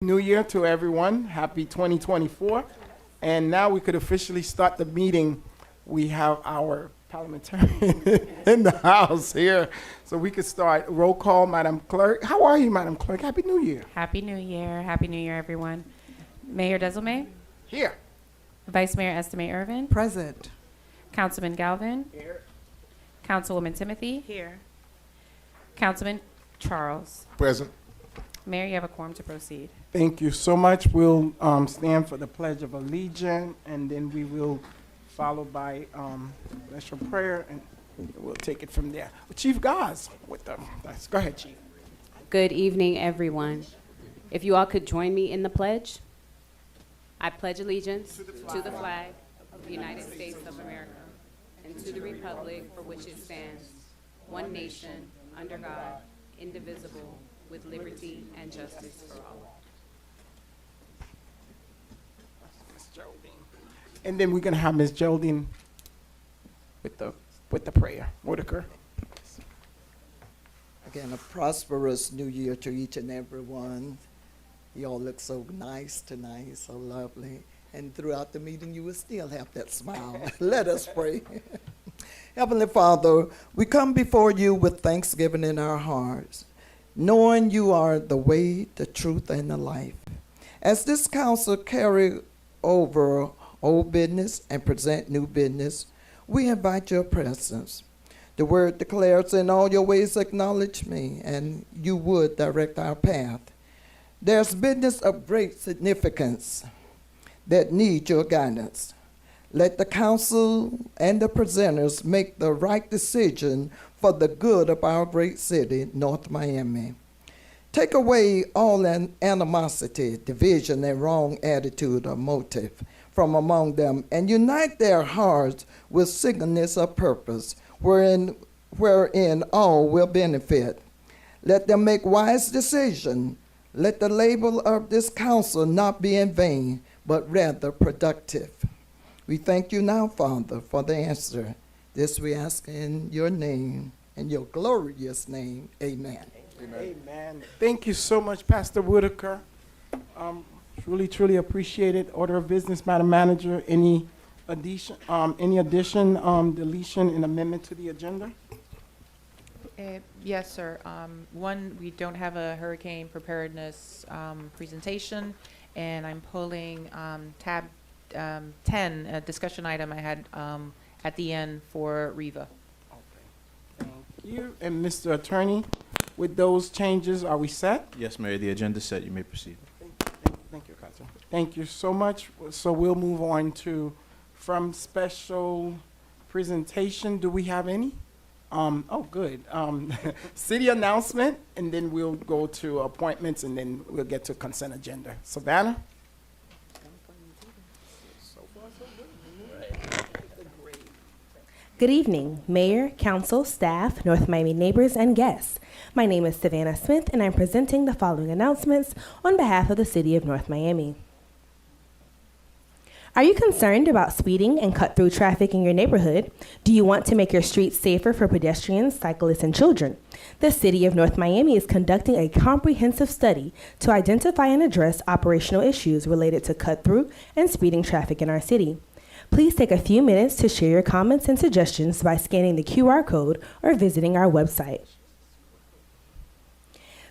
New Year to everyone. Happy 2024. And now we could officially start the meeting. We have our parliamentarian in the house here. So we could start. Roll call, Madam Clerk. How are you, Madam Clerk? Happy New Year. Happy New Year. Happy New Year, everyone. Mayor Desilme, Here. Vice Mayor Estime Irvin, Present. Councilman Galvin, Here. Councilwoman Timothy, Here. Councilman Charles. Present. Mayor, you have a quorum to proceed. Thank you so much. We'll stand for the Pledge of Allegiance, and then we will follow by special prayer, and we'll take it from there. Chief Gaz with the, go ahead, Chief. Good evening, everyone. If you all could join me in the pledge. I pledge allegiance to the flag of the United States of America and to the republic for which it stands, one nation, under God, indivisible, with liberty and justice for all. And then we're going to have Ms. Geraldine with the prayer. Whitaker. Again, a prosperous new year to each and every one. You all look so nice tonight, so lovely. And throughout the meeting, you will still have that smile. Let us pray. Heavenly Father, we come before you with thanksgiving in our hearts, knowing you are the way, the truth, and the life. As this council carry over old business and present new business, we invite your presence. The word declares, in all your ways acknowledge me, and you would direct our path. There's business of great significance that need your guidance. Let the council and the presenters make the right decision for the good of our great city, North Miami. Take away all animosity, division, and wrong attitude or motive from among them, and unite their hearts with singleness of purpose, wherein all will benefit. Let them make wise decisions. Let the labor of this council not be in vain, but rather productive. We thank you now, Father, for the answer. This we ask in your name, in your glorious name. Amen. Amen. Thank you so much, Pastor Whitaker. Truly appreciate it. Order of business, Madam Manager. Any addition, deletion, and amendment to the agenda? Yes, sir. One, we don't have a hurricane preparedness presentation, and I'm pulling tab 10, a discussion item I had at the end for Riva. Okay. Thank you. And Mr. Attorney, with those changes, are we set? Yes, Mayor, the agenda's set. You may proceed. Thank you, Council. Thank you so much. So we'll move on to from special presentation. Do we have any? Oh, good. City announcement, and then we'll go to appointments, and then we'll get to consent agenda. Savannah? Good evening, Mayor, Council, staff, North Miami neighbors, and guests. My name is Savannah Smith, and I'm presenting the following announcements on behalf of the City of North Miami. Are you concerned about speeding and cut-through traffic in your neighborhood? Do you want to make your streets safer for pedestrians, cyclists, and children? The City of North Miami is conducting a comprehensive study to identify and address operational issues related to cut-through and speeding traffic in our city. Please take a few minutes to share your comments and suggestions by scanning the QR code or visiting our website.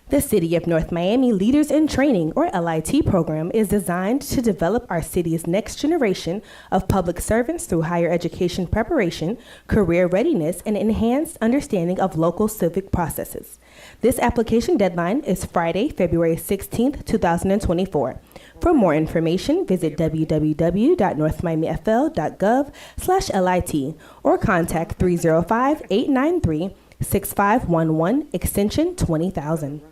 The City of North Miami Leaders in Training, or LIT program, is designed to develop our city's next generation of public servants through higher education preparation, career readiness, and enhanced understanding of local civic processes. This application deadline is Friday, February 16th, 2024. For more information, visit www.northmiamifl.gov/LIT or contact 305-893-6511, extension 20,000.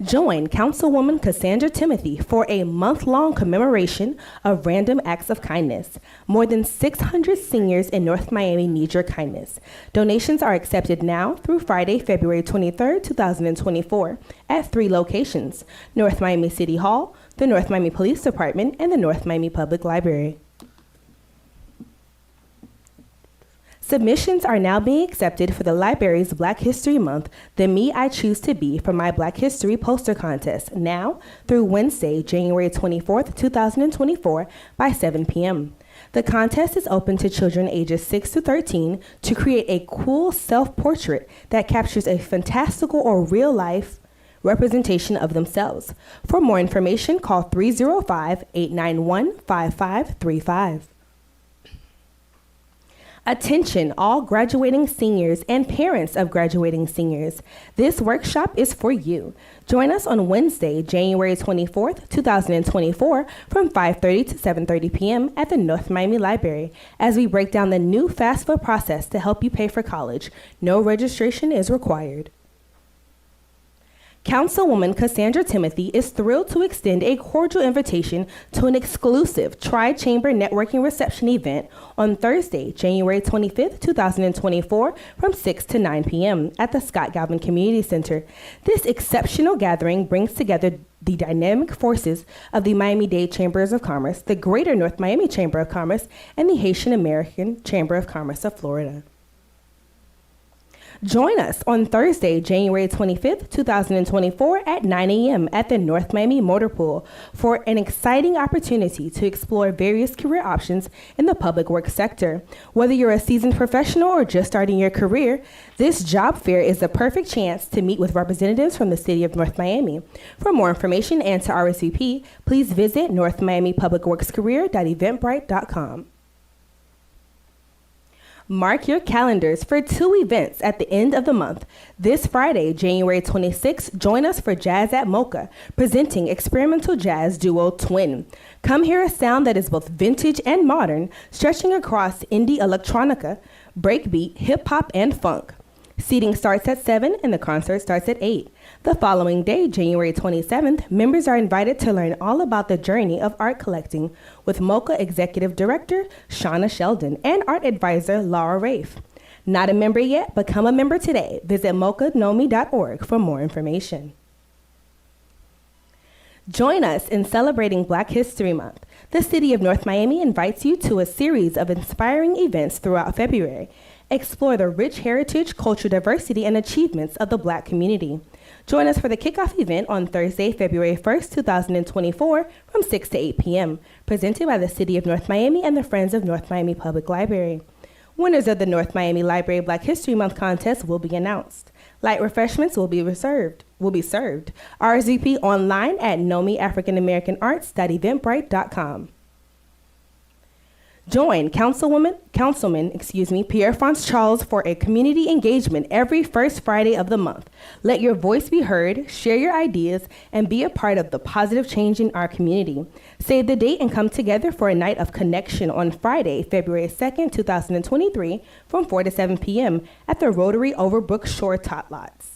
Join Councilwoman Cassandra Timothy for a month-long commemoration of random acts of kindness. More than 600 seniors in North Miami need your kindness. Donations are accepted now through Friday, February 23rd, 2024 at 3 locations: North Miami City Hall, the North Miami Police Department, and the North Miami Public Library. Submissions are now being accepted for the library's Black History Month, The Me I Choose to Be for My Black History poster contest, now through Wednesday, January 24th, 2024 by 7 p.m. The contest is open to children ages 6 to 13 to create a cool self-portrait that captures a fantastical or real-life representation of themselves. For more information, call 305-891-5535. Attention, all graduating seniors and parents of graduating seniors. This workshop is for you. Join us on Wednesday, January 24th, 2024 from 5:30 to 7:30 p.m. at the North Miami Library as we break down the new FAFSA process to help you pay for college. No registration is required. Councilwoman Cassandra Timothy is thrilled to extend a cordial invitation to an exclusive Tri-Chamber Networking Reception event on Thursday, January 25th, 2024 from 6 to 9 p.m. at the Scott Galvin Community Center. This exceptional gathering brings together the dynamic forces of the Miami-Dade Chambers of Commerce, the Greater North Miami Chamber of Commerce, and the Haitian American Chamber of Commerce of Florida. Join us on Thursday, January 25th, 2024 at 9 a.m. at the North Miami Motor Pool for an exciting opportunity to explore various career options in the public works sector. Whether you're a seasoned professional or just starting your career, this job fair is the perfect chance to meet with representatives from the city of North Miami. For more information and to RSVP, please visit northmiamipublicworkscareer.eventbrite.com. Mark your calendars for 2 events at the end of the month. This Friday, January 26th, join us for Jazz at Mocha, presenting experimental jazz duo Twin. Come hear a sound that is both vintage and modern, stretching across indie electronica, breakbeat, hip-hop, and funk. Seating starts at 7 and the concert starts at 8. The following day, January 27th, members are invited to learn all about the journey of art collecting with Mocha Executive Director Shauna Sheldon and Art Advisor Laura Rafe. Not a member yet? Become a member today. Visit mochanomi.org for more information. Join us in celebrating Black History Month. The City of North Miami invites you to a series of inspiring events throughout February. Explore the rich heritage, cultural diversity, and achievements of the Black community. Join us for the kickoff event on Thursday, February 1st, 2024 from 6 to 8 p.m., presented by the City of North Miami and the Friends of North Miami Public Library. Winners of the North Miami Library Black History Month contest will be announced. Light refreshments will be served. RSVP online at nomiafricanamericanarts.eventbrite.com. Join Councilman Pierre Franz Charles for a community engagement every first Friday of the month. Let your voice be heard, share your ideas, and be a part of the positive change in our community. Save the date and come together for a night of connection on Friday, February 2nd, 2023 from 4 to 7 p.m. at the Rotary Overbrook Shore Tot Lots.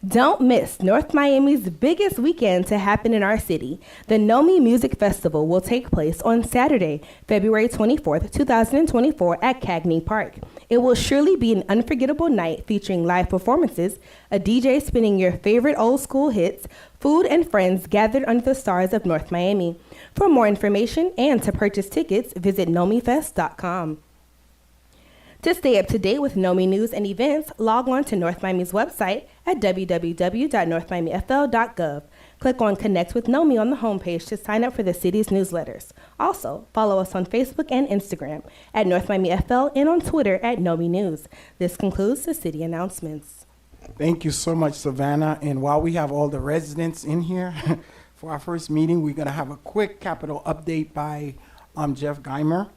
Don't miss North Miami's biggest weekend to happen in our city. The NOMI Music Festival will take place on Saturday, February 24th, 2024 at Cagney Park. It will surely be an unforgettable night featuring live performances, a DJ spinning your favorite old school hits, food, and friends gathered under the stars of North Miami. For more information and to purchase tickets, visit nomifest.com. To stay up to date with NOMI news and events, log on to North Miami's website at www.northmiamifl.gov. Click on Connect with NOMI on the homepage to sign up for the city's newsletters. Also, follow us on Facebook and Instagram at North Miami FL and on Twitter at NOMI News. This concludes the city announcements. Thank you so much, Savannah. And while we have all the residents in here for our first meeting, we're going to have a quick capital update by Jeff Geimer.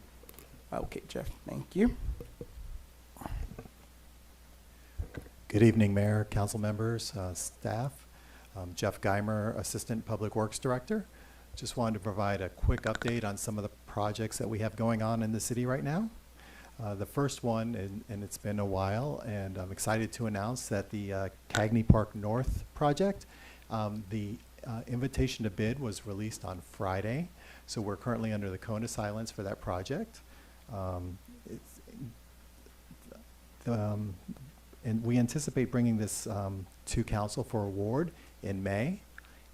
Okay, Jeff, thank you. Good evening, Mayor, council members, staff. Jeff Geimer, Assistant Public Works Director. Just wanted to provide a quick update on some of the projects that we have going on in the city right now. The first one, and it's been a while, and I'm excited to announce that the Cagney Park North project, the invitation to bid was released on Friday, so we're currently under the cone of silence for that project. And we anticipate bringing this to council for award in May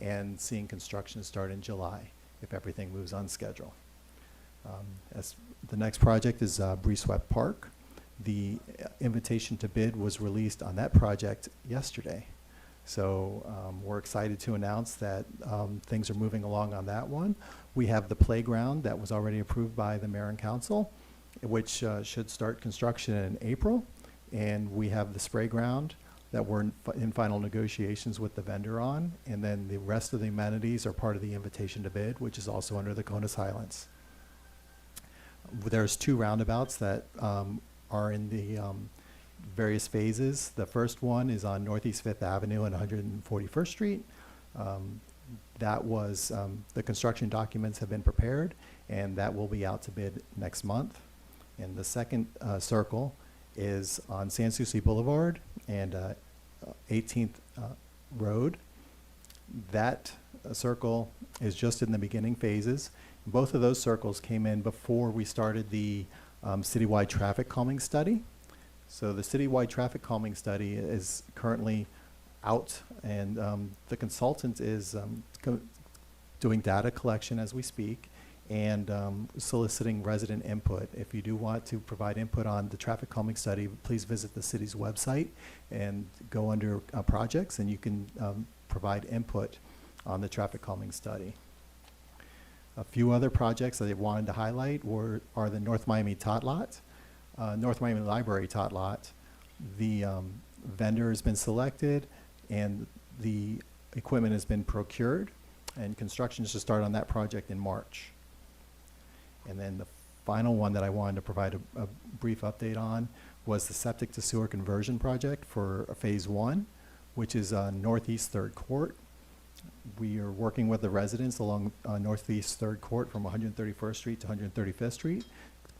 and seeing construction start in July if everything moves on schedule. As the next project is Breeswept Park. The invitation to bid was released on that project yesterday. So we're excited to announce that things are moving along on that one. We have the playground that was already approved by the mayor and council, which should start construction in April. And we have the spray ground that we're in final negotiations with the vendor on. And then the rest of the amenities are part of the invitation to bid, which is also under the CONUS Highlands. There's 2 roundabouts that are in the various phases. The first one is on Northeast 5th Avenue and 141st Street. That was, the construction documents have been prepared, and that will be out to bid next month. And the second circle is on Sans Souci Boulevard and 18th Road. That circle is just in the beginning phases. Both of those circles came in before we started the citywide traffic calming study. So the citywide traffic calming study is currently out, and the consultant is doing data collection as we speak and soliciting resident input. If you do want to provide input on the traffic calming study, please visit the city's website and go under projects, and you can provide input on the traffic calming study. A few other projects that I wanted to highlight are the North Miami Tot Lot, North Miami Library Tot Lot. The vendor has been selected and the equipment has been procured, and construction is to start on that project in March. And then the final one that I wanted to provide a brief update on was the septic to sewer conversion project for phase 1, which is on Northeast 3rd Court. We are working with the residents along Northeast 3rd Court from 131st Street to 135th Street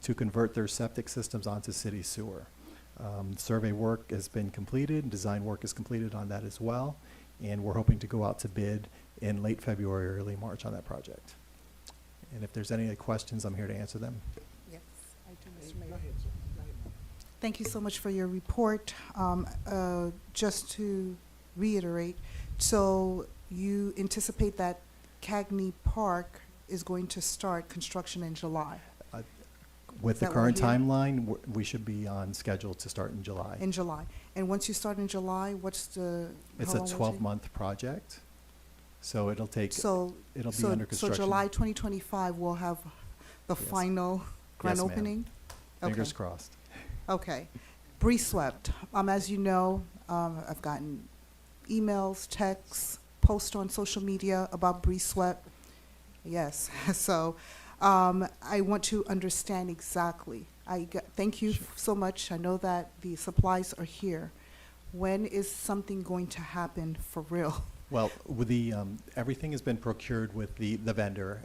to convert their septic systems onto city sewer. Survey work has been completed, design work is completed on that as well, and we're hoping to go out to bid in late February, early March on that project. And if there's any other questions, I'm here to answer them. Yes, I do, Mr. Mayor. Thank you so much for your report. Just to reiterate, so you anticipate that Cagney Park is going to start construction in July? With the that what I current hear? timeline, we should be on schedule to start in July. In July. And once you start in July, what's the? It's how a long will it take? 12-month project, so it'll take, So, it'll be so, under so construction. July 2025, we'll have the Yes. final grand Yes, ma'am. opening? Fingers Okay. crossed. Okay. Breeswept. As you know, I've gotten emails, texts, posts on social media about Breeswept. Yes. So I want to understand exactly. Thank you so much. I know that the supplies are here. When is something going to happen for real? Well, with the, everything has been procured with the vendor.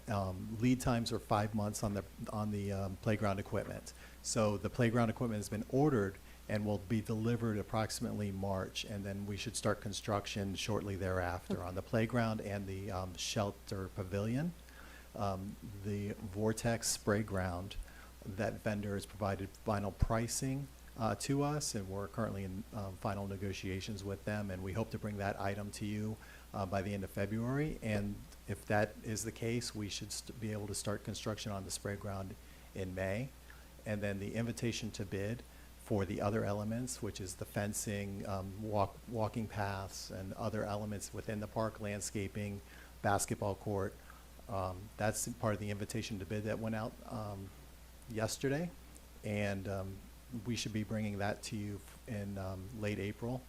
Lead times are 5 months on the playground equipment. So the playground equipment has been ordered and will be delivered approximately March, and then we should start construction shortly thereafter on the playground and the shelter pavilion. The Vortex spray ground, that vendor has provided final pricing to us, and we're currently in final negotiations with them, and we hope to bring that item to you by the end of February. And if that is the case, we should be able to start construction on the spray ground in May. And then the invitation to bid for the other elements, which is the fencing, walking paths, and other elements within the park, landscaping, basketball court. That's part of the invitation to bid that went out yesterday, and we should be bringing that to you in late April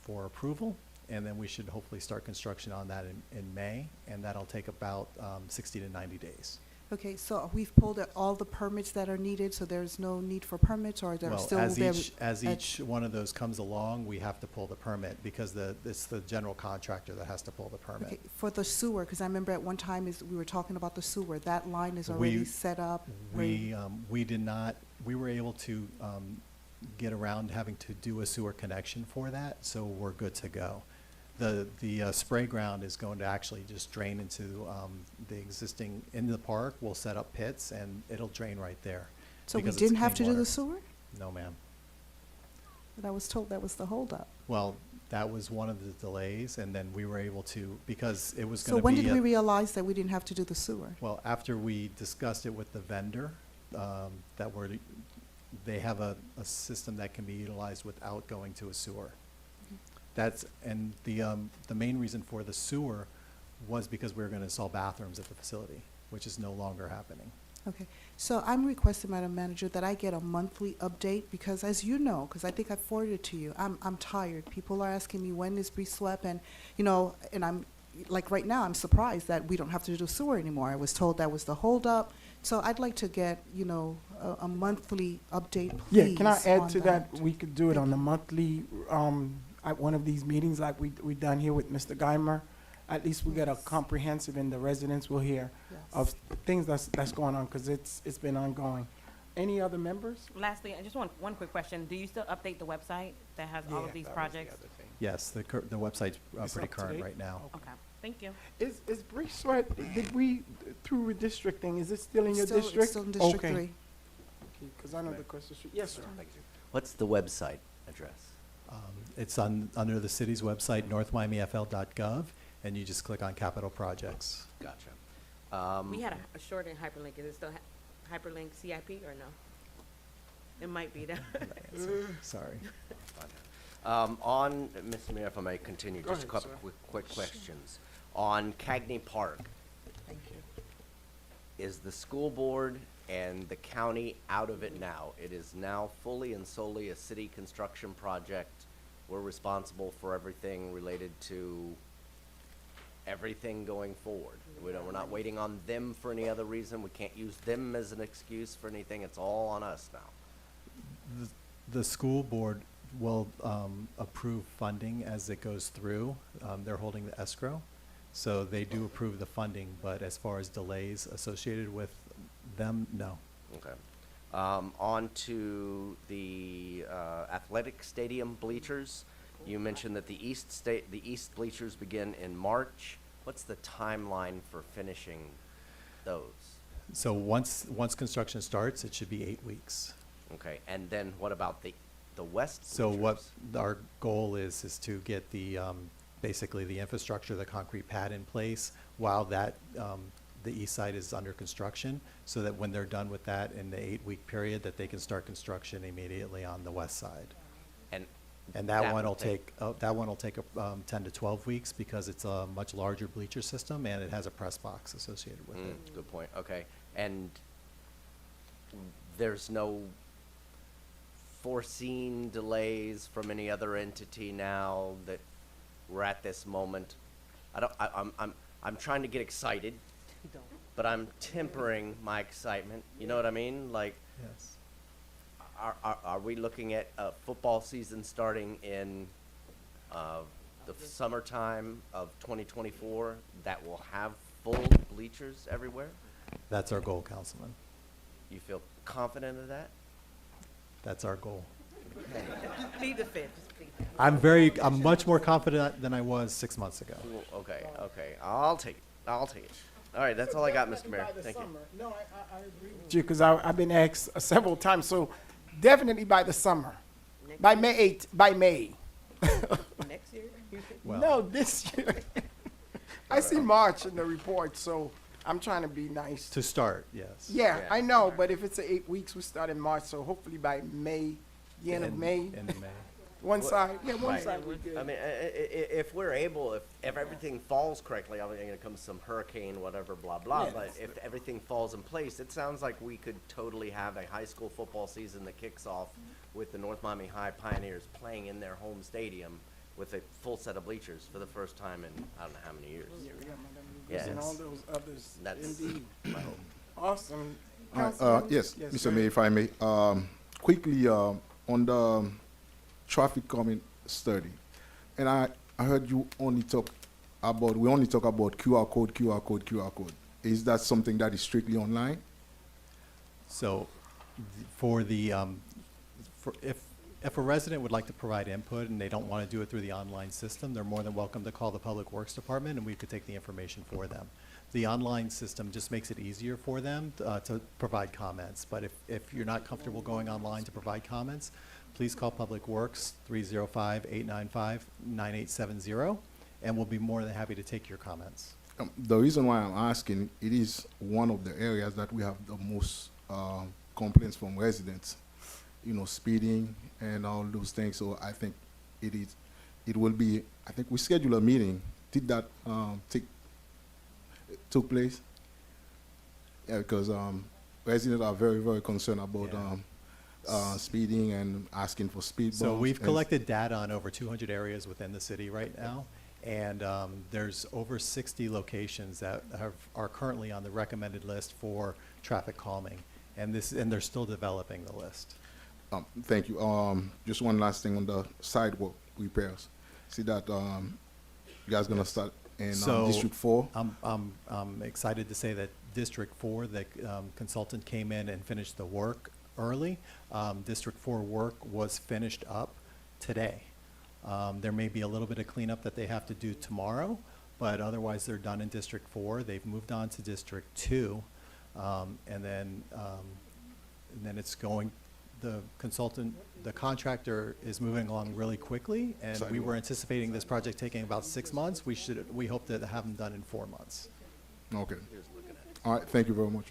for approval, and then we should hopefully start construction on that in May, and that'll take about 60 to 90 days. Okay, so we've pulled out all the permits that are needed, so there's no need for permits, or there Well, still as there? as each one of those comes along, we have to pull the permit, because it's the general contractor that has to pull the permit. Okay, for the sewer, because I remember at one time we were talking about the sewer, that line is already set up? ready? We did not, we were able to get around having to do a sewer connection for that, so we're good to go. The spray ground is going to actually just drain into the existing, in the park. We'll set up pits, and it'll drain right there. So we because it's didn't have clean to do water. the sewer? No, ma'am. But I was told that was the holdup. Well, That was one of the delays, and then we were able to, because it was So going to when be. did we realize that we didn't have to do the sewer? Well, after we discussed it with the vendor, that we're, they have a system that can be utilized without going to a sewer. That's, and the main reason for the sewer was because we were gonna install bathrooms at the facility, which is no longer happening. Okay, so I'm requesting, Madam Manager, that I get a monthly update, because as you know, because I think I forwarded it to you, I'm tired. People are asking me, when is BREESWEP? And, you know, and I'm, like right now, I'm surprised that we don't have to do sewer anymore. I was told that was the holdup. So I'd like to get, you know, a monthly update, please. Yeah, can I add on to that? We could do it on the monthly, at one of these meetings like we done here with Mr. Geimer. At least we get a Yes. comprehensive, and the residents will hear Yes. of things that's going on, because it's been ongoing. Any other members? Lastly, I just want one quick question. Do you still update the website that has all Yeah, of these that was the projects? other thing. Yes, the website's It's pretty up to current date? right now. Okay, thank you. Is BREESWEP, did we, through redistricting, is it still in your Still- district? It's still in District Okay. 3. Because I know the question street. Yes, sir. What's the website address? It's under the city's website, northmiamifl.gov, and you just click on capital projects. Gotcha. We had a short and hyperlink. Is it still hyperlink CIP or no? It might be that. Sorry. On, Mr. Mayor, if I may continue, Go just a ahead, couple sir. quick questions. On Cagney Park, Thank you. is the school board and the county out of it now? It is now fully and solely a city construction project. We're responsible for everything related to everything going forward. We're not waiting on them for any other reason. We can't use them as an excuse for anything. It's all on us now. The school board will approve funding as it goes through. They're holding the escrow, so they do approve the funding, but as far as delays associated with them, no. Okay. On to the athletic stadium bleachers. You mentioned that the east bleachers begin in March. What's the timeline for finishing those? So once construction starts, it should be 8 weeks. Okay, and then what about the west bleachers? So what our goal is to get the, basically the infrastructure, the concrete pad in place while that, the east side is under construction, so that when they're done with that in the 8-week period, that they can start construction immediately on the west side. And that one will take, 10 to 12 weeks, because it's a much larger bleacher system and it has a press box associated with it. Good point, okay. And there's no foreseen delays from any other entity now that we're at this moment? I'm trying to get excited, but I'm tempering my excitement. You know what I mean? Like, Yes. are we looking at a football season starting in the summertime of 2024 that will have full bleachers everywhere? That's our goal, Councilman. You feel confident of that? That's our goal. Plead the fifth. Just plead the fifth. I'm much more confident than I was 6 months ago. Cool, okay, I'll take it. All right, that's all I got, Mr. Mayor. Thank you. No, I agree with you, because I've been asked several times, so definitely by the summer. By May 8th, by May. Next year? Well, No, this year. I see March in the report, so I'm trying to be nice. to start, yes. Yeah, Yeah. I know, but if it's 8 weeks, we start in March, so hopefully by May, the end of May, End of May. one side, one Right. side we good. I mean, if we're able, if everything falls correctly, I mean, gonna come some hurricane, whatever, blah, blah, Yes. but if everything falls in place, it sounds like we could totally have a high school football season that kicks off with the North Miami High Pioneers playing in their home stadium with a full set of bleachers for the first time in, I don't know how many years. Yeah, we got Madam Lucas and Yes. all those others, That's indeed. my hope. Awesome. All right, Councilman? yes, Yes, Mr. go Mayor, ahead. if I may, quickly, on the traffic calming study, and I heard you we only talk about QR code. Is that something that is strictly online? So for the, if a resident would like to provide input and they don't want to do it through the online system, they're more than welcome to call the Public Works Department and we could take the information for them. The online system just makes it easier for them to provide comments, but if you're not comfortable going online to provide comments, please call Public Works 305-895-9870, and we'll be more than happy to take your comments. The reason why I'm asking, it is one of the areas that we have the most complaints from residents, you know, speeding and all those things. So I think it will be, I think we scheduled a meeting. Did that took place? Yeah, because residents are very, very concerned about speeding and asking for speed bumps. So we've and- collected data on over 200 areas within the city right now, and there's over 60 locations that are currently on the recommended list for traffic calming, and they're still developing the list. Thank you. Just one last thing on the sidewalk repairs. See that you guys gonna start in District 4? I'm excited to say that District 4, the consultant came in and finished the work early. District 4 work was finished up today. There may be a little bit of cleanup that they have to do tomorrow, but otherwise they're done in District 4. They've moved on to District 2, and then it's going. The contractor is moving along really quickly, and we were anticipating this project taking about 6 months. We hope to have them done in 4 months. Okay. All right. Thank you very much.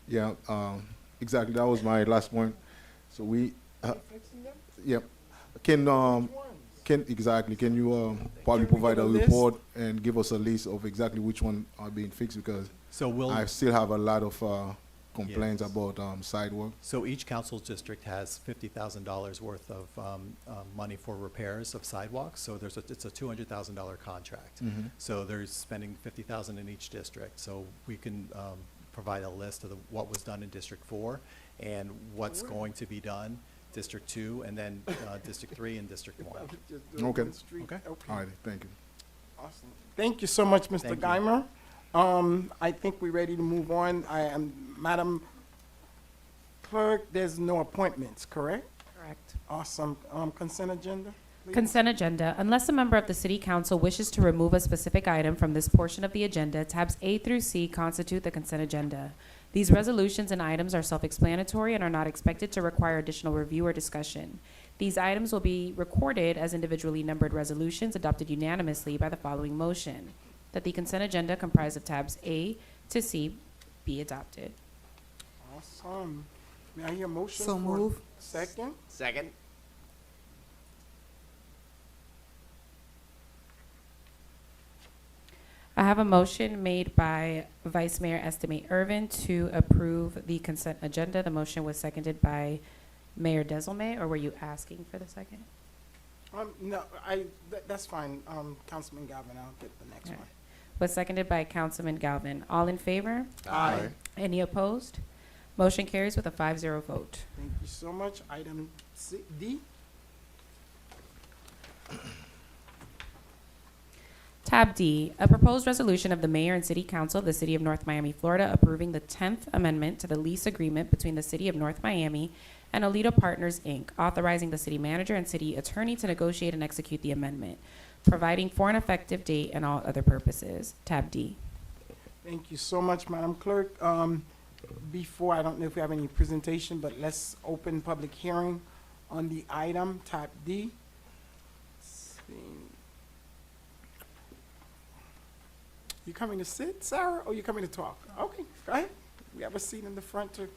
Yeah. Exactly. That was my last point. So we. Yeah. Can you probably provide a report and give us a list of exactly which one are being fixed, because I still have a lot of complaints about sidewalk. So each council district has $50,000 worth of money for repairs of sidewalks. So it's a $200,000 contract. So they're spending $50,000 in each district. So we can provide a list of what was done in District 4 and what's going to be done District 2, and then District 3 and District 1. Okay. Okay. All right. Thank you. Awesome. Thank you so much, Mr. Thank you. Geimer. I think we're ready to move on. Madam Clerk, there's no appointments, correct? Correct. Awesome. Consent agenda, please? Consent agenda. Unless a member of the City Council wishes to remove a specific item from this portion of the agenda, tabs A through C constitute the consent agenda. These resolutions and items are self-explanatory and are not expected to require additional review or discussion. These items will be recorded as individually numbered resolutions adopted unanimously by the following motion: that the consent agenda comprised of tabs A to C be adopted. Awesome. May I hear a motion? So for move. Second? Second? I have a motion made by Vice Mayor Estimate Irvin to approve the consent agenda. The motion was seconded by Mayor Desilme, or were you asking for the second? No, that's fine. Councilman Galvin, I'll get the next All one. right. Was seconded by Councilman Galvin. All in favor? Aye. Any opposed? Motion carries with a 5-0 vote. Thank you so much. Item D. Tab D, a proposed resolution of the Mayor and City Council of the City of North Miami, Florida, approving the 10th Amendment to the lease agreement between the City of North Miami and Alito Partners, Inc., authorizing the city manager and city attorney to negotiate and execute the amendment, providing for an effective date and all other purposes. Tab D. Thank you so much, Madam Clerk. Before, I don't know if we have any presentation, but let's open public hearing on the item, tab D. Let's see. You coming to sit, Sarah, or you coming to talk? Okay, go ahead. We have a seat in the front too.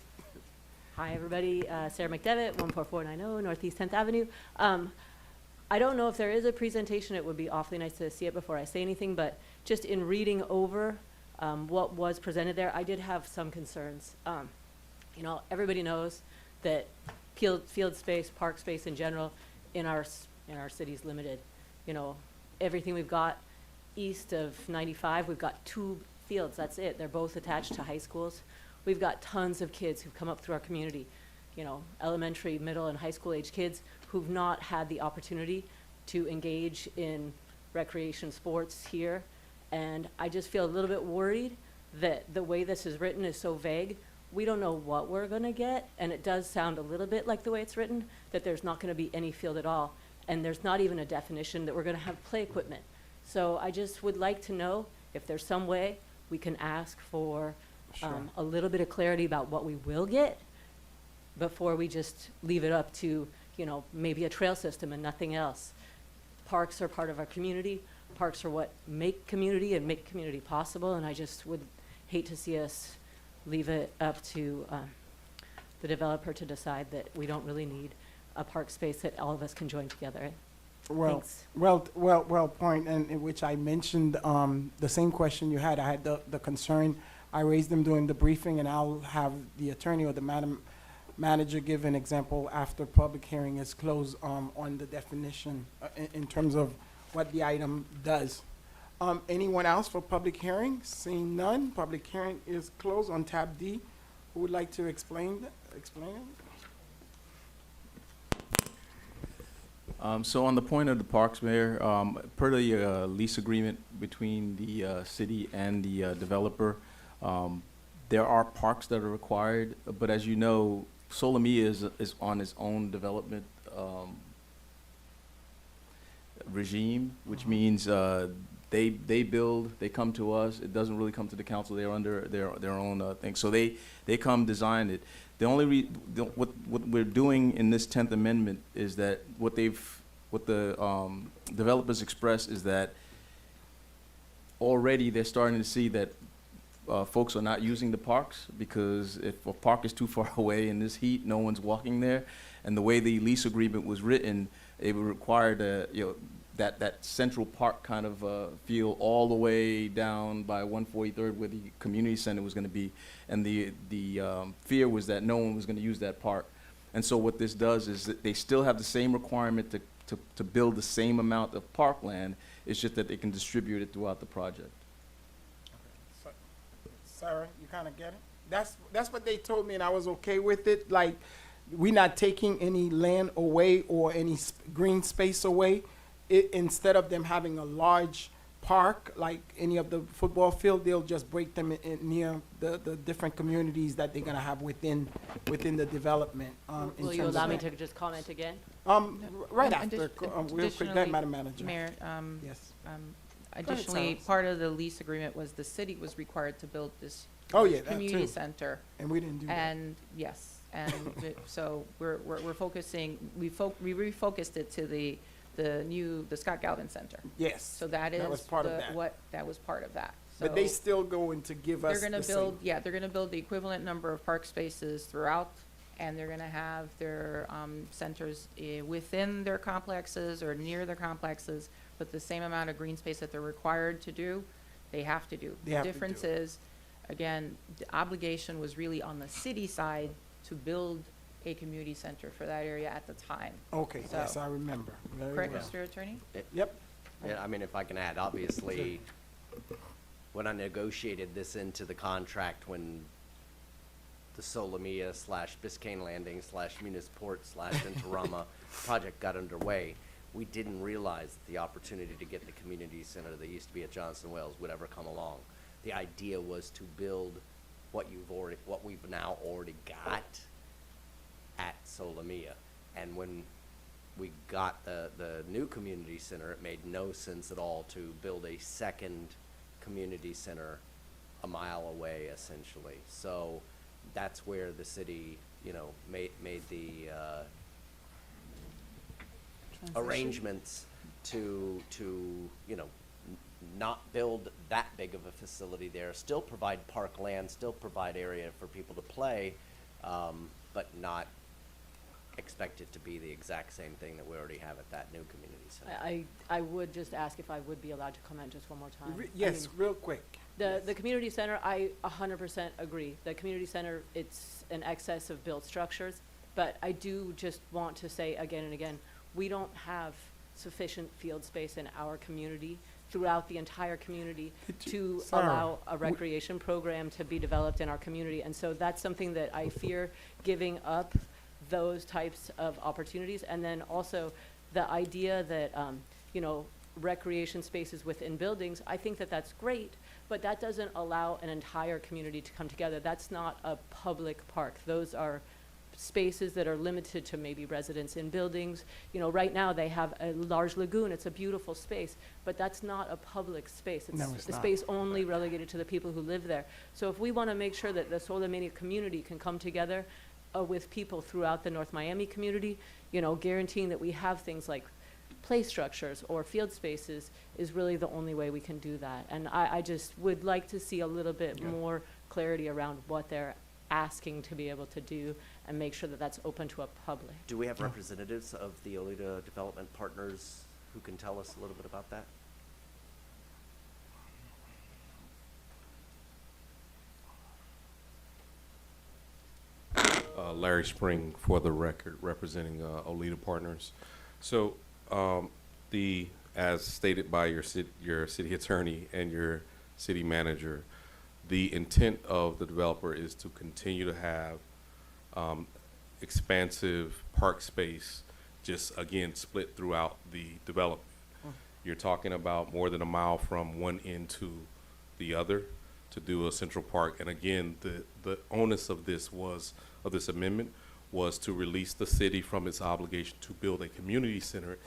Hi, everybody. Sarah McDevitt, 14490 Northeast 10th Avenue. I don't know if there is a presentation. It would be awfully nice to see it before I say anything, but just in reading over what was presented there, I did have some concerns. You know, everybody knows that field space, park space in general in our city is limited. You know, everything we've got east of 95, we've got 2 fields, that's it. They're both attached to high schools. We've got tons of kids who've come up through our community, you know, elementary, middle, and high school age kids who've not had the opportunity to engage in recreation sports here. And I just feel a little bit worried that the way this is written is so vague. We don't know what we're gonna get, and it does sound a little bit like the way it's written, that there's not gonna be any field at all. And there's not even a definition that we're gonna have play equipment. So I just would like to know if there's some way we can ask for Sure. a little bit of clarity about what we will get, before we just leave it up to, you know, maybe a trail system and nothing else. Parks are part of our community. Parks are what make community and make community possible, and I just would hate to see us leave it up to the developer to decide that we don't really need a park space that all of us can join together. Well, Thanks. well, point, and in which I mentioned the same question you had. I had the concern. I raised them during the briefing, and I'll have the attorney or the madam manager give an example after public hearing is closed on the definition in terms of what the item does. Anyone else for public hearing? Seeing none, public hearing is closed on tab D. Who would like to explain it? So on the point of the parks, Mayor, per the lease agreement between the city and the developer, there are parks that are required, but as you know, Solomia is on its own development regime, which means they build, they come to us. It doesn't really come to the council. They're under their own thing. So they come design it. The only what we're doing in this 10th Amendment is that what the developers express is that already they're starting to see that folks are not using the parks, because if a park is too far away in this heat, no one's walking there. And the way the lease agreement was written, it would require that central park kind of feel all the way down by 143rd where the community center was going to be. And the fear was that no one was going to use that park. And so what this does is that they still have the same requirement to build the same amount of parkland. It's just that they can distribute it throughout the project. Sarah, you kind of get it? That's what they told me, and I was okay with it. Like, we're not taking any land away or any green space away. Instead of them having a large park, like any of the football field, they'll just break them in near the different communities that they're gonna have within the development. In Will you terms allow of me that. to just comment again? Right And after, real quick, go additionally, ahead, Madam Manager. Mayor, Yes. additionally, Cyrus. part of the lease agreement was the city was required to build this Oh, yeah, that community too. center. And we didn't do that. And, yes, and so we're focusing, we refocused it to the Scott Galvin Center. Yes. So that is That was part of that. that was part of that. But they So still going to give us they're gonna the same. build, yeah, they're gonna build the equivalent number of park spaces throughout, and they're gonna have their centers within their complexes or near their complexes, but the same amount of green space that they're required to do, they have to do. They The have to do difference it. is, again, the obligation was really on the city side to build a community center for that area at the time. Okay, yes, So- I remember. Very Correct, well. Mr. Attorney? Yep. Yeah, I mean, if I can add, obviously, when I negotiated this into the contract, when the Solomia / Biscayne Landing / Munisport / Interama project got underway, we didn't realize that the opportunity to get the community center that used to be at Johnson Wells would ever come along. The idea was to build what we've now already got at Solomia. And when we got the new community center, it made no sense at all to build a second community center a mile away, essentially. So that's where the city, made the arrangements to not build that big of a facility there, still provide park land, still provide area for people to play, but not expect it to be the exact same thing that we already have at that new community center. I would just ask if I would be allowed to comment just one more time. I Yes, mean, real quick. The community center, I 100% agree. The community center, it's an excess of built structures, but I do just want to say again and again, we don't have sufficient field space in our community, throughout the entire community, to Sarah, allow a recreation program to be developed in our community. And so that's something that I fear, giving up those types of opportunities. And then also the idea that, recreation spaces within buildings, I think that that's great, but that doesn't allow an entire community to come together. That's not a public park. Those are spaces that are limited to maybe residents in buildings. Right now they have a large lagoon. It's a beautiful space, but that's not a public space. No, it's a not. space only relegated to the people who live there. So if we want to make sure that the Solomania community can come together with people throughout the North Miami community, you know, guaranteeing that we have things like play structures or field spaces is really the only way we can do that. And I just would like to see a little bit more clarity around what they're asking to be able to do and make sure that that's open to a public. Do we have representatives of the Oleta Development Partners who can tell us a little bit about that? Larry Spring, for the record, representing Oleta Partners. So, as stated by your city attorney and your city manager, the intent of the developer is to continue to have expansive park space, just again split throughout the development. You're talking about more than a mile from one end to the other to do a central park. And again, the onus of this amendment was to release the city from its obligation to build a community center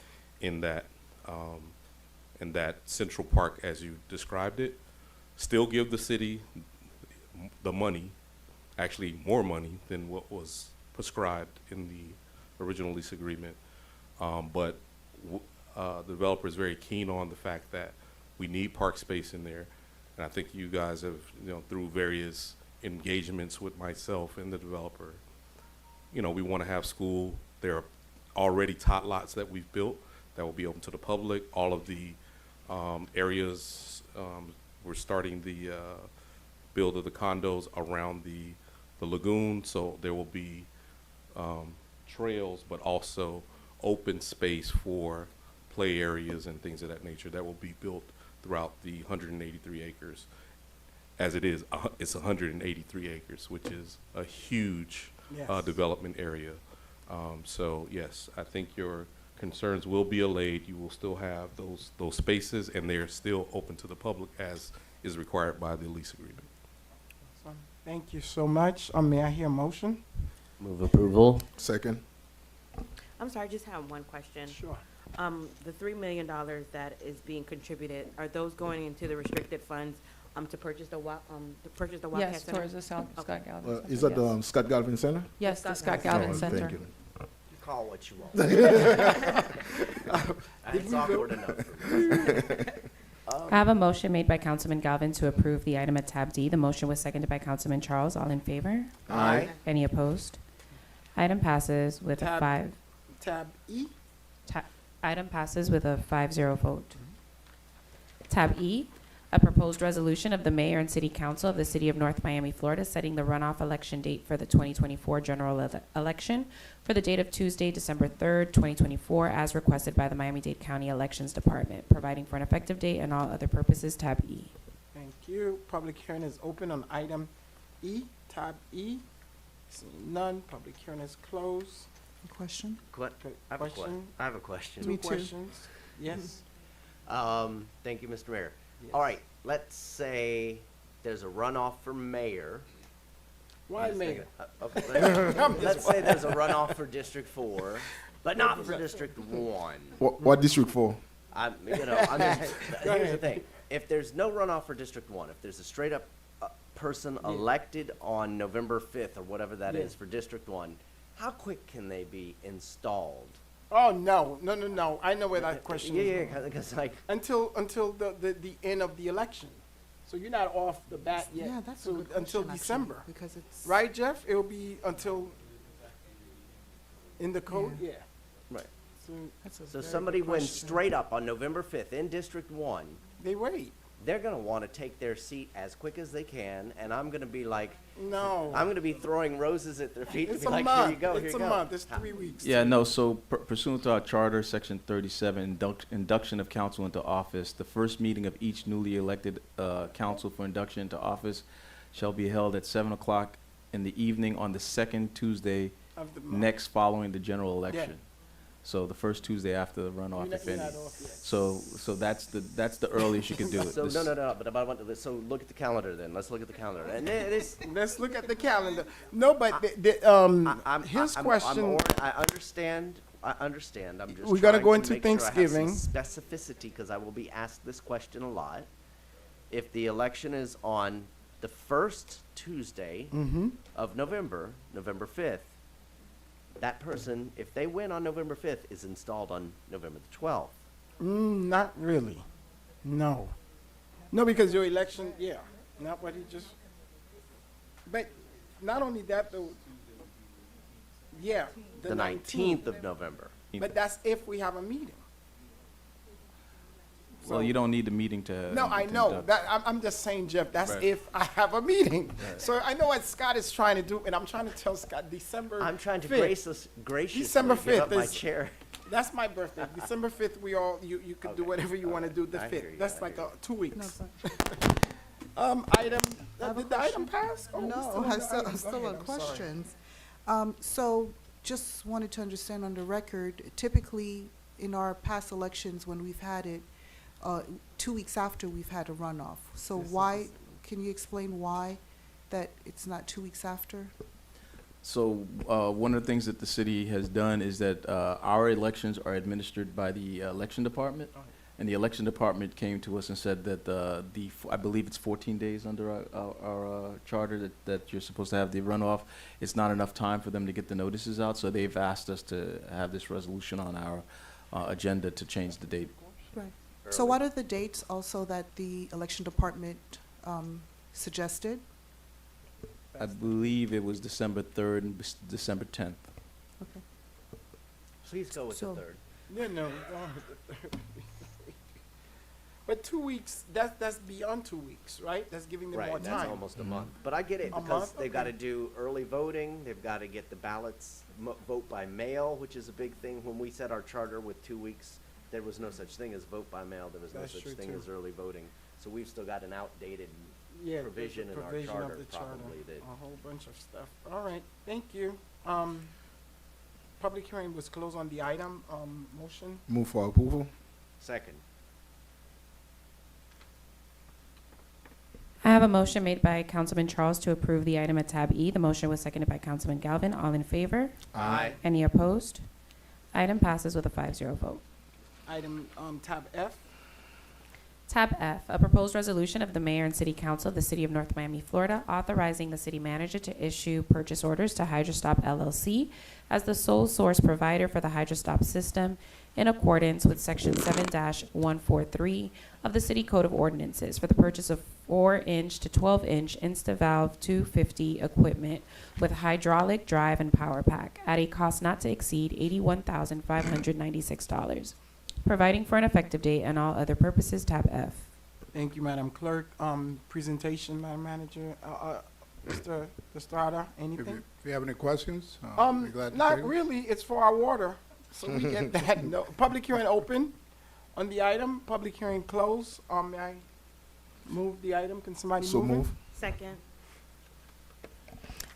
in that central park as you described it. Still give the city the money, actually more money than what was prescribed in the original lease agreement. But the developer is very keen on the fact that we need park space in there. And I think you guys have, through various engagements with myself and the developer, we want to have school. There are already tot lots that we've built that will be open to the public. All of the areas, we're starting the build of the condos around the lagoon, so there will be trails, but also open space for play areas and things of that nature that will be built throughout the 183 acres. As it is, it's 183 acres, which is a huge development area. So yes, I think your concerns will be allayed. You will still have those spaces, and they're still open to the public as is required by the lease agreement. Awesome. Thank you so much. May I hear a motion? Move approval. Second. I'm sorry, I just have one question. Sure. The $3 million that is being contributed, are those going into the restricted funds to purchase the Wildcat Yes, Center? towards the Scott Galvin Center. Is that the yes. Scott Galvin Center? Yes, the Scott Oh, Galvin Center. Thank you. You call what you want. It's awkward enough for me. I have a motion made by Councilman Galvin to approve the item at tab D. The motion was seconded by Councilman Charles. All in favor? Aye. Any opposed? Item passes with a Tab E. Item passes with a 5-0 vote. Tab E, a proposed resolution of the mayor and city council of the city of North Miami, Florida, setting the runoff election date for the 2024 general election for the date of Tuesday, December 3rd, 2024, as requested by the Miami-Dade County Elections Department, providing for an effective date and all other purposes. Tab E. Thank you. Public hearing is open on item E, tab E. Seeing none, public hearing is closed. Question? I have a Question? I have a question. Me Two too. questions? Yes? Thank you, Mr. Mayor. Yes. All right, let's say there's a runoff for mayor. Why I'm just mayor? thinking- okay, let's say there's a runoff for District 4, but not for District 1. What district for? I'm just, here's the thing. If there's no runoff for District 1, if there's a straight up person elected on November 5th or whatever that is for District 1, how quick can they be installed? Oh, no. I know where that question is Yeah, going. because like, Until the end of the election. So you're not off the bat yet. Yeah, that's a So good until question, actually, December. because it's. Right, Jeff? It'll be until, in the code? Yeah. right. So That's a So very somebody good wins question. straight up on November 5th in District 1, they wait. they're gonna wanna take their seat as quick as they can, and I'm gonna be like, No. I'm gonna be throwing roses at their feet and It's be a like, here you month. go, here It's you a go. month. It's 3 weeks. Yeah, no, so pursuant to our charter, section 37, induction of council into office, the first meeting of each newly elected council for induction into office shall be held at 7 o'clock in the evening on the second Tuesday Of the month. next following the general election. So the first Tuesday after the runoff, You're if not any. off yet. So that's the earliest you could do it. So, This- no, but I want to, so look at the calendar then, let's look at the calendar. And this, Let's look at the calendar. No, but his question. I understand, I'm just We gotta trying go to into make sure I have some Thanksgiving. specificity, because I will be asked this question a lot. If the election is on the first Tuesday Mm-hmm. of November, November 5th, That person, if they win on November 5th, is installed on November the 12th. Not really. No. No, because your election, yeah, not what he just, but not only that though, yeah. The 19th of November. But that's if we have a meeting. Well, you don't need the meeting to. No, I to know, induct. that, I'm just saying, Jeff, that's Right. if I have a meeting. So I know what Scott is trying to do, and I'm trying to tell Scott, December I'm trying to 5th. graciously December give up 5th my is- chair. That's my birthday. December 5th, you could do Okay. whatever you want to do the I hear 5th. you, That's I like hear 2 No, weeks. but- Item, I have a did the item pass? Oh, we No, still on I'm the still, item. I'm Go still ahead, on I'm sorry. questions. So just wanted to understand on the record, typically in our past elections, when we've had it, 2 weeks after we've had a runoff. So why, can you explain why that it's not 2 weeks after? So one of the things that the city has done is that our elections are administered by the election department. And the election department came to us and said that I believe it's 14 days under our charter that you're supposed to have the runoff. It's not enough time for them to get the notices out, so they've asked us to have this resolution on our agenda to change the date. Right. So what are the dates also that the election department suggested? I believe it was December 3rd and December 10th. Okay. Please go with So- the 3rd. Yeah, no, go on with the 3rd. But 2 weeks, that's beyond 2 weeks, right? That's giving them more Right, time. that's almost a month. But I get it, A because month? they've got to Okay. do early voting, they've got to get the ballots, vote by mail, which is a big thing. When we set our charter with 2 weeks, there was no such thing as vote by mail, there was no That's such true, thing too. as early voting. So we've still got an outdated Yeah, the provision in our provision of charter, the charter, probably, that a whole bunch of stuff. All right, thank you. Public hearing was closed on the item, motion. Move for approval. second. I have a motion made by Councilman Charles to approve the item at tab E. The motion was seconded by Councilman Galvin. All in favor? Aye. Any opposed? Item passes with a 5-0 vote. Item, tab F. Tab F, a proposed resolution of the mayor and city council of the city of North Miami, Florida, authorizing the city manager to issue purchase orders to HydroStop LLC as the sole source provider for the HydroStop system in accordance with section 7-143 of the City Code of Ordinances for the purchase of 4-inch to 12-inch InstaValve 250 equipment with hydraulic drive and power pack at a cost not to exceed $81,596. Providing for an effective date and all other purposes, tab F. Thank you, Madam Clerk. Presentation, Madam Manager, Mr. Estrada, anything? If you have any questions, be glad to Not take them. really, it's for our water, so we get that. No, public hearing open on the item, public hearing closed. May I move the item? Can somebody So move it? move. Second.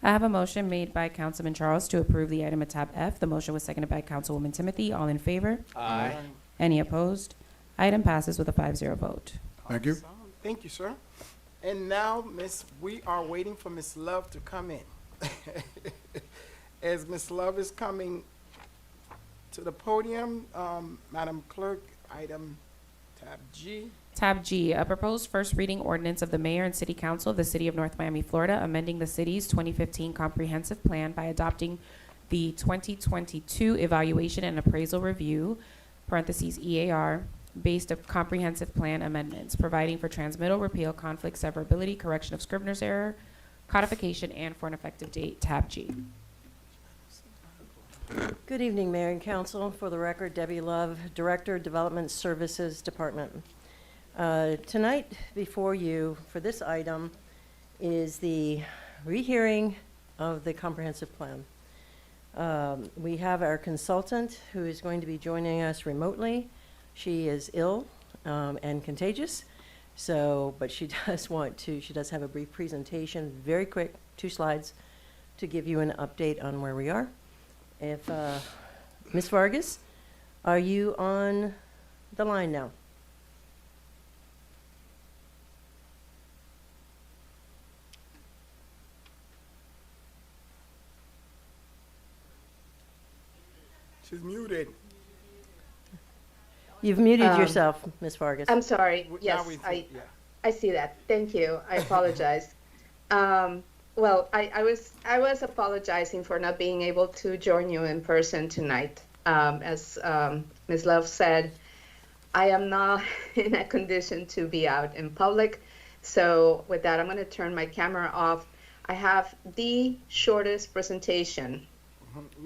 I have a motion made by Councilman Charles to approve the item at tab F. The motion was seconded by Councilwoman Timothy. All in favor? Aye. Any opposed? Item passes with a 5-0 vote. Thank you. Awesome. Thank you, sir. And now, we are waiting for Miss Love to come in. As Miss Love is coming to the podium, Madam Clerk, item tab G. Tab G, a proposed first reading ordinance of the mayor and city council of the city of North Miami, Florida, amending the city's 2015 comprehensive plan by adopting the 2022 evaluation and appraisal review, parentheses EAR, based of comprehensive plan amendments, providing for transmittal, repeal, conflict, severability, correction of Scrivener's error, codification, and for an effective date, tab G. Good evening, Mayor and Council. For the record, Debbie Love, Director, Development Services Department. Tonight, before you, for this item, is the rehearing of the comprehensive plan. We have our consultant who is going to be joining us remotely. She is ill and contagious, but she does have a brief presentation, very quick, 2 slides, to give you an update on where we are. If, Ms. Vargas, are you on the line now? She's muted. You've muted yourself, Ms. Vargas. I'm sorry. Now Yes, we- I, yeah. I see that. Thank you. I apologize. Well, I was apologizing for not being able to join you in person tonight. As Ms. Love said, I am not in a condition to be out in public. So with that, I'm going to turn my camera off. I have the shortest presentation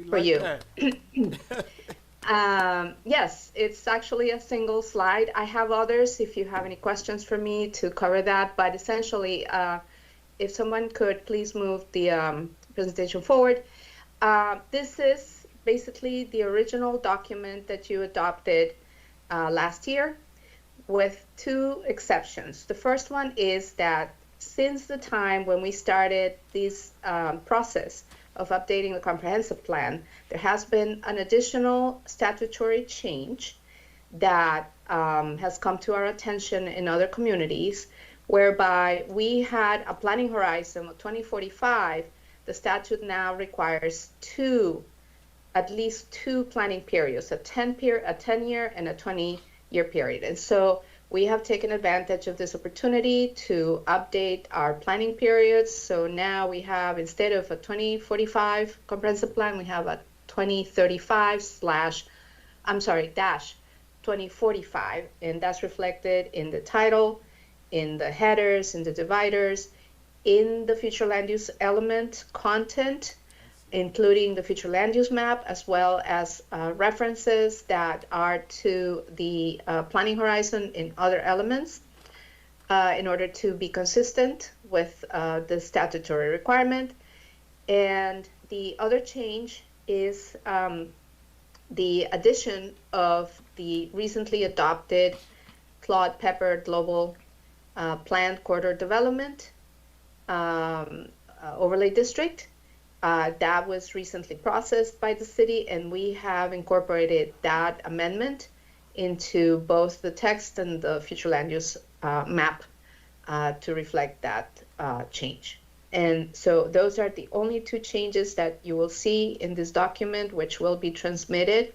for you. Yes, it's actually a single slide. I have others if you have any questions for me to cover that, but essentially, if someone could please move the presentation forward. This is basically the original document that you adopted last year, with two exceptions. The first one is that since the time when we started this process of updating the comprehensive plan, there has been an additional statutory change that has come to our attention in other communities, whereby we had a planning horizon of 2045. The statute now requires at least two planning periods, a 10-year and a 20-year period. And so we have taken advantage of this opportunity to update our planning periods. So now we have, instead of a 2045 comprehensive plan, we have a 2045, and that's reflected in the title, in the headers, in the dividers, in the future land use element content, including the future land use map, as well as references that are to the planning horizon in other elements, in order to be consistent with the statutory requirement. And the other change is the addition of the recently adopted Claude Pepper Global Planned Corridor Development Overlay District. That was recently processed by the city, and we have incorporated that amendment into both the text and the future land use map to reflect that change. And so those are the only two changes that you will see in this document, which will be transmitted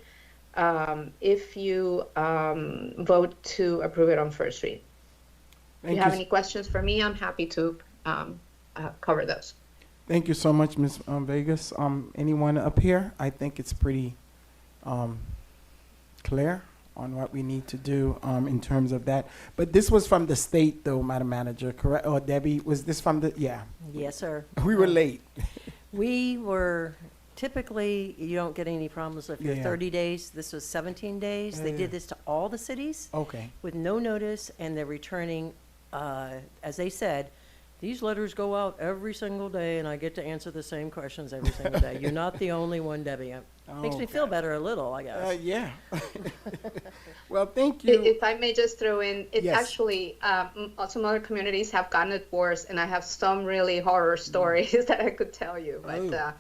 if you vote to approve it on first read. If you have any questions for me, I'm happy to cover those. Thank you so much, Ms. Vegas. Anyone up here? I think it's pretty clear on what we need to do in terms of that. But this was from the state, though, Madam Manager, correct? Or Debbie, was this from the, yeah. Yes, sir. We were late. We were, typically, you don't get any problems if you're Yeah. 30 days. This was 17 days. They Yeah. did this to all the cities Okay. with no notice, and they're returning, as they said, these letters go out every single day, and I get to answer the same questions every single day. You're not the only one, Debbie. Makes me feel better a little, I guess. Yeah. Well, thank you. If I may just throw in, it's Yes. actually, some other communities have gotten it worse, and I have some really horror stories that I could tell you. But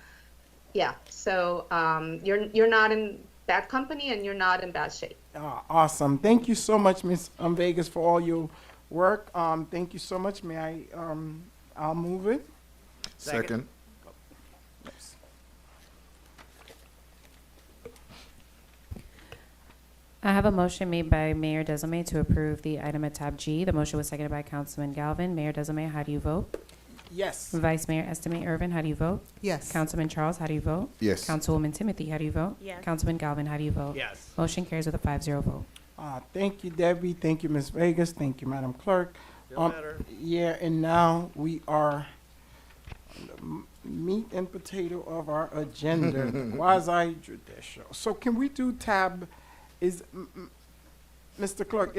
yeah, so you're not in bad company, and you're not in bad shape. Awesome. Thank you so much, Ms. Vegas, for all your work. Thank you so much. May I, I'll move it. Second. I have a motion made by Mayor Desame to approve the item at tab G. The motion was seconded by Councilman Galvin. Mayor Desame, how do you vote? Yes. Vice Mayor Estimate Irvin, how do you vote? Yes. Councilman Charles, how do you vote? Yes. Councilwoman Timothy, how do you vote? Yes. Councilman Galvin, how do you vote? Yes. Motion carries with a 5-0 vote. Thank you, Debbie. Thank you, Ms. Vegas. Thank you, Madam Clerk. Yeah, and now we are on the meat and potato of our agenda, the quasi-judicial. So can we do tab, Mr. Clerk,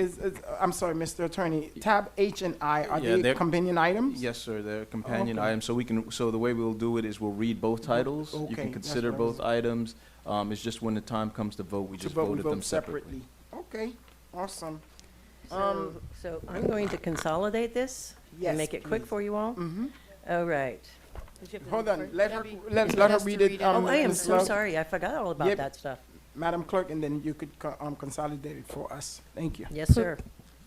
I'm sorry, Mr. Attorney, tab H and I, are Yeah, they they're- companion items? Yes, sir, they're companion Okay. items, so the way we'll do it is we'll read both titles. You Okay, can that's consider what I was- both items. It's just when the time comes to vote, we To just vote, we voted them vote separately. Okay, awesome. So I'm going to consolidate this Yes, and make it quick please. for you all. Mm-hmm. All right. Hold on, let her read it. Oh, I am Ms. so Love. sorry. I forgot all about Yep. that stuff. Madam Clerk, and then you could consolidate it for us. Thank you. Yes, sir.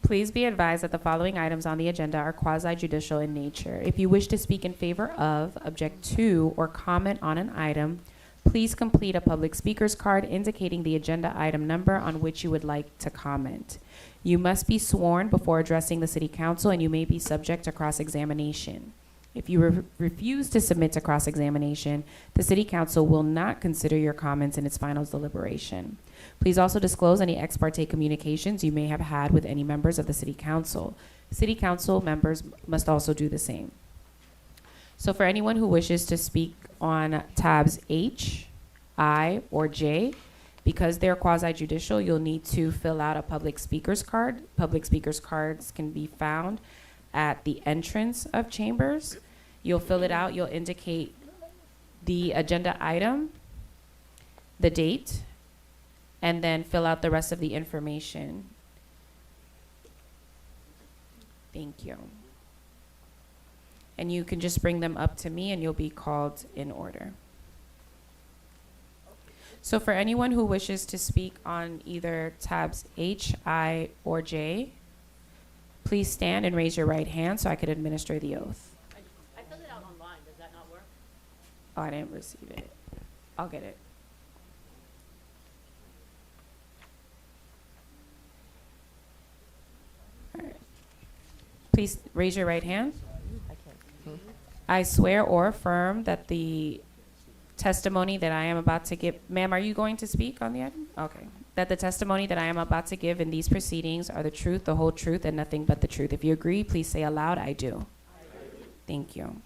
Please be advised that the following items on the agenda are quasi-judicial in nature. If you wish to speak in favor of, object to, or comment on an item, please complete a public speaker's card indicating the agenda item number on which you would like to comment. You must be sworn before addressing the City Council, and you may be subject to cross-examination. If you refuse to submit to cross-examination, the City Council will not consider your comments in its final deliberation. Please also disclose any ex parte communications you may have had with any members of the City Council. City Council members must also do the same. So for anyone who wishes to speak on tabs H, I, or J, because they're quasi-judicial, you'll need to fill out a public speaker's card. Public speaker's cards can be found at the entrance of chambers. You'll fill it out, you'll indicate the agenda item, the date, and then fill out the rest of the information. Thank you. And you can just bring them up to me and you'll be called in order. So for anyone who wishes to speak on either tabs H, I, or J, please stand and raise your right hand so I could administer the oath. I filled it out online. Does that not work? Oh, I didn't receive it. I'll get it. All right. Please raise your right hand. I swear or affirm that the testimony that I am about to give, ma'am, are you going to speak on the item? Okay. That the testimony that I am about to give in these proceedings are the truth, the whole truth, and nothing but the truth. If you agree, please say aloud, I do. Thank you.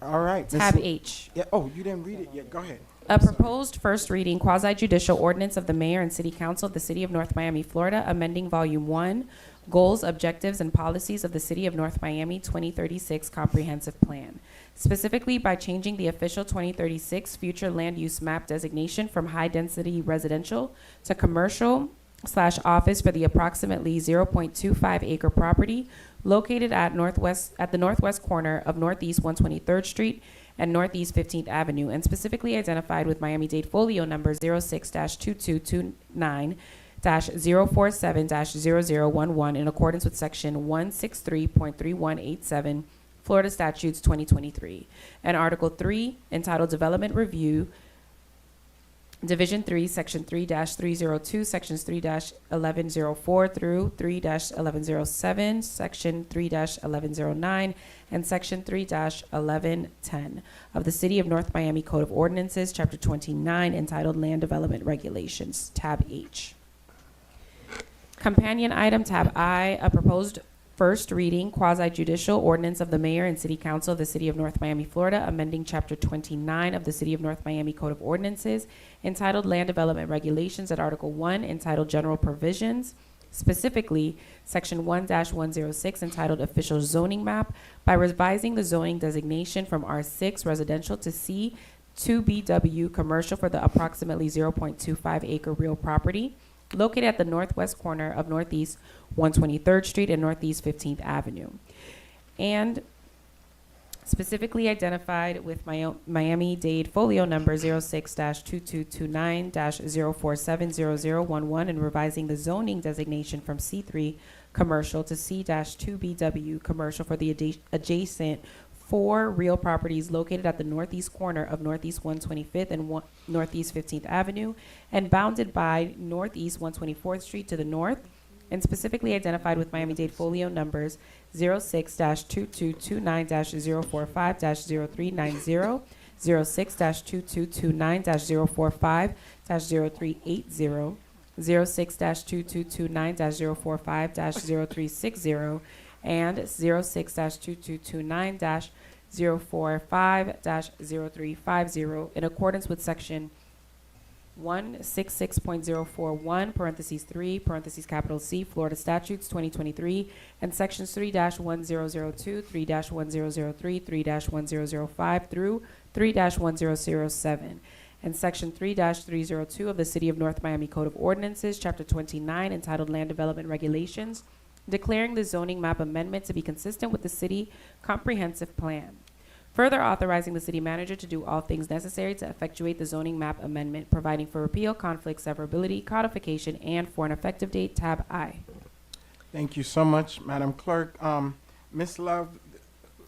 All right. Tab H. Yeah. Oh, you didn't read it yet. Go ahead. A proposed first reading quasi-judicial ordinance of the mayor and city council of the city of North Miami, Florida, amending volume 1, goals, objectives, and policies of the city of North Miami 2036 comprehensive plan. Specifically by changing the official 2036 future land use map designation from high-density residential to commercial/office for the approximately 0.25 acre property located at the northwest corner of Northeast 123rd Street and Northeast 15th Avenue, and specifically identified with Miami-Dade folio number 06-2229-047-0011 in accordance with section 163.3187 Florida Statutes 2023, and Article 3 entitled Development Review, Division 3, Section 3-302, Sections 3-1104 through 3-1107, Section 3-1109, and Section 3-1110 of the City of North Miami Code of Ordinances, Chapter 29, entitled Land Development Regulations, Tab H. Companion item, Tab I, a proposed first reading quasi-judicial ordinance of the mayor and city council of the city of North Miami, Florida, amending Chapter 29 of the City of North Miami Code of Ordinances, entitled Land Development Regulations, at Article 1, entitled General Provisions, specifically Section 1-106, entitled Official Zoning Map, by revising the zoning designation from R6 residential to C2BW commercial for the approximately 0.25 acre real property located at the northwest corner of Northeast 123rd Street and Northeast 15th Avenue, and specifically identified with Miami-Dade folio number 06-2229-0470011 and revising the zoning designation from C3 commercial to C-2BW commercial for the adjacent 4 real properties located at the northeast corner of Northeast 125th and Northeast 15th Avenue and bounded by Northeast 124th Street to the north, and specifically identified with Miami-Dade folio numbers 06-2229-045-0390, 06-2229-045-0380, 06-2229-045-0360, and 06-2229-045-0350 in accordance with section 166.041, parentheses 3, parentheses capital C, Florida Statutes 2023, and sections 3-1002, 3-1003, 3-1005 through 3-1007, and section 3-302 of the City of North Miami Code of Ordinances, Chapter 29, entitled Land Development Regulations, declaring the zoning map amendment to be consistent with the city comprehensive plan. Further authorizing the city manager to do all things necessary to effectuate the zoning map amendment, providing for repeal, conflict, severability, codification, and for an effective date, tab I. Thank you so much, Madam Clerk. Ms. Love,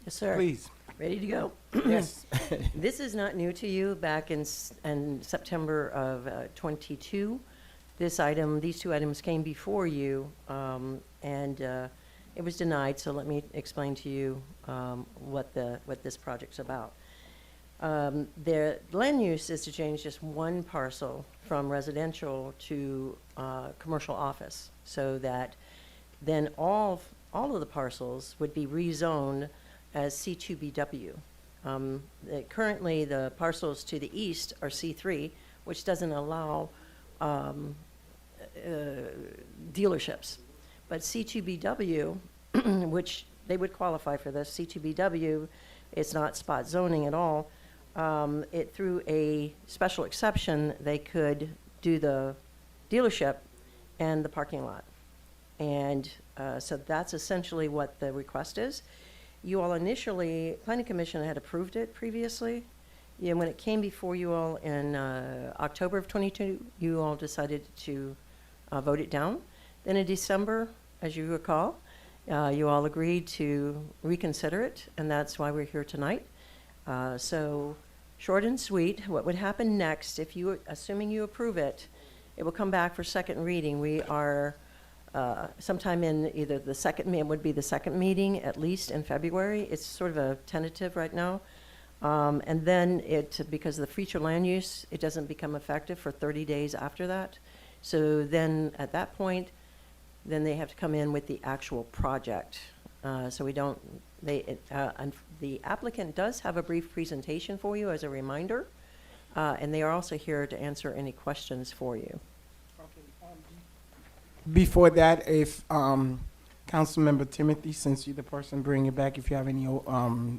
Yes, sir. please. Ready to go? Yes. This is not new to you. Back in September of 22, This item, these two items came before you, and it was denied, so let me explain to you what this project's about. The land use is to change just one parcel from residential to commercial office, so that then all of the parcels would be rezoned as C2BW. Currently, the parcels to the east are C3, which doesn't allow dealerships. But C2BW, which they would qualify for this, C2BW, it's not spot zoning at all. Through a special exception, they could do the dealership and the parking lot. And so that's essentially what the request is. You all initially, Planning Commission had approved it previously. Yeah, when it came before you all in October of 22, you all decided to vote it down. Then in December, as you recall, you all agreed to reconsider it, and that's why we're here tonight. So short and sweet, what would happen next, if you, assuming you approve it, it will come back for second reading. We are sometime in either the second, it would be the second meeting, at least in February. It's sort of a tentative right now. And then because of the future land use, it doesn't become effective for 30 days after that. So then at that point, then they have to come in with the actual project. So we don't, and the applicant does have a brief presentation for you as a reminder. And they are also here to answer any questions for you. Before that, if Councilmember Timothy, since you're the person bringing it back, if you have any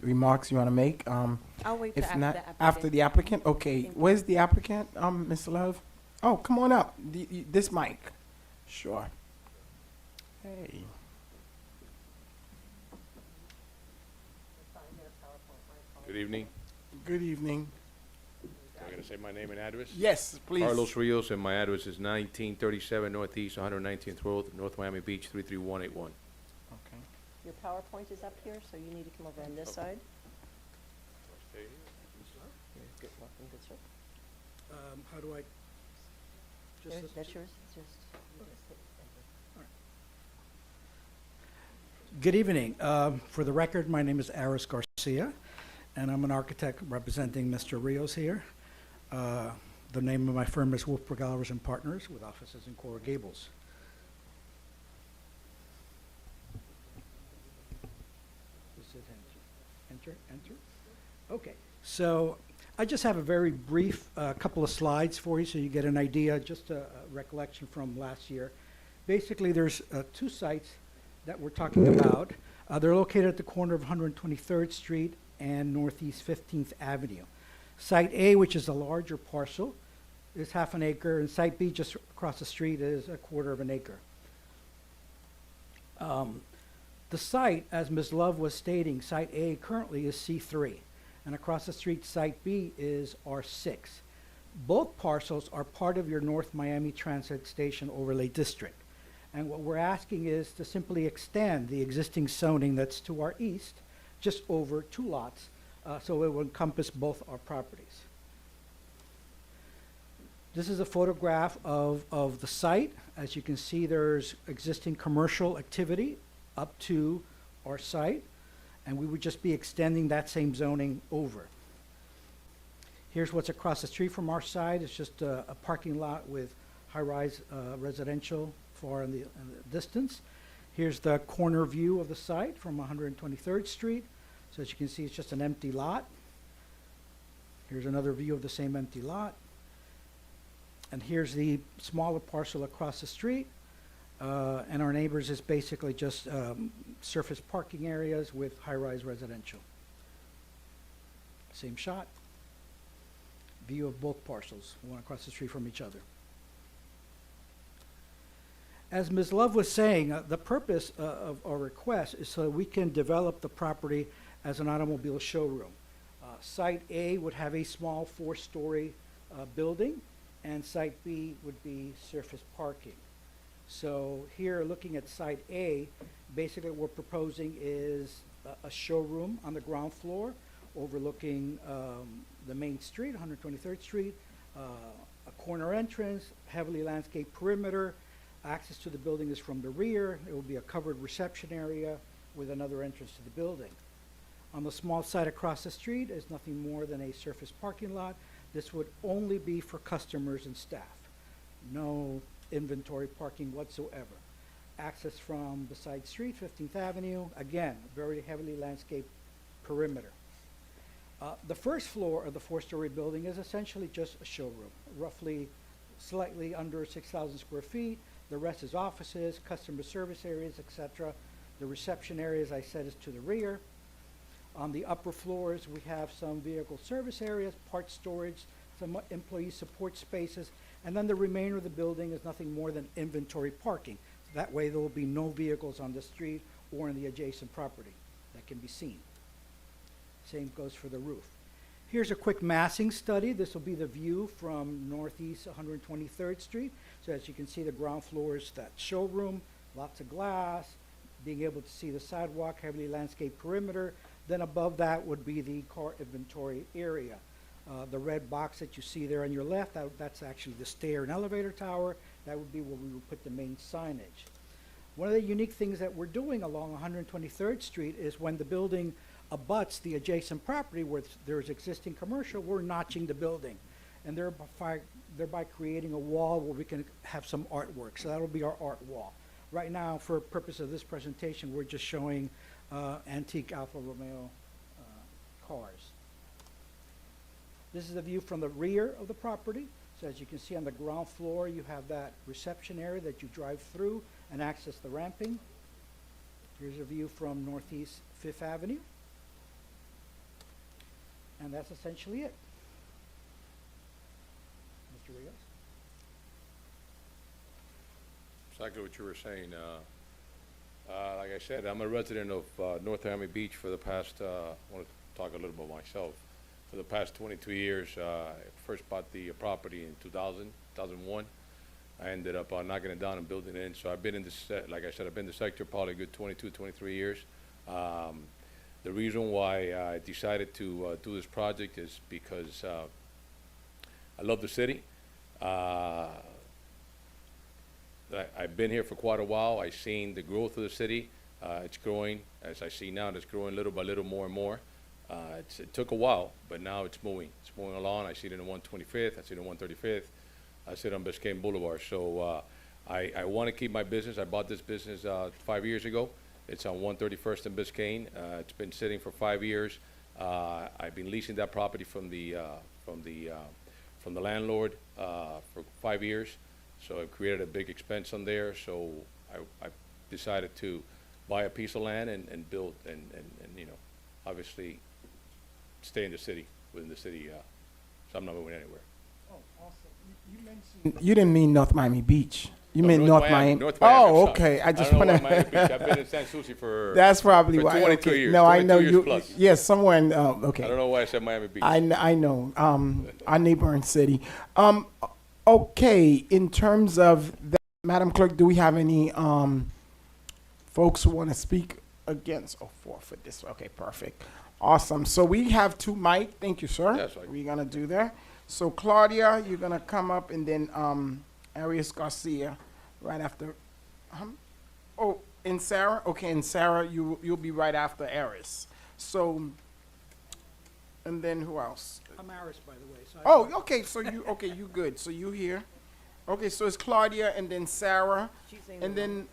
remarks you want to make, I'll wait if till not, after the applicant. after the applicant. Okay, where's the applicant, Ms. Love? Oh, come on up. This mic. Sure. Hey. Good evening. Good evening. I'm going to say my name and address? Yes, please. Carlos Rios, and my address is 1937 Northeast 119th Road, North Miami Beach, 33181. Okay. Your PowerPoint is up here, so you need to come over on this side. Good, welcome, good sir. How do I? That's yours, just. Good evening. For the record, my name is Aris Garcia, and I'm an architect representing Mr. Rios here. The name of my firm is Wolfberg Alvarez and Partners, with offices in Coral Gables. This is enter. Okay, so I just have a very brief couple of slides for you so you get an idea, just a recollection from last year. Basically, there's two sites that we're talking about. They're located at the corner of 123rd Street and Northeast 15th Avenue. Site A, which is a larger parcel, is half an acre, and Site B, just across the street, is a quarter of an acre. The site, as Ms. Love was stating, Site A currently is C3, and across the street, Site B is R6. Both parcels are part of your North Miami Transit Station Overlay District. And what we're asking is to simply extend the existing zoning that's to our east, just over 2 lots, so it will encompass both our properties. This is a photograph of the site. As you can see, there's existing commercial activity up to our site, and we would just be extending that same zoning over. Here's what's across the street from our side. It's just a parking lot with high-rise residential far in the distance. Here's the corner view of the site from 123rd Street. So as you can see, it's just an empty lot. Here's another view of the same empty lot. And here's the smaller parcel across the street. And our neighbors is basically just surface parking areas with high-rise residential. Same shot. View of both parcels, one across the street from each other. As Ms. Love was saying, the purpose of our request is so that we can develop the property as an automobile showroom. Site A would have a small 4-story building, and Site B would be surface parking. So here, looking at Site A, basically what we're proposing is a showroom on the ground floor overlooking the main street, 123rd Street, a corner entrance, heavily landscaped perimeter. Access to the building is from the rear. There will be a covered reception area with another entrance to the building. On the small side across the street is nothing more than a surface parking lot. This would only be for customers and staff. No inventory parking whatsoever. Access from the side street, 15th Avenue, again, very heavily landscaped perimeter. The first floor of the four-story building is essentially just a showroom, roughly slightly under 6,000 square feet. The rest is offices, customer service areas, etc. The reception area, as I said, is to the rear. On the upper floors, we have some vehicle service areas, parts storage, some employee support spaces, and then the remainder of the building is nothing more than inventory parking. That way, there will be no vehicles on the street or in the adjacent property that can be seen. Same goes for the roof. Here's a quick massing study. This will be the view from northeast 123rd Street. So as you can see, the ground floor is that showroom, lots of glass, being able to see the sidewalk, heavily landscaped perimeter. Then above that would be the car inventory area. The red box that you see there on your left, that's actually the stair and elevator tower. That would be where we would put the main signage. One of the unique things that we're doing along 123rd Street is when the building abuts the adjacent property where there's existing commercial, we're notching the building. And thereby creating a wall where we can have some artwork. So that'll be our art wall. Right now, for purpose of this presentation, we're just showing antique Alfa Romeo cars. This is the view from the rear of the property. So as you can see on the ground floor, you have that reception area that you drive through and access the ramping. Here's a view from northeast 5th Avenue. And that's essentially it. Mr. Rios? Exactly what you were saying. Like I said, I'm a resident of North Miami Beach for the past, I want to talk a little about myself. For the past 22 years, I first bought the property in 2001. I ended up knocking it down and building it in. So I've been in this, like I said, I've been in the sector probably a good 22, 23 years. The reason why I decided to do this project is because I love the city. I've been here for quite a while. I've seen the growth of the city. It's growing, as I see now, it's growing little by little more and more. It took a while, but now it's moving. It's moving along. I see it in the 125th. I see it in the 135th. I sit on Biscayne Boulevard. So I want to keep my business. I bought this business 5 years ago. It's on 131st and Biscayne. It's been sitting for 5 years. I've been leasing that property from the landlord for 5 years. So I've created a big expense on there. So I decided to buy a piece of land and build and you know, obviously stay in the city, within the city. So I'm not moving anywhere. Oh, awesome. You didn't mean North Miami Beach. You No, meant North Miami. North Miami, I'm Oh, sorry. okay. I just don't want know why Miami Beach. I've been in San Souci for That's probably for why. 22 okay. years. No, I 22 know years you. plus. Yes, somewhere in. Okay. I don't know why I said Miami Beach. I know. Our neighboring city. Okay. In terms of that, Madam Clerk, do we have any folks who want to speak against? Oh, for this. Okay, perfect. Awesome. So we have two mic. Thank you, sir. Yes, I- We're gonna do that. So Claudia, you're gonna come up, and then Arias Garcia, right after. Oh, and Sarah. Okay, and Sarah, you'll be right after Arias. So. And then who else? I'm Aris, by the way. So Oh, okay. So you good. So you here. Okay, so it's Claudia and then Sarah. And then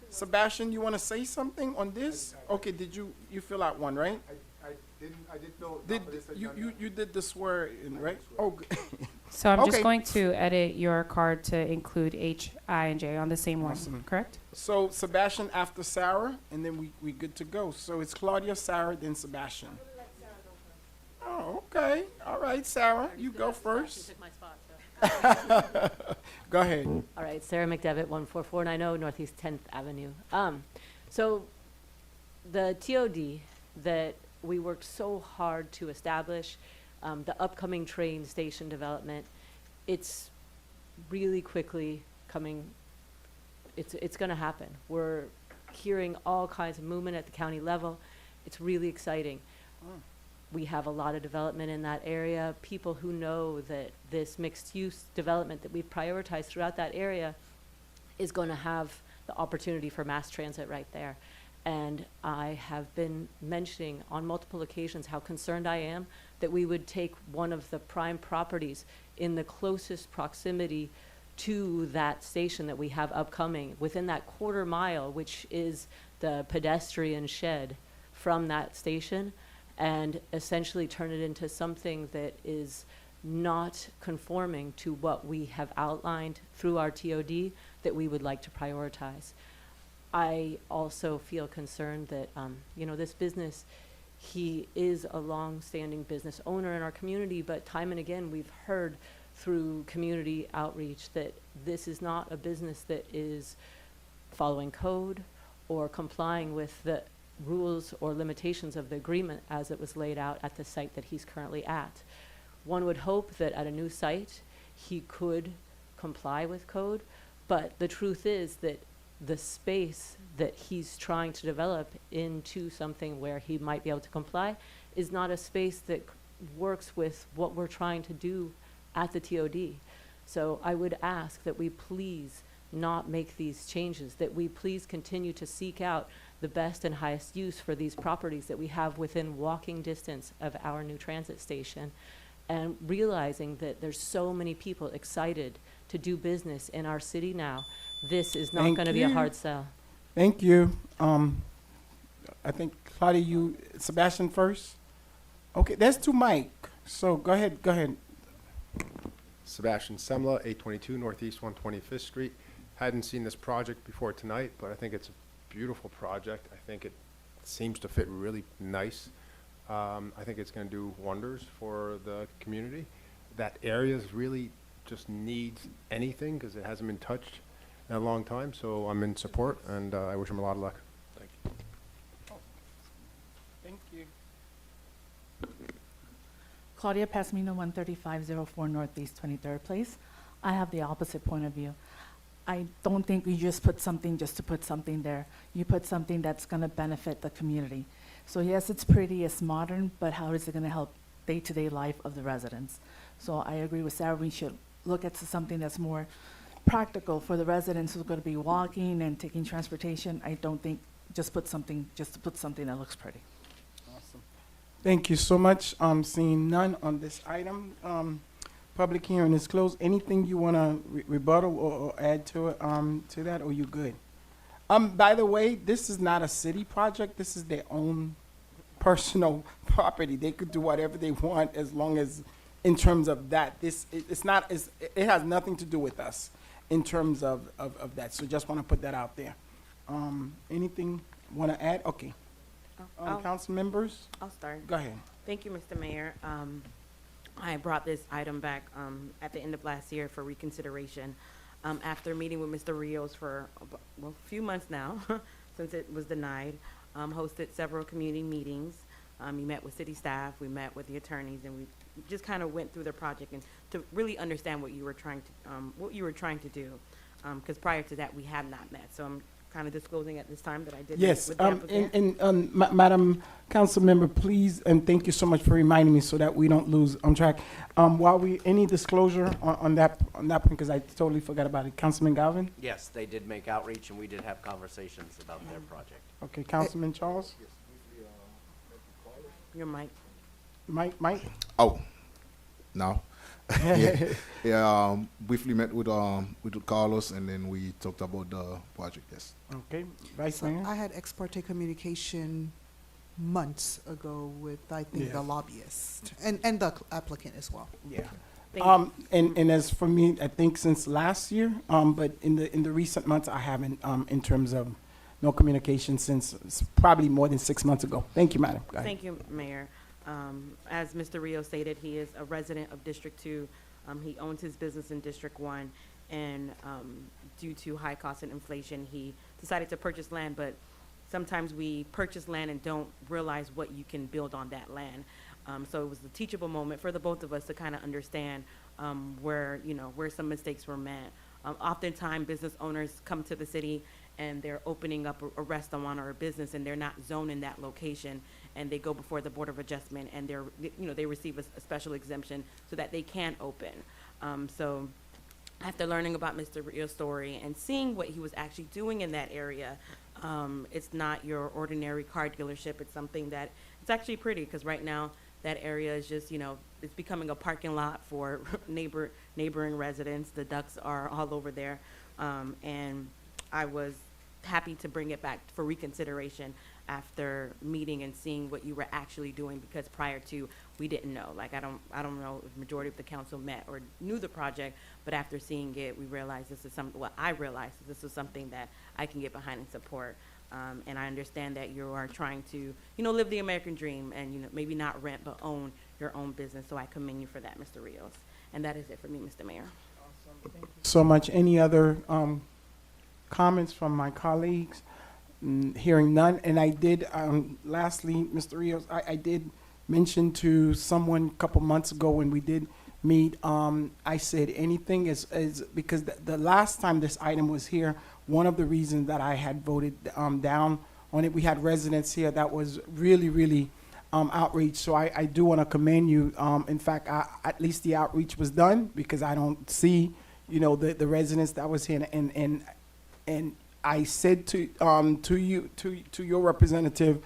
Sebastian, you want to say something on this? Okay, did you fill out one, right? I didn't know. You did the swear in, right? Oh, good. So I'm just Okay. going to edit your card to include H, I, and J on the same one, Awesome. correct? So Sebastian after Sarah, and then we good to go. So it's Claudia, Sarah, then Sebastian. Oh, okay. All right, Sarah, you go first. Took my spot, so. Go ahead. All right, Sarah McDevitt, 14490 Northeast 10th Avenue. So the TOD that we worked so hard to establish, the upcoming train station development, it's really quickly coming, it's gonna happen. We're hearing all kinds of movement at the county level. It's really exciting. We have a lot of development in that area. People who know that this mixed-use development that we've prioritized throughout that area is going to have the opportunity for mass transit right there. And I have been mentioning on multiple occasions how concerned I am that we would take one of the prime properties in the closest proximity to that station that we have upcoming, within that quarter mile, which is the pedestrian shed from that station, and essentially turn it into something that is not conforming to what we have outlined through our TOD that we would like to prioritize. I also feel concerned that, this business, he is a long-standing business owner in our community, but time and again, we've heard through community outreach that this is not a business that is following code or complying with the rules or limitations of the agreement as it was laid out at the site that he's currently at. One would hope that at a new site, he could comply with code, but the truth is that the space that he's trying to develop into something where he might be able to comply is not a space that works with what we're trying to do at the TOD. So I would ask that we please not make these changes, that we please continue to seek out the best and highest use for these properties that we have within walking distance of our new transit station, and realizing that there's so many people excited to do business in our city now. This is not going to be a hard sell. Thank you. I think, Claudia, Sebastian first? Okay, that's to Mike. So go ahead. Sebastian Semla, 822 Northeast 125th Street. Hadn't seen this project before tonight, but I think it's a beautiful project. I think it seems to fit really nice. I think it's going to do wonders for the community. That area really just needs anything because it hasn't been touched in a long time. So I'm in support, and I wish him a lot of luck. Thank you. Thank you. Claudia Pasmino, 13504 Northeast 23rd Place. I have the opposite point of view. I don't think you just put something just to put something there. You put something that's going to benefit the community. So yes, it's pretty, it's modern, but how is it going to help day-to-day life of the residents? So I agree with Sarah, we should look at something that's more practical for the residents who are going to be walking and taking transportation. I don't think just put something just to put something that looks pretty. Awesome. Thank you so much. Seeing none on this item, public hearing is closed. Anything you want to rebuttal or add to it, to that, or you good? By the way, this is not a city project. This is their own personal property. They could do whatever they want as long as, in terms of that, it has nothing to do with us in terms of that. So just want to put that out there. Anything want to add? Okay. Council members? I'll start. Go ahead. Thank you, Mr. Mayor. I brought this item back at the end of last year for reconsideration after meeting with Mr. Rios for a few months now, since it was denied. Hosted several community meetings. We met with city staff, we met with the attorneys, and we just kind of went through the project and to really understand what you were trying to do. Because prior to that, we have not met. So I'm kind of disclosing at this time that I did. Yes, with the applicant. Madam Council Member, please, and thank you so much for reminding me so that we don't lose on track. Any disclosure on that point, because I totally forgot about it. Councilman Galvin? Yes, they did make outreach, and we did have conversations about their project. Okay, Councilman Charles? Your mic. Mike? Oh, no. Briefly met with Carlos, and then we talked about the project, yes. Okay, Vice So Mayor? I had ex parte communication months ago with, I think, Yeah. the lobbyist and the applicant as well. Yeah. Thank And as for me, I think since last year, but in the recent months, I haven't, in terms of no communication since probably more than 6 months ago. Thank you, Madam. Go ahead. Thank you, Mayor. As Mr. Rio stated, he is a resident of District 2. He owns his business in District 1, and due to high costs and inflation, he decided to purchase land, but sometimes we purchase land and don't realize what you can build on that land. So it was a teachable moment for the both of us to kind of understand where some mistakes were made. Oftentimes, business owners come to the city and they're opening up a restaurant or a business, and they're not zoned in that location, and they go before the Board of Adjustment, and they receive a special exemption so that they can open. So after learning about Mr. Rios' story and seeing what he was actually doing in that area, it's not your ordinary car dealership. It's something that, it's actually pretty, because right now that area is just, it's becoming a parking lot for neighboring residents. The ducks are all over there. And I was happy to bring it back for reconsideration after meeting and seeing what you were actually doing, because prior to, we didn't know. Like, I don't know if the majority of the council met or knew the project, but after seeing it, we realized this is something, I realized that this was something that I can get behind and support. And I understand that you are trying to, live the American dream and, maybe not rent, but own your own business. So I commend you for that, Mr. Rios. And that is it for me, Mr. Mayor. So much. Any other comments from my colleagues? Hearing none. And I did, lastly, Mr. Rios, I did mention to someone a couple months ago when we did meet, I said anything is because the last time this item was here, one of the reasons that I had voted down on it, we had residents here that was really, really outraged. So I do want to commend you. In fact, at least the outreach was done, because I don't see, the residents that was here, and I said to your representative,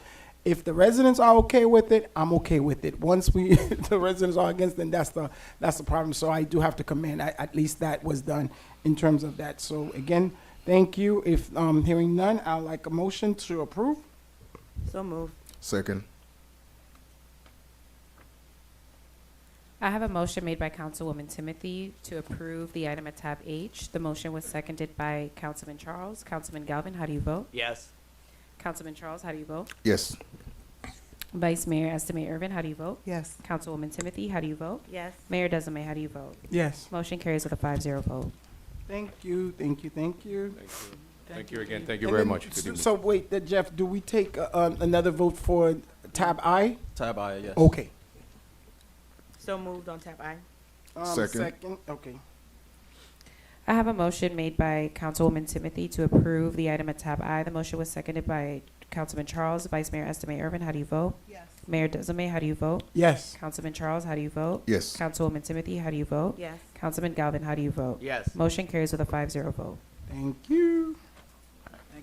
if the residents are okay with it, I'm okay with it. Once the residents are against, then that's the problem. So I do have to commend. At least that was done in terms of that. So again, thank you. If hearing none, I'd like a motion to approve. So moved. Second. I have a motion made by Councilwoman Timothy to approve the item at tab H. The motion was seconded by Councilman Charles. Councilman Galvin, how do you vote? Yes. Councilman Charles, how do you vote? Yes. Vice Mayor Estimate Irvin, how do you vote? Yes. Councilwoman Timothy, how do you vote? Yes. Mayor Desame, how do you vote? Yes. Motion carries with a 5-0 vote. Thank you. Thank you. Thank you. Thank you again. Thank you And very then, much. Good evening. so wait, Jeff, do we take another vote for tab I? Tab I, yes. Okay. So moved on tab I. Second. Okay. I have a motion made by Councilwoman Timothy to approve the item at tab I. The motion was seconded by Councilman Charles. Vice Mayor Estimate Irvin, how do you vote? Yes. Mayor Desame, how do you vote? Yes. Councilman Charles, how do you vote? Yes. Councilwoman Timothy, how do you vote? Yes. Councilman Galvin, how do you vote? Yes. Motion carries with a 5-0 vote. Thank you.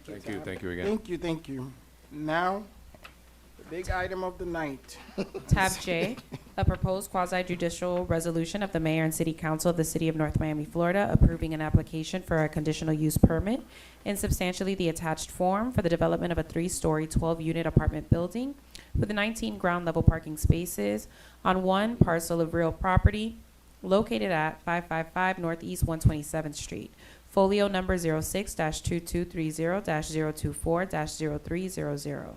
Thank you. Thank you again. Thank you. Thank you. Now, the big item of the night. Tab J, a proposed quasi-judicial resolution of the mayor and city council of the city of North Miami, Florida, approving an application for a conditional use permit in substantially the attached form for the development of a 3-story, 12-unit apartment building with 19 ground-level parking spaces on one parcel of real property located at 555 Northeast 127th Street. Folio number 06-2230-024-0300.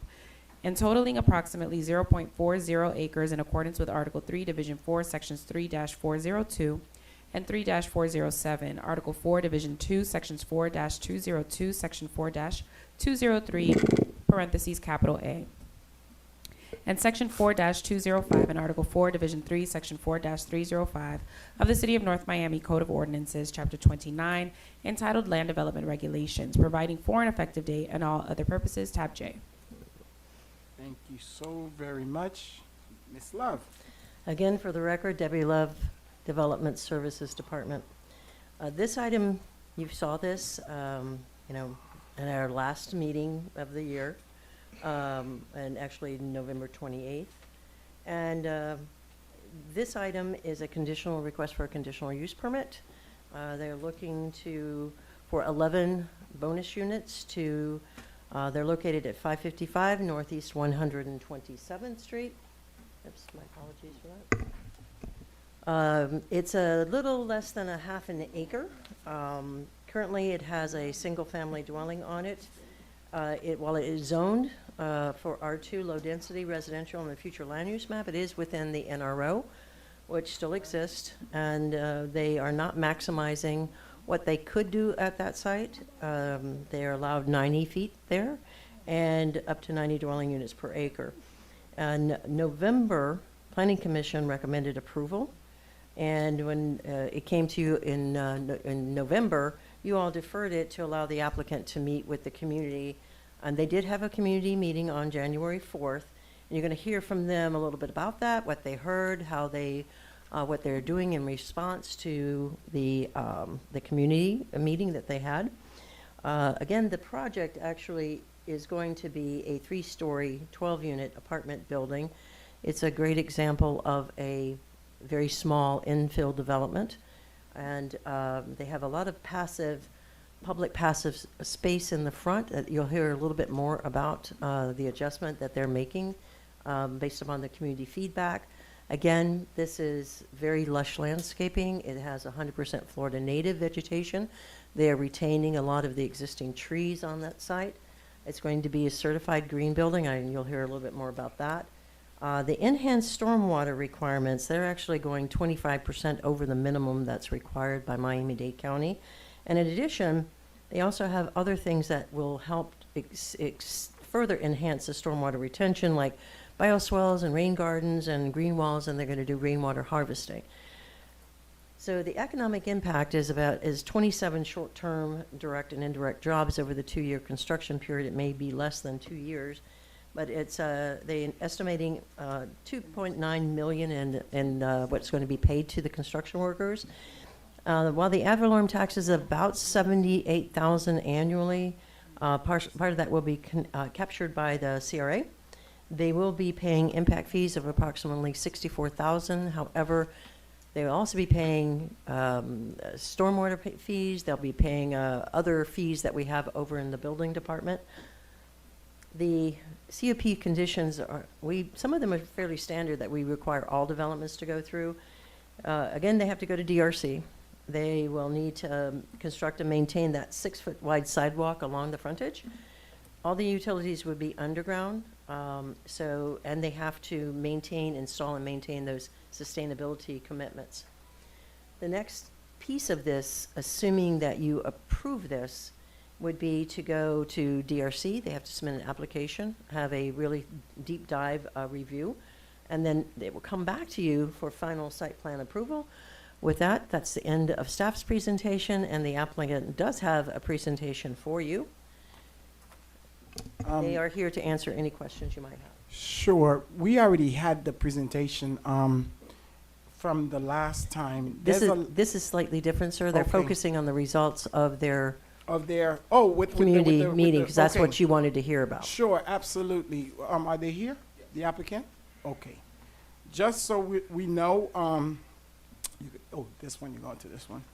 And totaling approximately 0.40 acres in accordance with Article 3, Division 4, Sections 3-402 and 3-407, Article 4, Division 2, Sections 4-202, Section 4-203, parentheses, capital A, and Section 4-205 and Article 4, Division 3, Section 4-305 of the City of North Miami Code of Ordinances, Chapter 29, entitled Land Development Regulations, providing for an effective date and all other purposes, tab J. Thank you so very much. Ms. Love. Again, for the record, Debbie Love, Development Services Department. This item, you saw this, in our last meeting of the year, and actually November 28th. And this item is a conditional request for a conditional use permit. They're looking for 11 bonus units to, they're located at 555 Northeast 127th Street. Oops, my apologies for that. It's a little less than a half an acre. Currently, it has a single-family dwelling on it. While it is zoned for R2 low-density residential on the future land use map, it is within the NRO, which still exists, and they are not maximizing what they could do at that site. They are allowed 90 feet there and up to 90 dwelling units per acre. And November, Planning Commission recommended approval, and when it came to you in November, you all deferred it to allow the applicant to meet with the community. And they did have a community meeting on January 4th. And you're going to hear from them a little bit about that, what they heard, how they, what they're doing in response to the community meeting that they had. Again, the project actually is going to be a 3-story, 12-unit apartment building. It's a great example of a very small infill development. And they have a lot of public passive space in the front. You'll hear a little bit more about the adjustment that they're making based upon the community feedback. Again, this is very lush landscaping. It has 100% Florida native vegetation. They are retaining a lot of the existing trees on that site. It's going to be a certified green building, and you'll hear a little bit more about that. The enhanced stormwater requirements, they're actually going 25% over the minimum that's required by Miami-Dade County. And in addition, they also have other things that will help further enhance the stormwater retention, like bioswales and rain gardens and green walls, and they're going to do rainwater harvesting. So the economic impact is 27 short-term direct and indirect jobs over the 2-year construction period. It may be less than 2 years, but it's they estimating 2.9 million in what's going to be paid to the construction workers. While the ad valorem tax is about $78,000 annually, part of that will be captured by the CRA. They will be paying impact fees of approximately $64,000. However, they will also be paying stormwater fees. They'll be paying other fees that we have over in the building department. The CUP conditions some of them are fairly standard that we require all developments to go through. Again, they have to go to DRC. They will need to construct and maintain that 6-foot wide sidewalk along the frontage. All the utilities would be underground, and they have to install and maintain those sustainability commitments. The next piece of this, assuming that you approve this, would be to go to DRC. They have to submit an application, have a really deep dive review, and then they will come back to you for final site plan approval. With that, that's the end of staff's presentation, and the applicant does have a presentation for you. They are here to answer any questions you might have. Sure. We already had the presentation from the last time. This is slightly different, sir. They're Okay. focusing on the results of their community meeting, because that's okay. what you wanted to hear about. Sure, absolutely. Are they here? The applicant? Okay. Just so we know, this one, you're going to this one.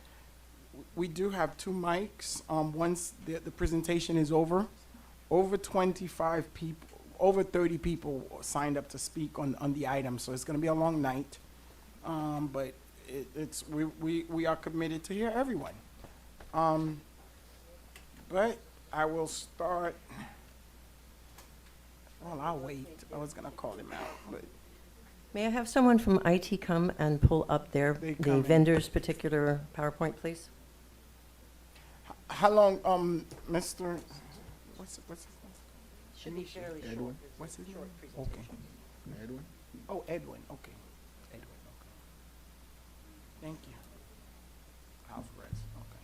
We do have 2 mics. Once the presentation is over 25 people, over 30 people signed up to speak on the item, so it's going to be a long night. But we are committed to hear everyone. But I will start. Well, I'll wait. I was going to call him out, but. May I have someone from IT come and pull up the vendor's particular PowerPoint, please? How long, Mr. What's his name? Should be fairly short. What's his name? Presentation. Okay. Edwin? Oh, Edwin, okay. Edwin, okay. Thank you. Alvarez, okay.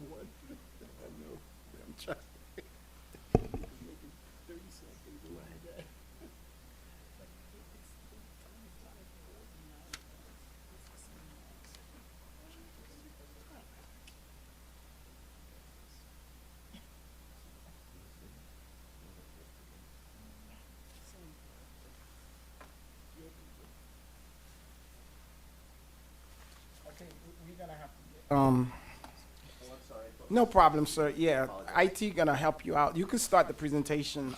What? I know. I'm trying. 30 seconds. Go ahead. Okay, we're gonna have to. No problem, sir. Yeah, IT gonna help you out. You can start the presentation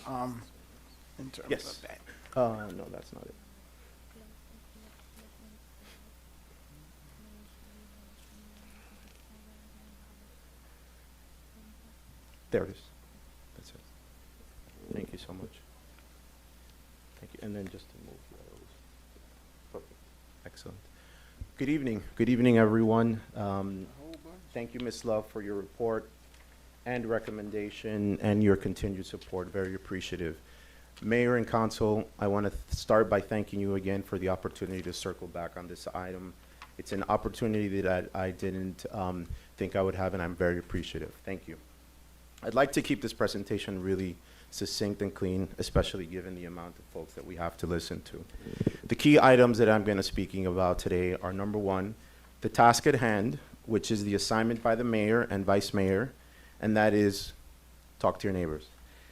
in terms of that. No, that's not it. There it is. That's it. Thank you so much. Thank you. And then just to move those. Perfect. Excellent. Good evening. Good evening, everyone. Thank you, Ms. Love, for your report and recommendation and your continued support. Very appreciative. Mayor and Council, I want to start by thanking you again for the opportunity to circle back on this item. It's an opportunity that I didn't think I would have, and I'm very appreciative. Thank you. I'd like to keep this presentation really succinct and clean, especially given the amount of folks that we have to listen to. The key items that I'm going to speaking about today are, number one, the task at hand, which is the assignment by the mayor and vice mayor, and that is talk to your neighbors.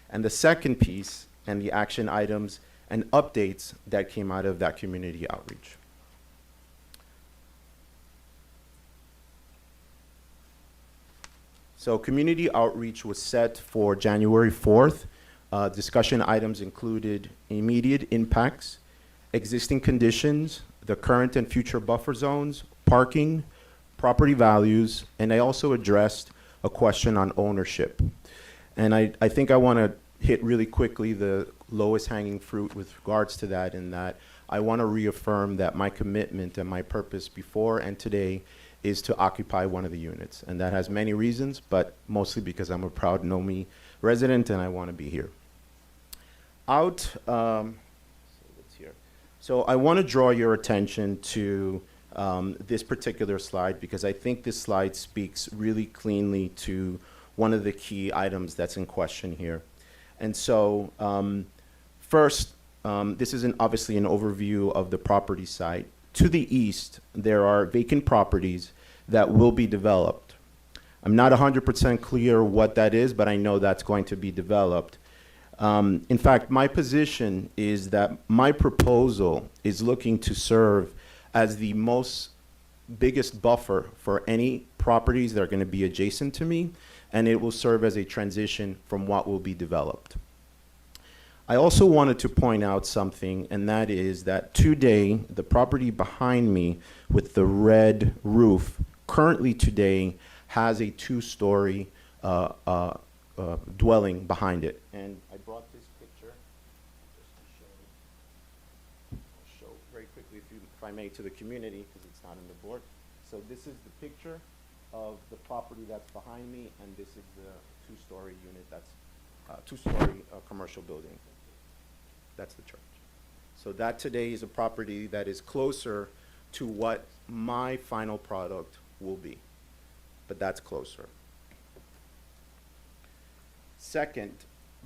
And the second piece, and the action items and updates that came out of that community outreach. So community outreach was set for January 4th. Discussion items included immediate impacts, existing conditions, the current and future buffer zones, parking, property values, and I also addressed a question on ownership. And I think I want to hit really quickly the lowest hanging fruit with regards to that, in that I want to reaffirm that my commitment and my purpose before and today is to occupy one of the units. And that has many reasons, but mostly because I'm a proud NOMI resident and I want to be here. So I want to draw your attention to this particular slide, because I think this slide speaks really cleanly to one of the key items that's in question here. And so first, this is obviously an overview of the property site. To the east, there are vacant properties that will be developed. I'm not 100% clear what that is, but I know that's going to be developed. In fact, my position is that my proposal is looking to serve as the biggest buffer for any properties that are going to be adjacent to me, and it will serve as a transition from what will be developed. I also wanted to point out something, and that is that today, the property behind me with the red roof, currently today has a two-story dwelling behind it. And I brought this picture just to show very quickly, if I may, to the community, because it's not in the board. So this is the picture of the property that's behind me, and this is the two-story unit that's two-story commercial building. That's the church. So that today is a property that is closer to what my final product will be, but that's closer. Second,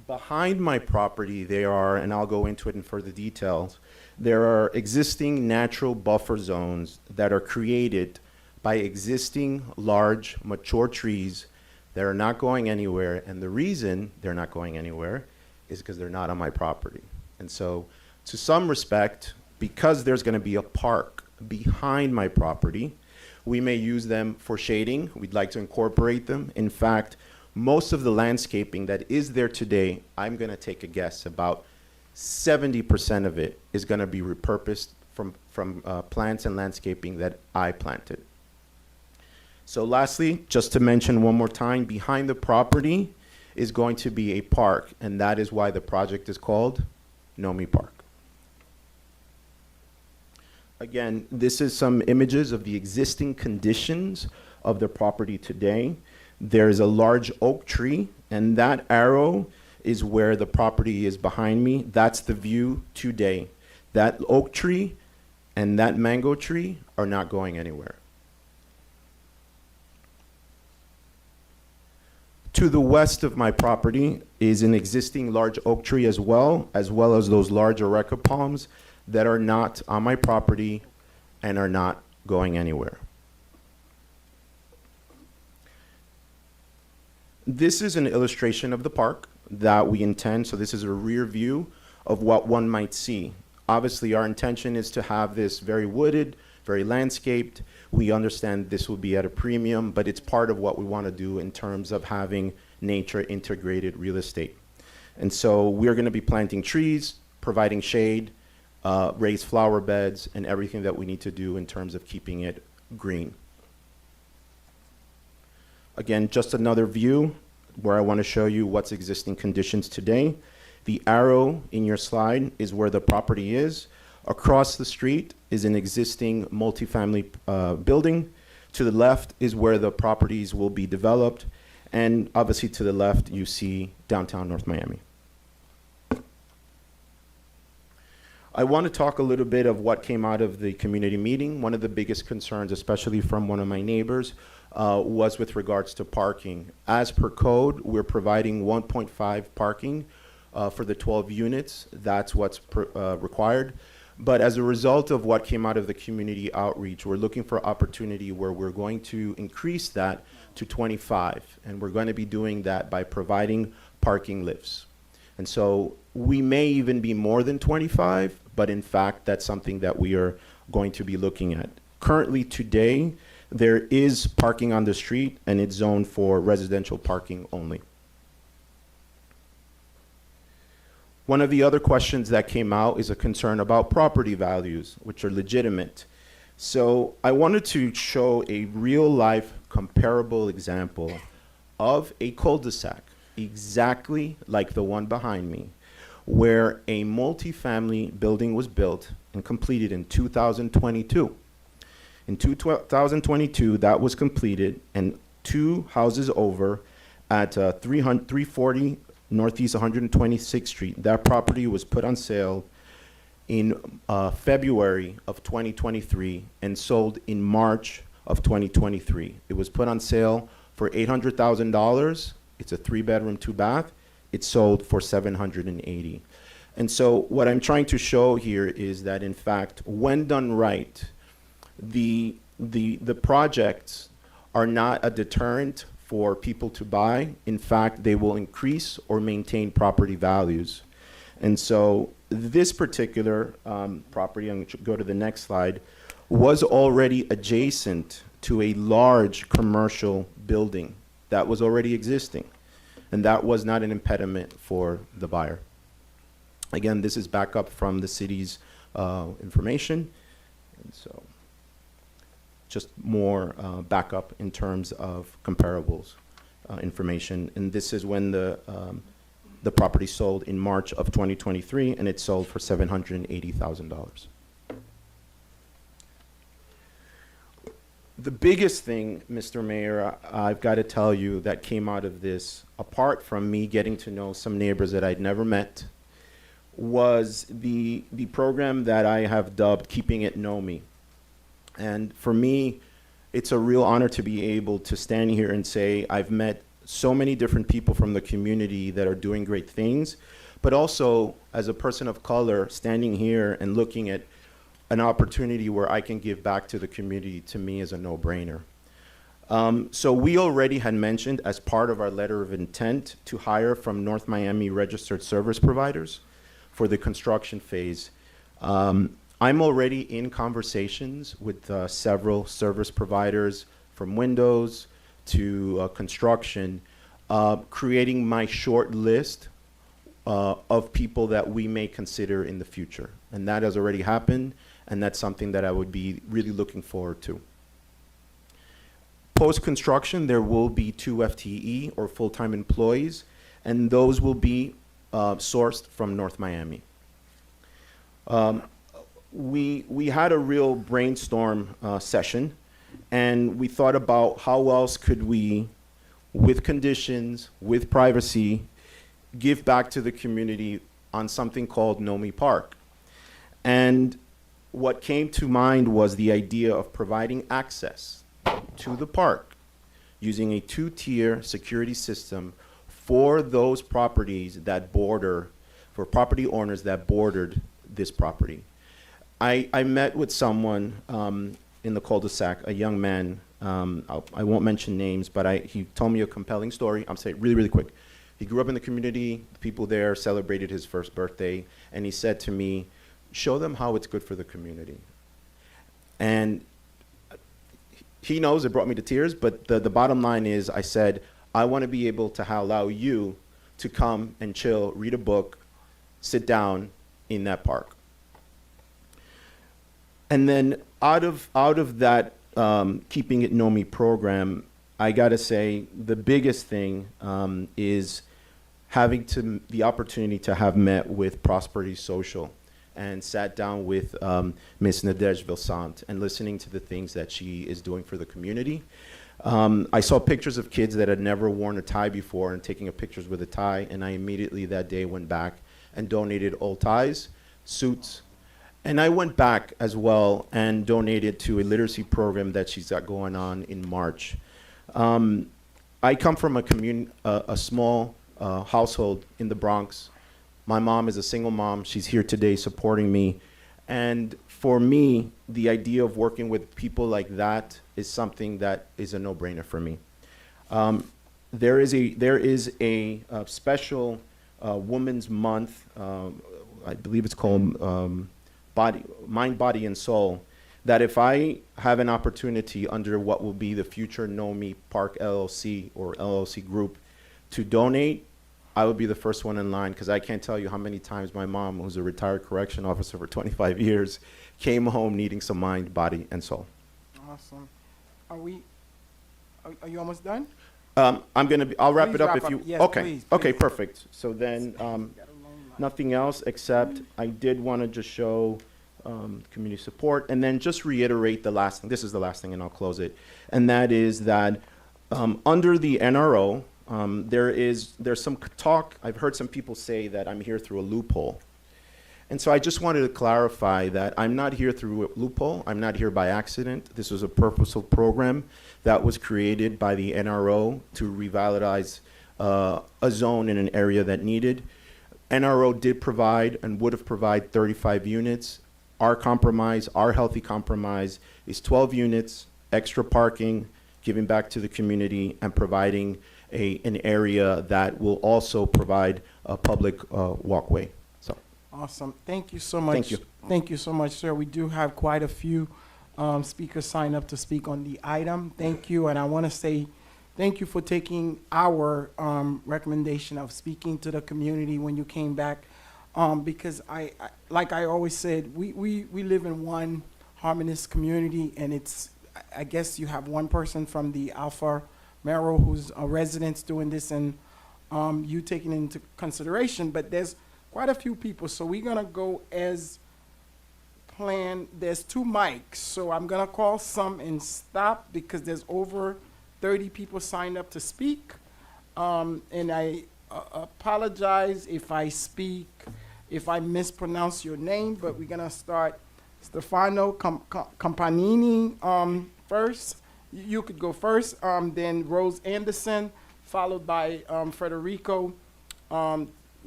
behind my property there are, and I'll go into it in further details, there are existing natural buffer zones that are created by existing large mature trees that are not going anywhere, and the reason they're not going anywhere is because they're not on my property. And so, to some respect, because there's going to be a park behind my property, we may use them for shading. We'd like to incorporate them. In fact, most of the landscaping that is there today, I'm going to take a guess, about 70% of it is going to be repurposed from plants and landscaping that I planted. So lastly, just to mention one more time, behind the property is going to be a park, and that is why the project is called NOMI Park. Again, this is some images of the existing conditions of the property today. There's a large oak tree, and that arrow is where the property is behind me. That's the view today. That oak tree and that mango tree are not going anywhere. To the west of my property is an existing large oak tree as well as those large areca palms that are not on my property and are not going anywhere. This is an illustration of the park that we intend, so this is a rear view of what one might see. Obviously, our intention is to have this very wooded, very landscaped. We understand this will be at a premium, but it's part of what we want to do in terms of having nature integrated real estate. And so we're going to be planting trees, providing shade, raised flower beds, and everything that we need to do in terms of keeping it green. Again, just another view where I want to show you what's existing conditions today. The arrow in your slide is where the property is. Across the street is an existing multifamily building. To the left is where the properties will be developed. And obviously to the left, you see downtown North Miami. I want to talk a little bit of what came out of the community meeting. One of the biggest concerns, especially from one of my neighbors, was with regards to parking. As per code, we're providing 1.5 parking for the 12 units. That's what's required. But as a result of what came out of the community outreach, we're looking for opportunity where we're going to increase that to 25. And we're going to be doing that by providing parking lifts. And so we may even be more than 25, but in fact, that's something that we are going to be looking at. Currently today, there is parking on the street and it's zoned for residential parking only. One of the other questions that came out is a concern about property values, which are legitimate. So I wanted to show a real life comparable example of a cul-de-sac, exactly like the one behind me, where a multifamily building was built and completed in 2022. In 2022, that was completed, and 2 houses over at 340 Northeast 126th Street. That property was put on sale in February of 2023 and sold in March of 2023. It was put on sale for $800,000. It's a 3-bedroom, 2-bath. It sold for $780,000. And so what I'm trying to show here is that, in fact, when done right, the projects are not a deterrent for people to buy. In fact, they will increase or maintain property values. And so this particular property, I'm going to go to the next slide, was already adjacent to a large commercial building that was already existing. And that was not an impediment for the buyer. Again, this is back up from the city's information. And so just more backup in terms of comparables information. And this is when the property sold in March of 2023, and it sold for $780,000. The biggest thing, Mr. Mayor, I've got to tell you that came out of this, apart from me getting to know some neighbors that I'd never met, was the program that I have dubbed Keeping It Know Me. And for me, it's a real honor to be able to stand here and say I've met so many different people from the community that are doing great things, but also as a person of color, standing here and looking at an opportunity where I can give back to the community, to me is a no-brainer. So we already had mentioned as part of our letter of intent to hire from North Miami registered service providers for the construction phase. I'm already in conversations with several service providers, from windows to construction, creating my short list of people that we may consider in the future. And that has already happened, and that's something that I would be really looking forward to. Post-construction, there will be 2 FTE or full-time employees, and those will be sourced from North Miami. We had a real brainstorm session, and we thought about how else could we, with conditions, with privacy, give back to the community on something called Know Me Park. And what came to mind was the idea of providing access to the park using a 2-tier security system for those properties that border, for property owners that bordered this property. I met with someone in the cul-de-sac, a young man. I won't mention names, but he told me a compelling story. I'm saying really, really quick. He grew up in the community. The people there celebrated his first birthday, and he said to me, "Show them how it's good for the community." And he knows it brought me to tears, but the bottom line is, I said, I want to be able to allow you to come and chill, read a book, sit down in that park. And then out of that Keeping It Know Me program, I got to say the biggest thing is having the opportunity to have met with Prosperity Social and sat down with Ms. Nadege Vilsant and listening to the things that she is doing for the community. I saw pictures of kids that had never worn a tie before and taking pictures with a tie, and I immediately that day went back and donated old ties, suits, And I went back as well and donated to a literacy program that she's got going on in March. I come from a small household in the Bronx. My mom is a single mom. She's here today supporting me. And for me, the idea of working with people like that is something that is a no-brainer for me. There is a special Women's Month, I believe it's called Mind, Body, and Soul, that if I have an opportunity under what will be the future Know Me Park LLC or LLC group to donate, I would be the first one in line, because I can't tell you how many times my mom, who's a retired correction officer for 25 years, came home needing some mind, body, and soul. Awesome. Are you almost done? I'll wrap Please it up wrap if up. you, Yes, okay. please, Okay, please. perfect. So then, nothing else except I did want to just show community support, and then just reiterate the last thing. This is the last thing, and I'll close it. And that is that under the NRO, there's some talk. I've heard some people say that I'm here through a loophole. And so I just wanted to clarify that I'm not here through a loophole. I'm not here by accident. This was a purposeful program that was created by the NRO to revitalize a zone in an area that needed. NRO did provide and would have provided 35 units. Our compromise, our healthy compromise, is 12 units, extra parking, giving back to the community, and providing an area that will also provide a public walkway. So, Awesome. Thank you so much. Thank you. Thank you so much, sir. We do have quite a few speakers sign up to speak on the item. Thank you, and I want to say thank you for taking our recommendation of speaking to the community when you came back, because I like I always said, we live in one harmonious community, and it's, I guess you have one person from the Alpha Mero who's a resident doing this, and you taking into consideration, but there's quite a few people, so we're gonna go as planned. There's 2 mics, so I'm gonna call some and stop because there's over 30 people signed up to speak. And I apologize if I mispronounce your name, but we're gonna start Stefano Campanini first. You could go first, then Rose Anderson, followed by Federico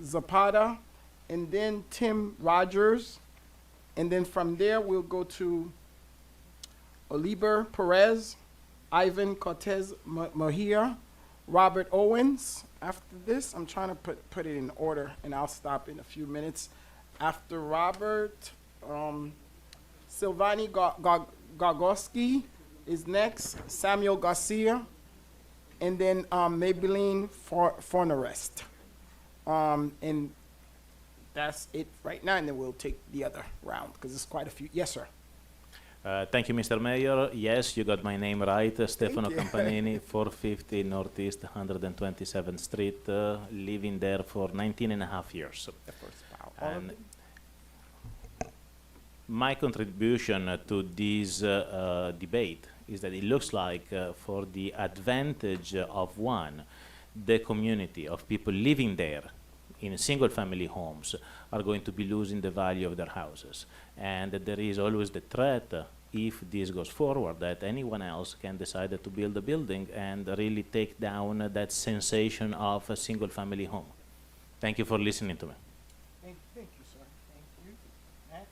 Zapata, and then Tim Rogers. And then from there, we'll go to Oliver Perez, Ivan Cortez Mejia, Robert Owens. After this, I'm trying to put it in order, and I'll stop in a few minutes. After Robert, Silvani Gargoski is next, Samuel Garcia, and then Maybelline Fornerest. And that's it right now, and then we'll take the other round, because it's quite a few. Yes, sir. Thank you, Mr. Mayor. Yes, you got my name right. Stefano you. Campanini, 450 Northeast 127th Street, living there for 19 and a half years. And my contribution to this debate is that it looks like for the advantage of one, the community of people living there in single-family homes are going to be losing the value of their houses. And that there is always the threat, if this goes forward, that anyone else can decide to build a building and really take down that sensation of a single-family home. Thank you for listening to me. Thank you, sir. Thank you. Next.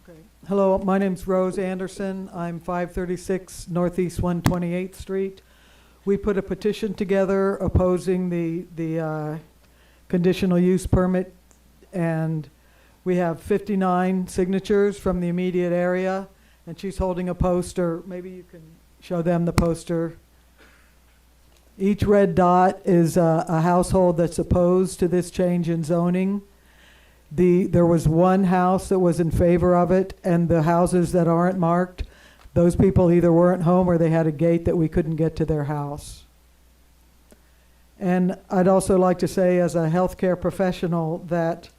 Okay. Hello, my name's Rose Anderson. I'm 536 Northeast 128th Street. We put a petition together opposing the conditional use permit, and we have 59 signatures from the immediate area, and she's holding a poster. Maybe you can show them the poster. Each red dot is a household that's opposed to this change in zoning. There was one house that was in favor of it, and the houses that aren't marked, those people either weren't home or they had a gate that we couldn't get to their house. And I'd also like to say, as a healthcare professional, that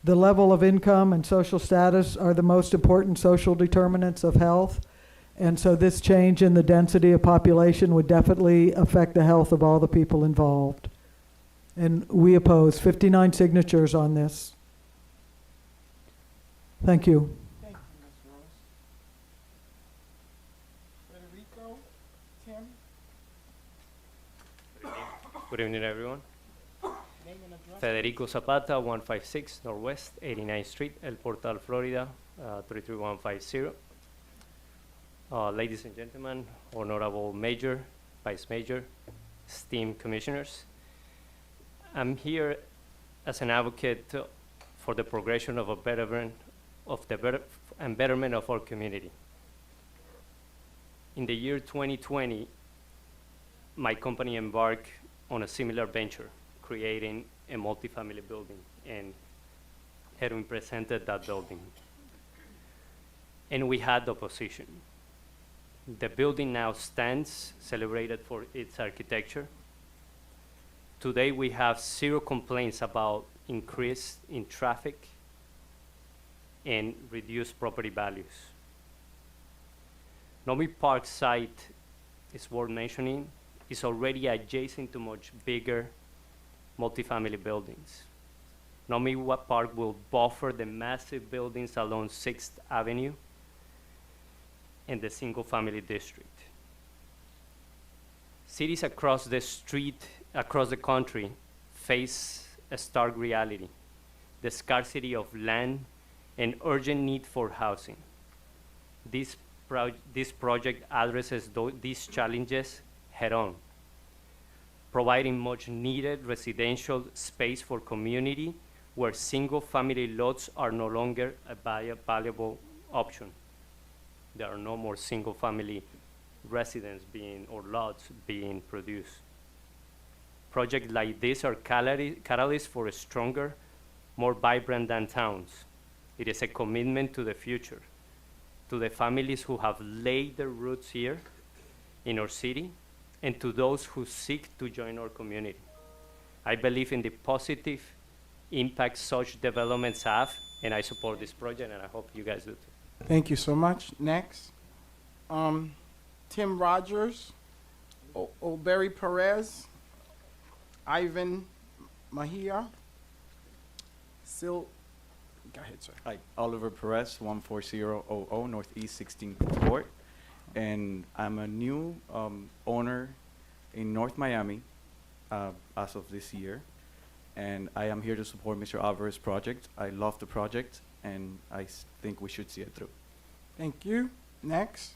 the level of income and social status are the most important social determinants of health. And so this change in the density of population would definitely affect the health of all the people involved. And we oppose 59 signatures on this. Thank you. Thank you, Ms. Rose. Federico, Tim, Good evening, everyone. name and address. Federico Zapata, 156 Northwest 89th Street, El Portal, Florida, 33150. Ladies and gentlemen, Honorable Mayor, Vice Mayor, esteemed commissioners, I'm here as an advocate for the progression of a betterment and betterment of our community. In the year 2020, my company embarked on a similar venture, creating a multifamily building, and Edwin presented that building. And we had opposition. The building now stands, celebrated for its architecture. Today we have 0 complaints about increase in traffic and reduced property values. Nomi Park site is worth mentioning, is already adjacent to much bigger multifamily buildings. Nomi Park will buffer the massive buildings along 6th Avenue and the single-family district. Cities across the street, across the country, face a stark reality: the scarcity of land and urgent need for housing. This project addresses these challenges head-on, providing much-needed residential space for community where single-family lots are no longer a valuable option. There are no more single-family residents or lots being produced. Projects like this are catalysts for a stronger, more vibrant downtowns. It is a commitment to the future, to the families who have laid their roots here in our city, and to those who seek to join our community. I believe in the positive impact such developments have, and I support this project, and I hope you guys do too. Thank you so much. Next, Tim Rogers, O'Berry Perez, Ivan Mahia, go ahead, sir. Hi, Oliver Perez, 14000 Northeast 16th Court, and I'm a new owner in North Miami as of this year, and I am here to support Mr. Alvarez's project. I love the project, and I think we should see it through. Thank you. Next,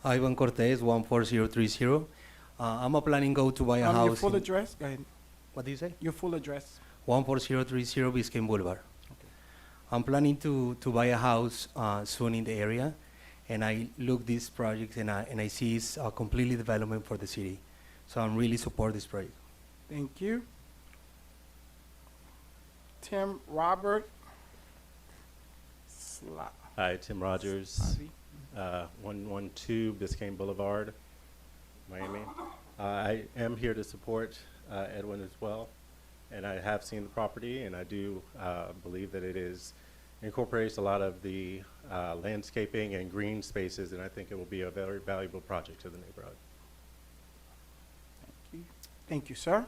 Ivan Cortez, 14030. I'm planning to buy a house. your full address, go ahead. What do you say? Your full address. 14030 Biscayne Boulevard. I'm planning to buy a house soon in the area, and I look these projects and I see it's a completely development for the city. So I'm really support this project. Thank you. Tim Robert. Hi, Tim Rogers, 112 Biscayne Boulevard, Miami. I am here to support Edwin as well, and I have seen the property, and I do believe that it incorporates a lot of the landscaping and green spaces, and I think it will be a very valuable project to the neighborhood. Thank you, sir.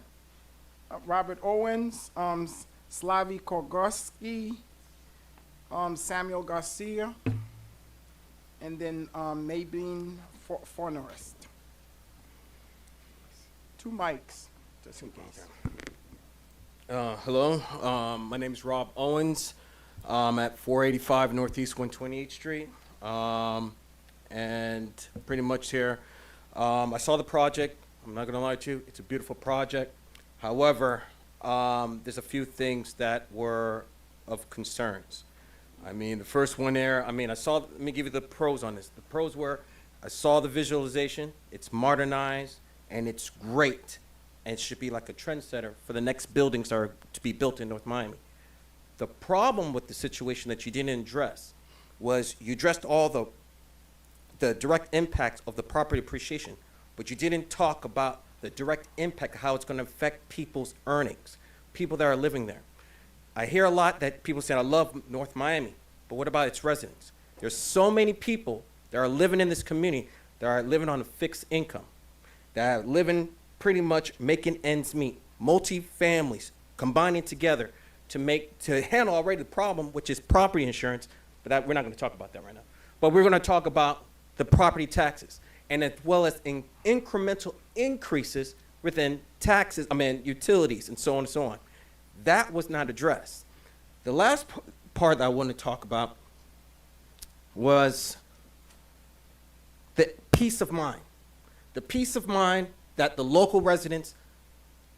Robert Owens, Slavy Korgowski, Samuel Garcia, and then Maybeen Fornerest. 2 mics, just in case. Hello, my name is Rob Owens. I'm at 485 Northeast 128th Street, and pretty much here. I saw the project. I'm not gonna lie to you, it's a beautiful project. However, there's a few things that were of concerns. I mean, the first one there, let me give you the pros on this. The pros were, I saw the visualization, it's modernized, and it's great. And it should be like a trendsetter for the next buildings that are to be built in North Miami. The problem with the situation that you didn't address was you addressed all the direct impacts of the property appreciation, but you didn't talk about the direct impact of how it's gonna affect people's earnings, people that are living there. I hear a lot that people say, I love North Miami, but what about its residents? There's so many people that are living in this community that are living on a fixed income, that are living pretty much making ends meet, multi-families combining together to handle already the problem, which is property insurance, but we're not going to talk about that right now. But we're going to talk about the property taxes, and as well as incremental increases within taxes, utilities, and so on and so on. That was not addressed. The last part that I want to talk about was the peace of mind. The peace of mind that the local residents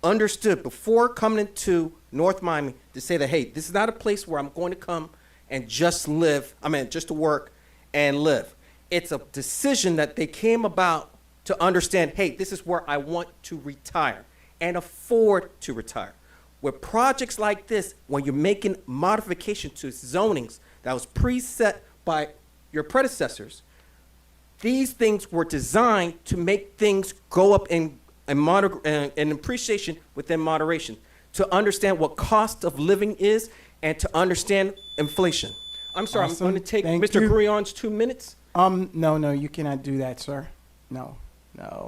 understood before coming into North Miami to say that, hey, this is not a place where I'm going to come and just live, just to work and live. It's a decision that they came about to understand, hey, this is where I want to retire and afford to retire. With projects like this, when you're making modifications to zonings that was preset by your predecessors, these things were designed to make things go up in appreciation within moderation, to understand what cost of living is and to understand inflation. I'm sorry, Awesome. I'm going to take Thank Mr. you. Gurion's 2 minutes. No, you cannot do that, sir. No,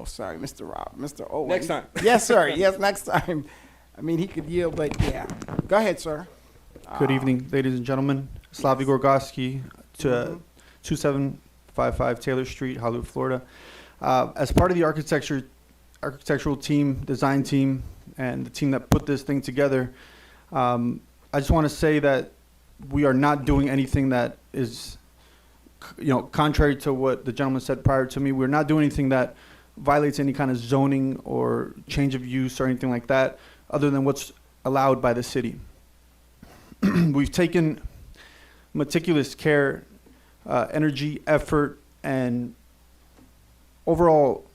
sorry, Mr. Owen. Next time. Yes, sir. Yes, next time. He could yield, but yeah. Go ahead, sir. Good evening, ladies and gentlemen. Slavy Gorgoski, to 2755 Taylor Street, Hollywood, Florida. As part of the architectural team, design team, and the team that put this thing together, I just want to say that we are not doing anything that is, contrary to what the gentleman said prior to me. We're not doing anything that violates any kind of zoning or change of use or anything like that, other than what's allowed by the city. We've taken meticulous care, energy, effort, and overall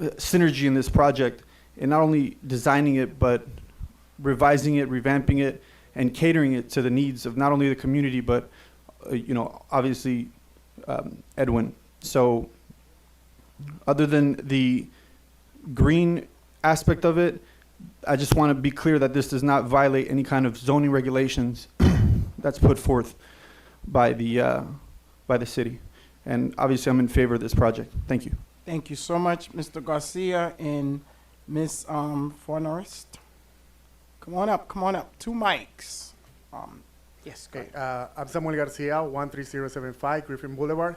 synergy in this project in not only designing it, but revising it, revamping it, and catering it to the needs of not only the community, but, obviously, Edwin. So other than the green aspect of it, I just want to be clear that this does not violate any kind of zoning regulations that's put forth by the city. And obviously, I'm in favor of this project. Thank you. Thank you so much, Mr. Garcia and Ms. Fornarist. Come on up. 2 mics. Yes, go ahead. I'm Samuel Garcia, 13075 Griffin Boulevard.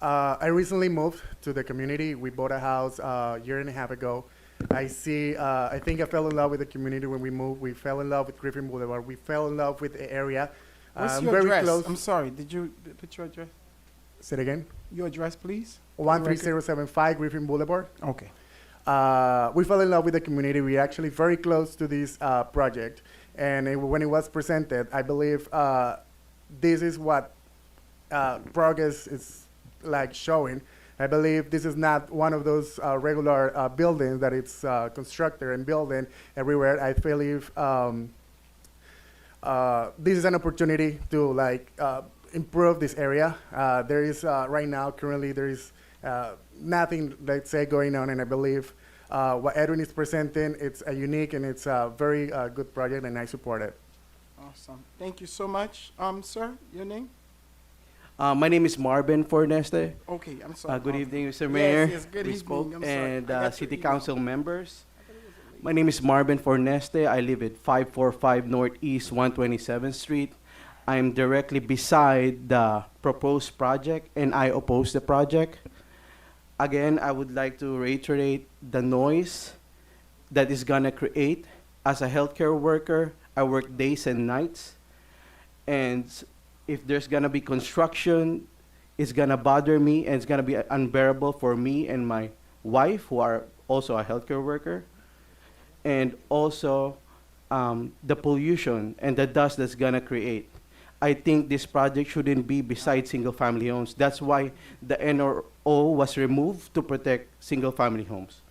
I recently moved to the community. We bought a house a year and a half ago. I think I fell in love with the community when we moved. We fell in love with Griffin Boulevard. We fell in love with the area. What's your very address? close. I'm sorry, did you put your address? Say it again. Your address, please. 13075 Griffin Boulevard. Okay. We fell in love with the community. We're actually very close to this project. And when it was presented, I believe this is what progress is like showing. I believe this is not one of those regular buildings that it's constructed and building everywhere. I believe this is an opportunity to improve this area. There is right now, currently, there is nothing, let's say, going on, and I believe what Edwin is presenting, it's a unique and it's a very good project, and I support it. Awesome. Thank you so much. Sir, your name? My name is Marvin Forneste. Okay, I'm sorry. Good Marvin. evening, Mr. Mayor. Yes, good We evening. spoke, I'm sorry. and I got City your email. Council members. My name is Marvin Forneste. I live at 545 Northeast 127th Street. I'm directly beside the proposed project, and I oppose the project. Again, I would like to reiterate the noise that is gonna create. As a healthcare worker, I work days and nights, and if there's gonna be construction, it's gonna bother me, and it's gonna be unbearable for me and my wife, who are also a healthcare worker, and also the pollution and the dust that's gonna create. I think this project shouldn't be beside single-family homes. That's why the NRO was removed, to protect single-family homes.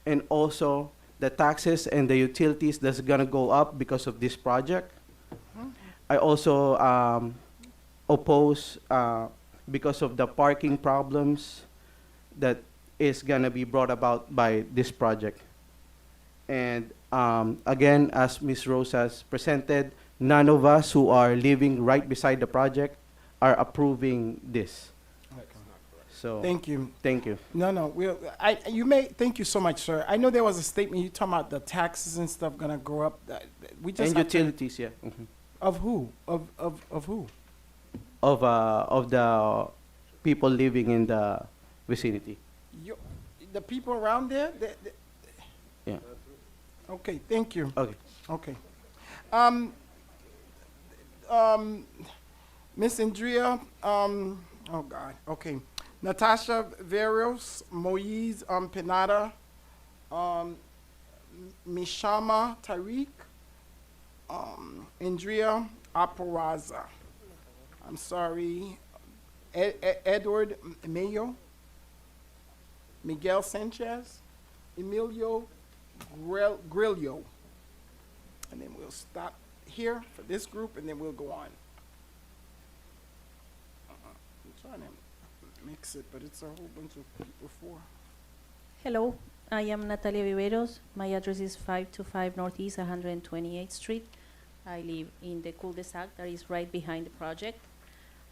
And also, the taxes and the utilities that's gonna go up because of this project. I also oppose because of the parking problems that is gonna be brought about by this project. And again, as Ms. Rose has presented, none of us who are living right beside the project are approving this. So Thank you. Thank you. No. Thank you so much, sir. I know there was a statement you talking about the taxes and stuff gonna go up. We just And have to- utilities, yeah. Of who? Of who? of the people living in the vicinity. You, the people around there? Yeah. Okay, thank you. Okay. Okay. Miss Andrea, oh God, okay. Natasha Verios, Moise Pinada, Mishama Tariq, Andrea Aparaza. I'm sorry, Edward Mayo, Miguel Sanchez, Emilio Grillo. And then we'll stop here for this group, and then we'll go on. I'm trying to mix it, but it's a whole bunch of people for. Hello, I am Natalia Viveros. My address is 525 Northeast 128th Street. I live in the cul-de-sac that is right behind the project.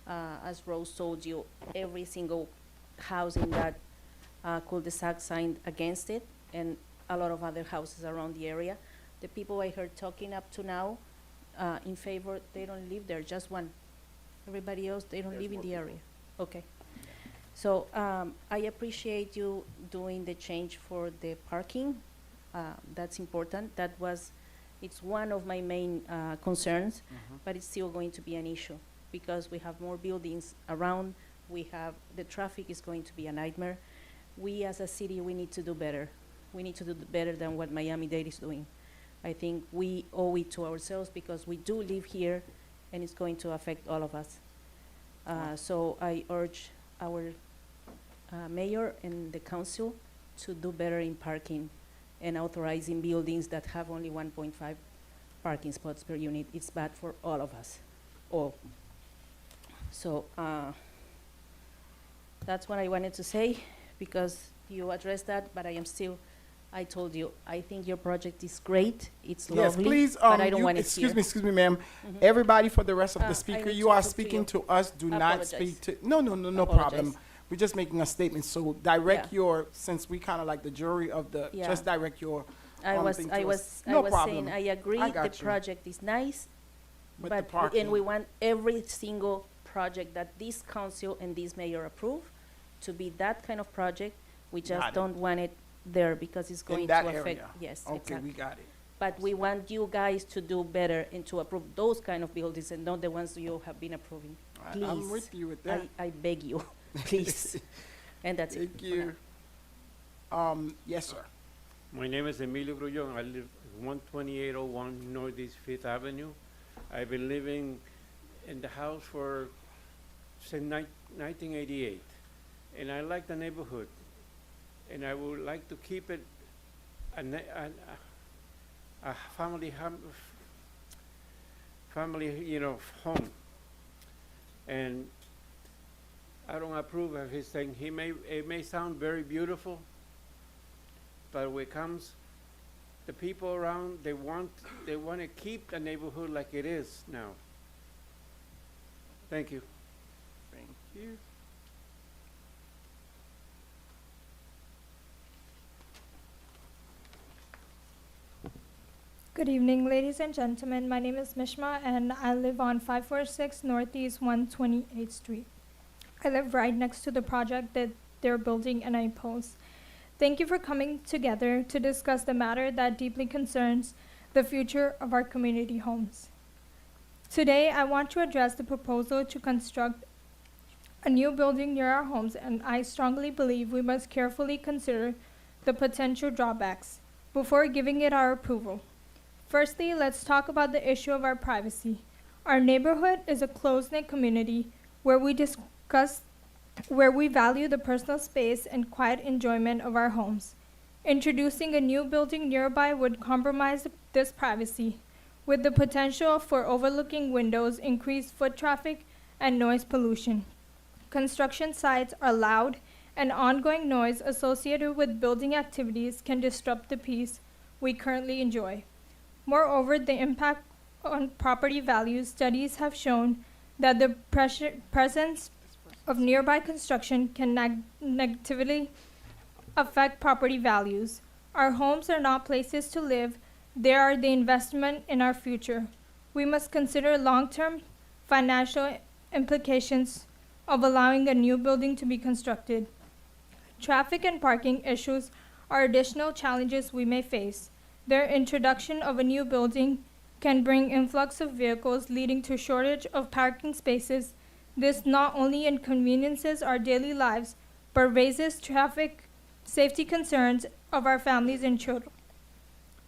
As Rose told you, every single house in that cul-de-sac signed against it, and a lot of other houses around the area. The people I heard talking up to now in favor, they don't live there, just one. Everybody else, they don't live in the area. Okay. So I appreciate you doing the change for the parking. That's important. It's one of my main concerns, but it's still going to be an issue because we have more buildings around. The traffic is going to be a nightmare. We as a city, we need to do better. We need to do better than what Miami-Dade is doing. I think we owe it to ourselves because we do live here and it's going to affect all of us. So I urge our mayor and the council to do better in parking and authorizing buildings that have only 1.5 parking spots per unit. It's bad for all of us, all. So that's what I wanted to say because you addressed that, but I told you, I think your project is great. It's Yes, lovely, please, but I don't want it excuse here. me, ma'am. Mhm. Everybody for the rest of I the speaker, need you to are talk to speaking you. to us. Do I not apologize. speak to, no Apologize. problem. We're just making a statement. So direct Yeah. since we kind of like the jury of the, Yeah. just direct your I was thing to I us. was No I was problem. saying I agree I the got you. project is nice, But the but and parking. we want every single project that this council and this mayor approve to be that kind of project. We just Got it. don't want it there because it's In going to that affect. area. Yes, Okay, exactly. we got it. But we want you guys to do better and to approve those kind of buildings and not the ones you have been approving. Please. I'm with you with that. I beg you, please. And that's it. Thank you. Yes, sir. My name is Emilio Grullon. I live 12801 Northeast Fifth Avenue. I've been living in the house since 1988, and I like the neighborhood, and I would like to keep it a family home. And I don't approve of his thing. It may sound very beautiful, but when it comes, the people around, they want to keep the neighborhood like it is now. Thank you. Thank you. Good evening, ladies and gentlemen. My name is Mishma, and I live on 546 Northeast 128th Street. I live right next to the project that they're building, and I oppose. Thank you for coming together to discuss the matter that deeply concerns the future of our community homes. Today, I want to address the proposal to construct a new building near our homes, and I strongly believe we must carefully consider the potential drawbacks before giving it our approval. Firstly, let's talk about the issue of our privacy. Our neighborhood is a close-knit community where we value the personal space and quiet enjoyment of our homes. Introducing a new building nearby would compromise this privacy, with the potential for overlooking windows, increased foot traffic, and noise pollution. Construction sites are loud, and ongoing noise associated with building activities can disrupt the peace we currently enjoy. Moreover, the impact on property values studies have shown that the presence of nearby construction can negatively affect property values. Our homes are not places to live, they are the investment in our future. we must consider long-term financial implications of allowing a new building to be constructed. Traffic and parking issues are additional challenges we may face. Their introduction of a new building can bring influx of vehicles leading to shortage of parking spaces. This not only inconveniences our daily lives, but raises traffic safety concerns of our families and children.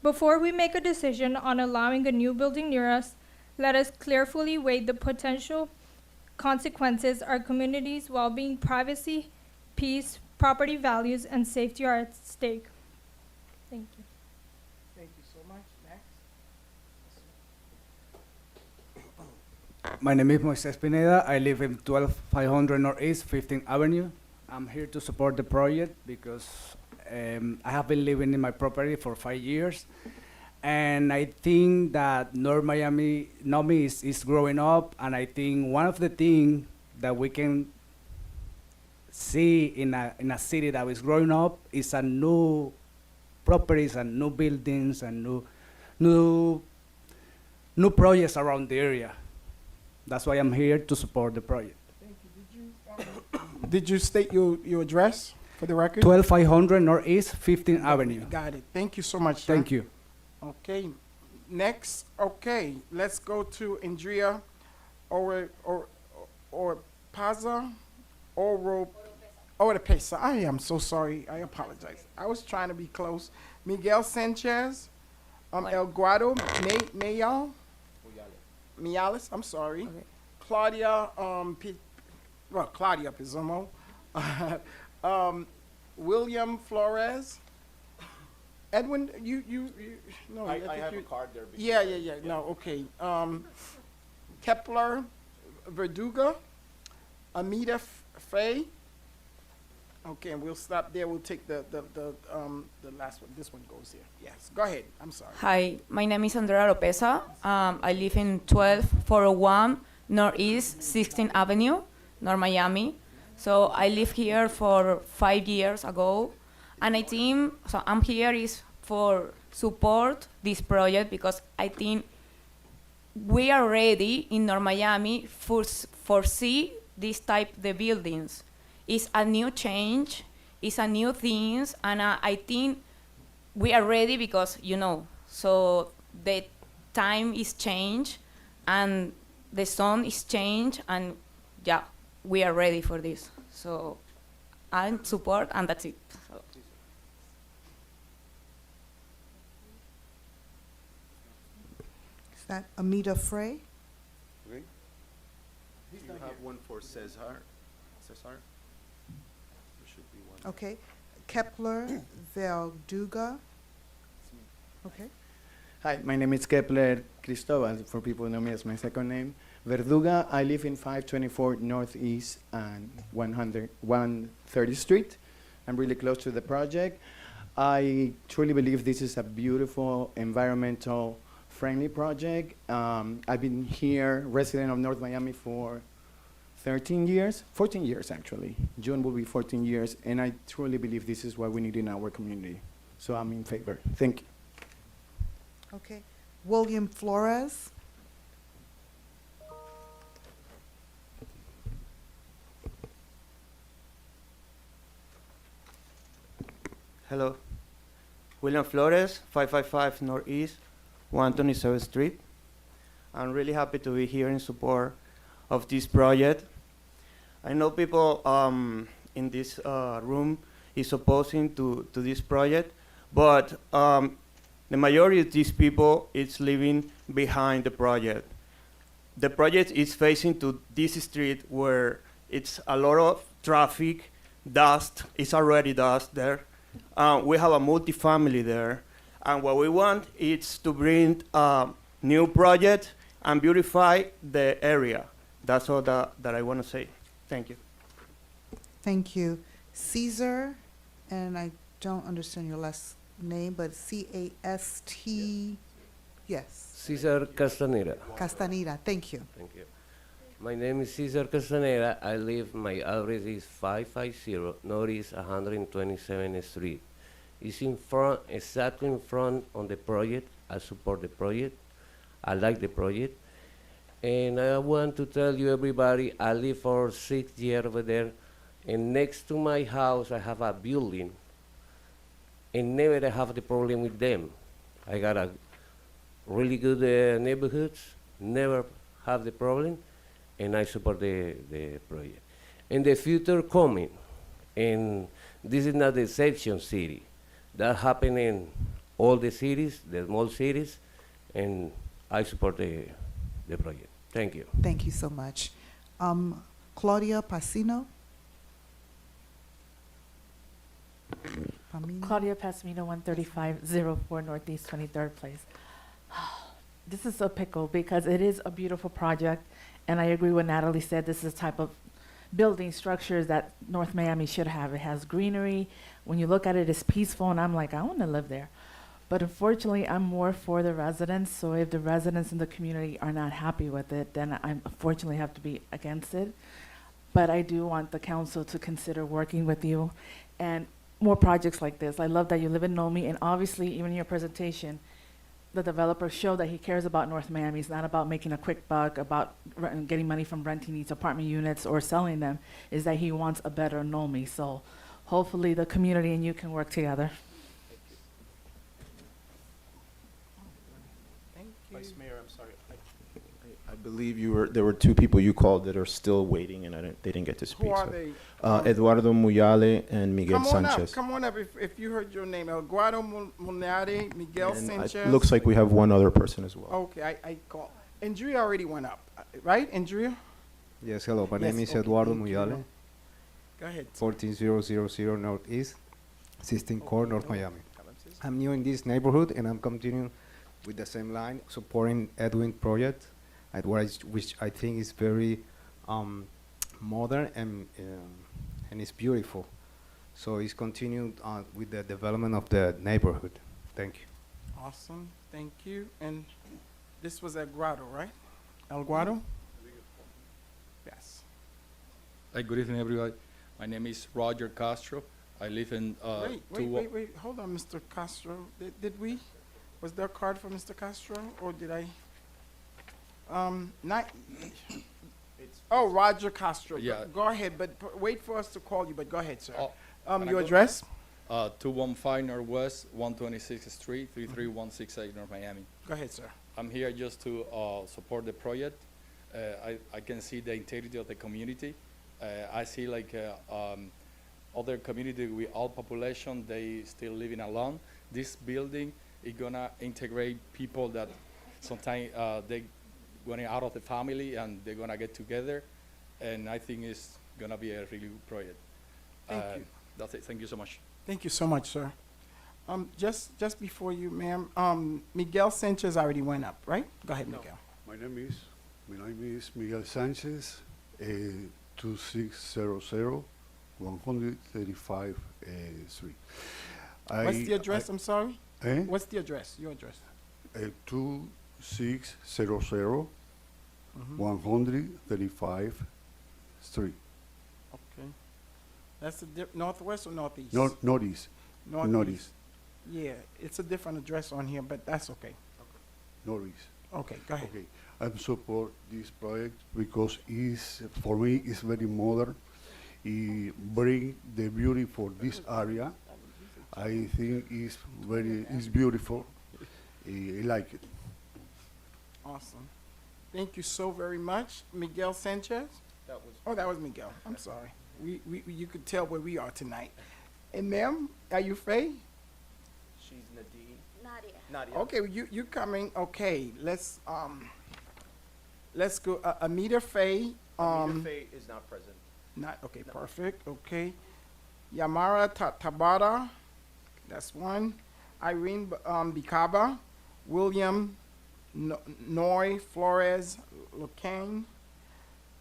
Before we make a decision on allowing a new building near us, let us carefully weigh the potential consequences our community's well-being, privacy, peace, property values, and safety are at stake. Thank you. Thank you so much. Next. My name is Moises Pineda. I live in 12500 Northeast 15th Avenue. I'm here to support the project because I have been living in my property for 5 years. And I think that North Miami is growing up. And I think one of the things that we can see in a city that is growing up is a new properties and new buildings and new projects around the area. That's why I'm here to support the project. Thank you. Did you state your address for the record? 12500 Northeast 15th Avenue. Got it. Thank you so much, sir. Thank you. Okay. Next, okay, let's go to Andrea Paza Oropesa. I am so sorry. I apologize. I was trying to be close. Miguel Sanchez, El Guado Miales, I'm sorry. Okay. Claudia, Claudia Pizzumo. William Flores. Edwin, no. I think have you- a card there. Yeah. No, okay. Kepler Verduga, Amita Fay. Okay, and we'll stop there. We'll take the last one. This one goes here. Yes, go ahead. I'm sorry. Hi, my name is Andrea Lopeza. I live in 12401 Northeast 16th Avenue, North Miami. So I live here for 5 years ago. And I think, so I'm here is for support this project because I think we are ready in North Miami foresee this type of buildings. It's a new change, it's a new things, and I think we are ready because, so the time is changed and the sun is changed, and yeah, we are ready for this. So I support, and that's it. So. Is that Amita Frey? Do you have one for Cesar? There should be one. Okay. Kepler Verduga. Okay. Hi, my name is Kepler Cristobal, for people who know me as my second name. Verduga, I live in 524 Northeast and 130th Street. I'm really close to the project. I truly believe this is a beautiful, environmental friendly project. I've been here, resident of North Miami for 14 years actually. June will be 14 years, and I truly believe this is what we need in our community. So I'm in favor. Thank you. Okay. William Flores. Hello. William Flores, 555 Northeast, 127th Street. I'm really happy to be here in support of this project. I know people in this room is opposing to this project, but the majority of these people is living behind the project. The project is facing to this street where it's a lot of traffic, dust, it's already dust there. We have a multifamily there, and what we want is to bring a new project and beautify the area. That's all that I want to say. Thank you. Thank you. Caesar, and I don't understand your last name, but C-A-S-T, yes. Cesar Castaneda. Castaneda, thank you. Thank you. My name is Cesar Castaneda. My address is 550 Northeast 127th Street. It's in front, exactly in front of the project. I support the project. I like the project. And I want to tell you, everybody, I live for 6 years over there, and next to my house, I have a building, and never I have the problem with them. I got a really good neighborhoods, never have the problem, and I support the project. In the future coming, and this is not the exception city. That happen in all the cities, the small cities, and I support the project. Thank you. Thank you so much. Claudia Pacino? Pamino? Claudia Pasmino, 13504 Northeast 23rd Place. This is a pickle because it is a beautiful project, and I agree with Natalie said, this is the type of building structures that North Miami should have. It has greenery. When you look at it, it's peaceful, and I'm like, I want to live there. But unfortunately, I'm more for the residents, so if the residents in the community are not happy with it, then I unfortunately have to be against it. But I do want the council to consider working with you and more projects like this. I love that you live in Nomi, and obviously, even in your presentation, the developer showed that he cares about North Miami. It's not about making a quick buck, about getting money from renting these apartment units or selling them, is that he wants a better Nomi. So hopefully the community and you can work together. Vice Mayor, I'm sorry. I believe there were two people you called that are still waiting, and they didn't get to speak. Who are so. they? Eduardo Muyale and Miguel Come on Sanchez. up, come on up if you heard your name. Eduardo Munari, Miguel And Sanchez. it looks like we have one other person as well. Okay, I call. Andrea already went up, right, Andrea? Yes, hello. My Yes, name is okay, Eduardo thank you. Muyale, Go ahead. 14000 Northeast, 16 Court, North Miami. I'm new in this neighborhood, and I'm continuing with the same line, supporting Edwin project, which I think is very modern and it's beautiful. So it's continued with the development of the neighborhood. Thank you. Awesome, thank you. And this was El Guado, right? El Guado? Yes. Hi, good evening, everybody. My name is Roger Castro. I live in Wait, hold on, Mr. Castro. Was there a card for Mr. Castro, or did I? Roger Castro. Yeah. Go ahead, but wait for us to call you, but go ahead, sir. Can I Your go address? 215 Northwest, 126th Street, 33168 North Miami. Go ahead, sir. I'm here just to support the project. I can see the integrity of the community. I see like other community with all population, they still living alone. This building is gonna integrate people that sometimes they going out of the family and they're gonna get together, and I think it's gonna be a really good project. Thank you. That's it. Thank you so much. Thank you so much, sir. Just before you, ma'am, Miguel Sanchez already went up, right? Go ahead, Miguel. My name is Miguel Sanchez, 2600 135 Street. What's the address? I'm sorry? Eh? What's the address? Your address? 2600 135 Street. Okay. That's the northwest or northeast? Northeast. Northeast. Yeah, it's a different address on here, but that's okay. Northeast. Okay, go ahead. Okay. I support this project because for me it's very modern. It bring the beauty for this area. I think it's beautiful. I like it. Awesome. Thank you so very much. Miguel Sanchez? That was Miguel. I'm sorry. You could tell where we are tonight. And ma'am, are you Faye? She's Nadine. Nadia. Okay, you coming. Okay, let's go. Amita Faye. Amita Faye is not present. Not okay. No. Perfect. Okay. Yamara Tabata. That's one. Irene Bicaba. William Noy Flores Locane.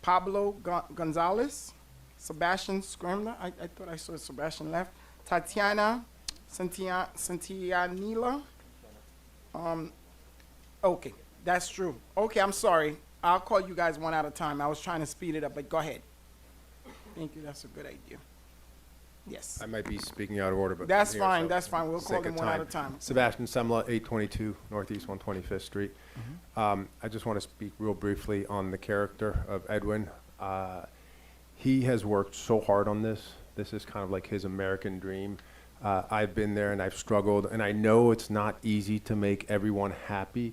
Pablo Gonzalez. Sebastian Scrimler. I thought I saw Sebastian left. Tatiana Santianila. Okay, that's true. Okay, I'm sorry. I'll call you guys one at a time. I was trying to speed it up, but go ahead. Thank you. That's a good idea. Yes. I might be speaking out of order, but. That's I'm here, fine, so that's fine. We'll for call sake them of one at a time. Sebastian Semla, 822 Northeast 125th Street. Mm-hmm. I just want to speak real briefly on the character of Edwin. He has worked so hard on this. This is kind of like his American dream. I've been there and I've struggled, and I know it's not easy to make everyone happy,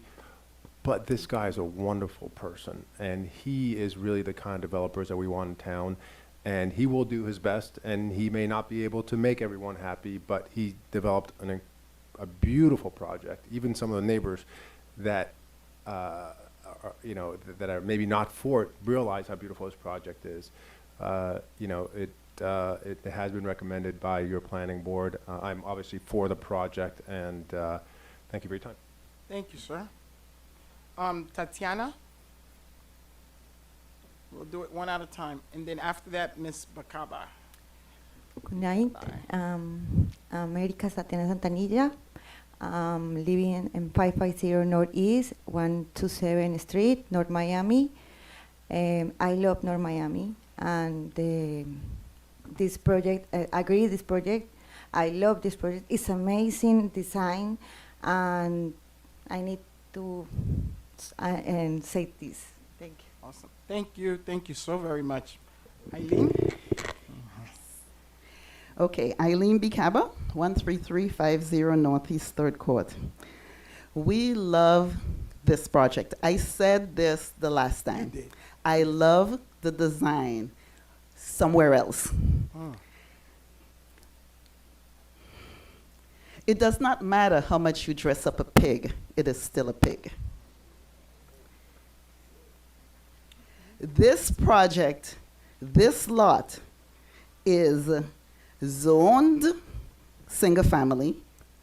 but this guy is a wonderful person, and he is really the kind of developers that we want in town, and he will do his best, and he may not be able to make everyone happy, but he developed a beautiful project. Even some of the neighbors that are, that are maybe not for it realize how beautiful his project is. It has been recommended by your planning board. I'm obviously for the project, and thank you for your time. Thank you, sir. Tatiana? We'll do it one at a time. And then after that, Ms. Bacaba. Good night. America Tatiana Santanilla. Living in 550 Northeast 127 Street, North Miami. I love North Miami, and this project, I agree this project. I love this project. It's amazing design, and I need to and say this. Thank you. Awesome. Thank you so very much. Eileen? Okay, Eileen Bicaba, 13350 Northeast 3rd Court. We love this project. I said this the last time. I love the design somewhere else. It does not matter how much you dress up a pig, it is still a pig. This project, this lot, is zoned single family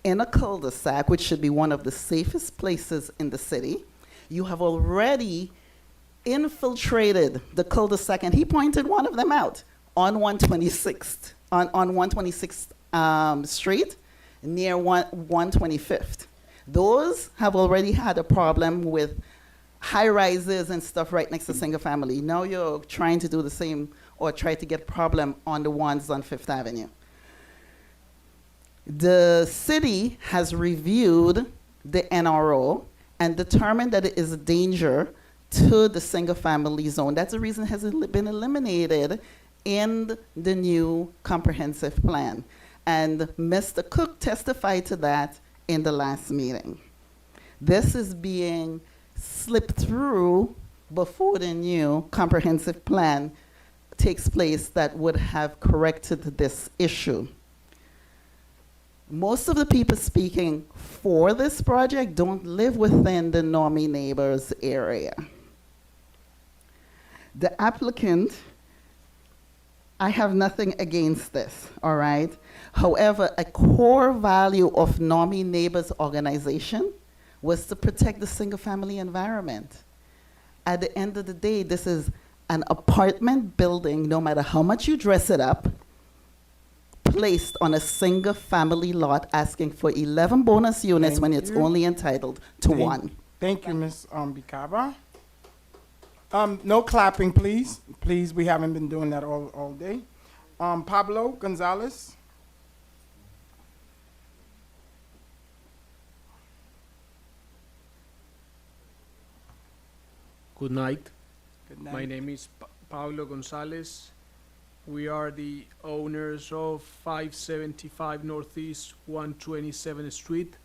in a cul-de-sac, which should be one of the safest places in the city. You have already infiltrated the cul-de-sac, and he pointed one of them out on 126th, on 126th Street, near 125th. Those have already had a problem with high rises and stuff right next to single family. Now you're trying to do the same or try to get problem on the ones on Fifth Avenue. The city has reviewed the NRO and determined that it is a danger to the single family zone. That's the reason it has been eliminated in the new comprehensive plan. And Mr. Cook testified to that in the last meeting. This is being slipped through before the new comprehensive plan takes place that would have corrected this issue. Most of the people speaking for this project don't live within the Normie Neighbors area. The applicant, I have nothing against this, all right? However, a core value of Normie Neighbors organization was to protect the single-family environment. At the end of the day, this is an apartment building, no matter how much you dress it up, placed on a single-family lot, asking for 11 bonus units when it's only entitled to one. Thank you, Ms. Bicaba. No clapping, please. Please, we haven't been doing that all day. Pablo Gonzalez. Good night. Good night. My name is Paulo Gonzalez. We are the owners of 575 Northeast 127th Street.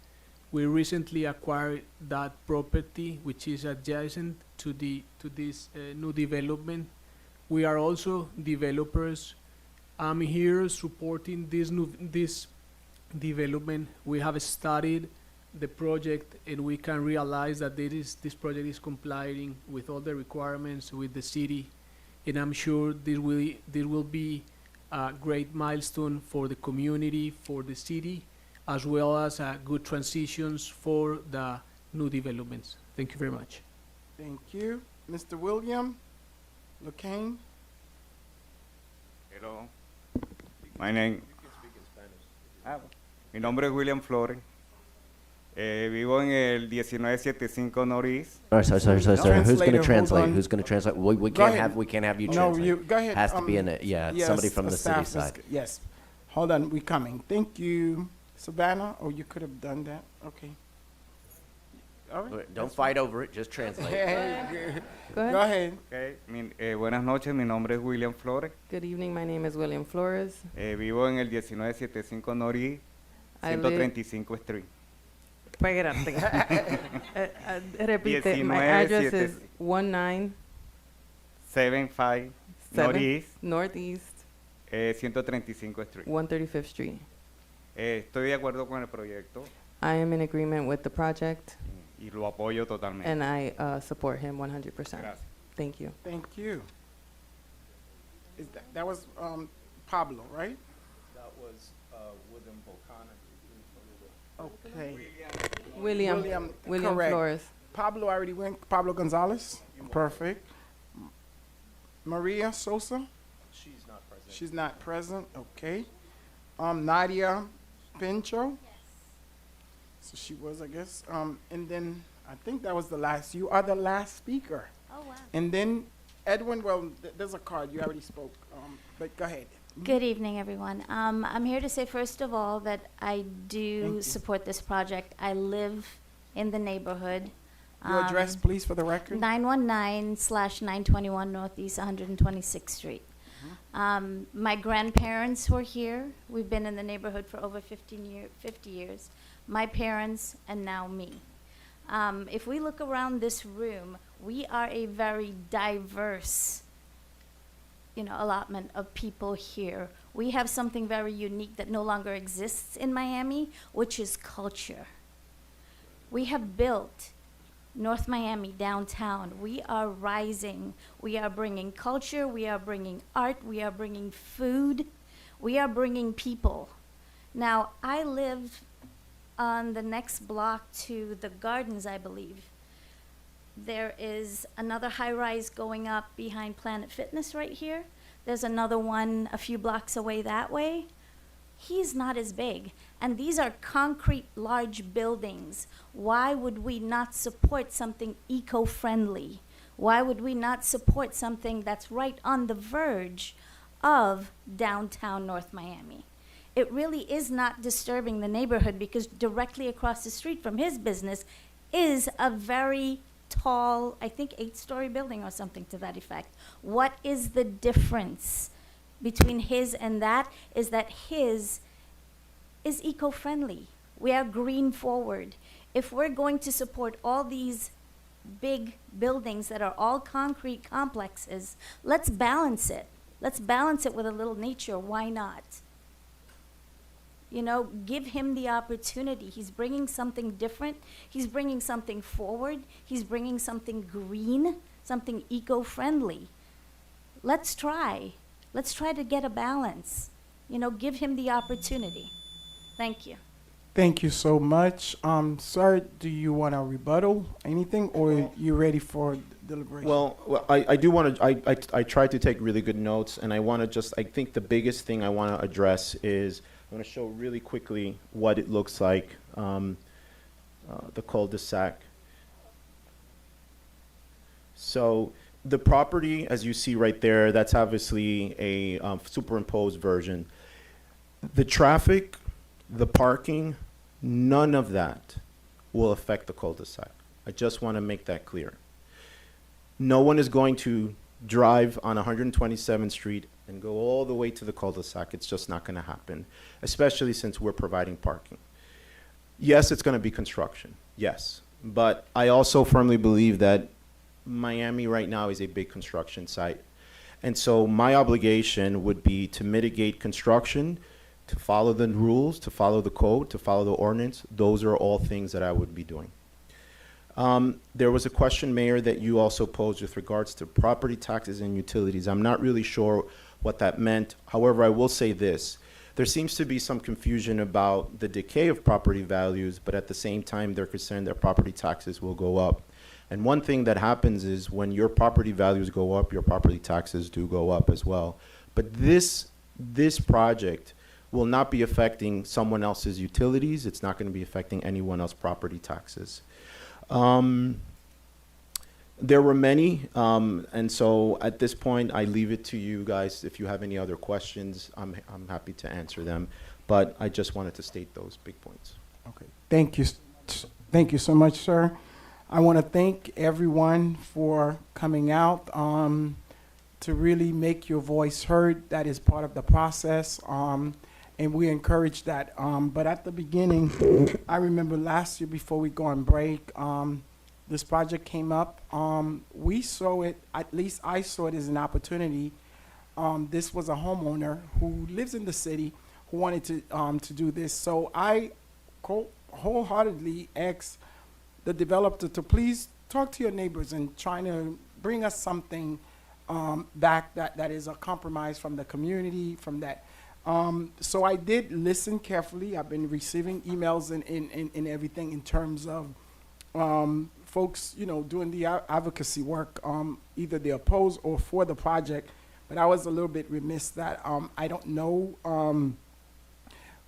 We recently acquired that property, which is adjacent to this new development. We are also developers. I'm here supporting this development. We have studied the project, and we can realize that this project is complying with all the requirements with the city, and I'm sure this will be a great milestone for the community, for the city, as well as good transitions for the new developments. Thank you very much. Thank you. Mr. William LeCain. Hello. My name. Mi nombre es William Flores. Vivo en el 1975 Northeast. Sorry. Who's going to Translator, translate? hold on. Who's going to translate? We Go can't ahead. have you No, translate. you go ahead. Has to be in a yes, somebody from a the city staff is side. g- Yes. Hold on, we coming. Thank you, Savannah. Oh, you could have done that. Okay. All right. Don't fight over it, just translate. Go ahead. Okay. Buenas noches, mi nombre es William Flores. Good evening, my name is William Flores. Vivo en el 1975 Northeast, I 135 Street. Espérate. Repite, my address is 1975 Northeast, 135 Street. 135th Street. Estoy de acuerdo con el proyecto I am in agreement with the project, y lo apoyo totalmente. and I support him 100%. Gracias. Thank you. Thank you. That was Pablo, right? That was William Volcano. Okay. William correct. Flores. Pablo already went. Pablo Gonzalez. Perfect. Maria Sosa. She's not present. She's not present. Okay. Nadia Pincho. So she was, I guess. And then I think that was the last. You are the last speaker. Oh, wow. And then Edwin. Well, there's a card. You already spoke. But go ahead. Good evening, everyone. I'm here to say, first of all, that I do support this project. I live in the neighborhood. Your address, please, for the record. 919/921 Northeast 126th Street. My grandparents were here. We've been in the neighborhood for over 50 years. My parents and now me. If we look around this room, we are a very diverse allotment of people here. We have something very unique that no longer exists in Miami, which is culture. We have built North Miami downtown. We are rising. We are bringing culture. We are bringing art. We are bringing food. We are bringing people. Now, I live on the next block to the Gardens, I believe. There is another high-rise going up behind Planet Fitness right here. There's another one a few blocks away that way. He's not as big. And these are concrete, large buildings. Why would we not support something eco-friendly? Why would we not support something that's right on the verge of downtown North Miami? It really is not disturbing the neighborhood because directly across the street from his business is a very tall, I think 8-story building or something to that effect. What is the difference between his and that is that his is eco-friendly. We are green forward. If we're going to support all these big buildings that are all concrete complexes, let's balance it. Let's balance it with a little nature. Why not? Give him the opportunity. He's bringing something different. He's bringing something forward. He's bringing something green, something eco-friendly. Let's try. Let's try to get a balance. Give him the opportunity. Thank you. Thank you so much. Sir, do you want to rebuttal anything, or you ready for deliberation? Well, I do want to, I tried to take really good notes, and I want to I think the biggest thing I want to address is, I want to show really quickly what it looks like, the cul-de-sac. So the property, as you see right there, that's obviously a superimposed version. The traffic, the parking, none of that will affect the cul-de-sac. I just want to make that clear. No one is going to drive on 127th Street and go all the way to the cul-de-sac. It's just not going to happen, especially since we're providing parking. Yes, it's going to be construction, yes. But I also firmly believe that Miami right now is a big construction site. And so my obligation would be to mitigate construction, to follow the rules, to follow the code, to follow the ordinance. Those are all things that I would be doing. There was a question, Mayor, that you also posed with regards to property taxes and utilities. I'm not really sure what that meant. However, I will say this. There seems to be some confusion about the decay of property values, but at the same time, they're concerned that property taxes will go up. And one thing that happens is when your property values go up, your property taxes do go up as well. But this project will not be affecting someone else's utilities. It's not going to be affecting anyone else's property taxes. There were many, and so at this point, I leave it to you guys. If you have any other questions, I'm happy to answer them. But I just wanted to state those big points. Okay. Thank you so much, sir. I want to thank everyone for coming out to really make your voice heard. That is part of the process, and we encourage that. But at the beginning, I remember last year before we go on break, this project came up. We saw it, at least I saw it as an opportunity. This was a homeowner who lives in the city who wanted to do this. So I wholeheartedly asked the developer to please talk to your neighbors and trying to bring us something back that is a compromise from the community, from that. So I did listen carefully. I've been receiving emails and everything in terms of folks, doing the advocacy work, either they oppose or for the project. But I was a little bit remiss that I don't know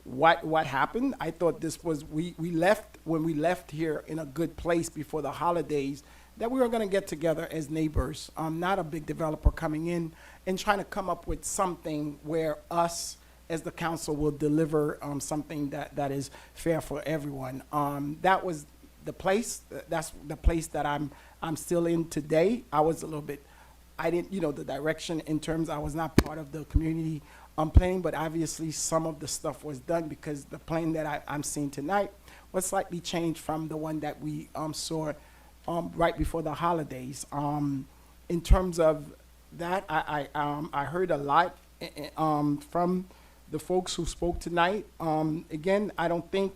what happened. I thought this was, we left, when we left here in a good place before the holidays, that we were going to get together as neighbors, not a big developer coming in and trying to come up with something where us as the council will deliver something that is fair for everyone. That was the place. That's the place that I'm still in today. I was a little bit, I didn't, the direction in terms, I was not part of the community planning, but obviously some of the stuff was done because the plan that I'm seeing tonight was slightly changed from the one that we saw right before the holidays. In terms of that, I heard a lot from the folks who spoke tonight. Again, I don't think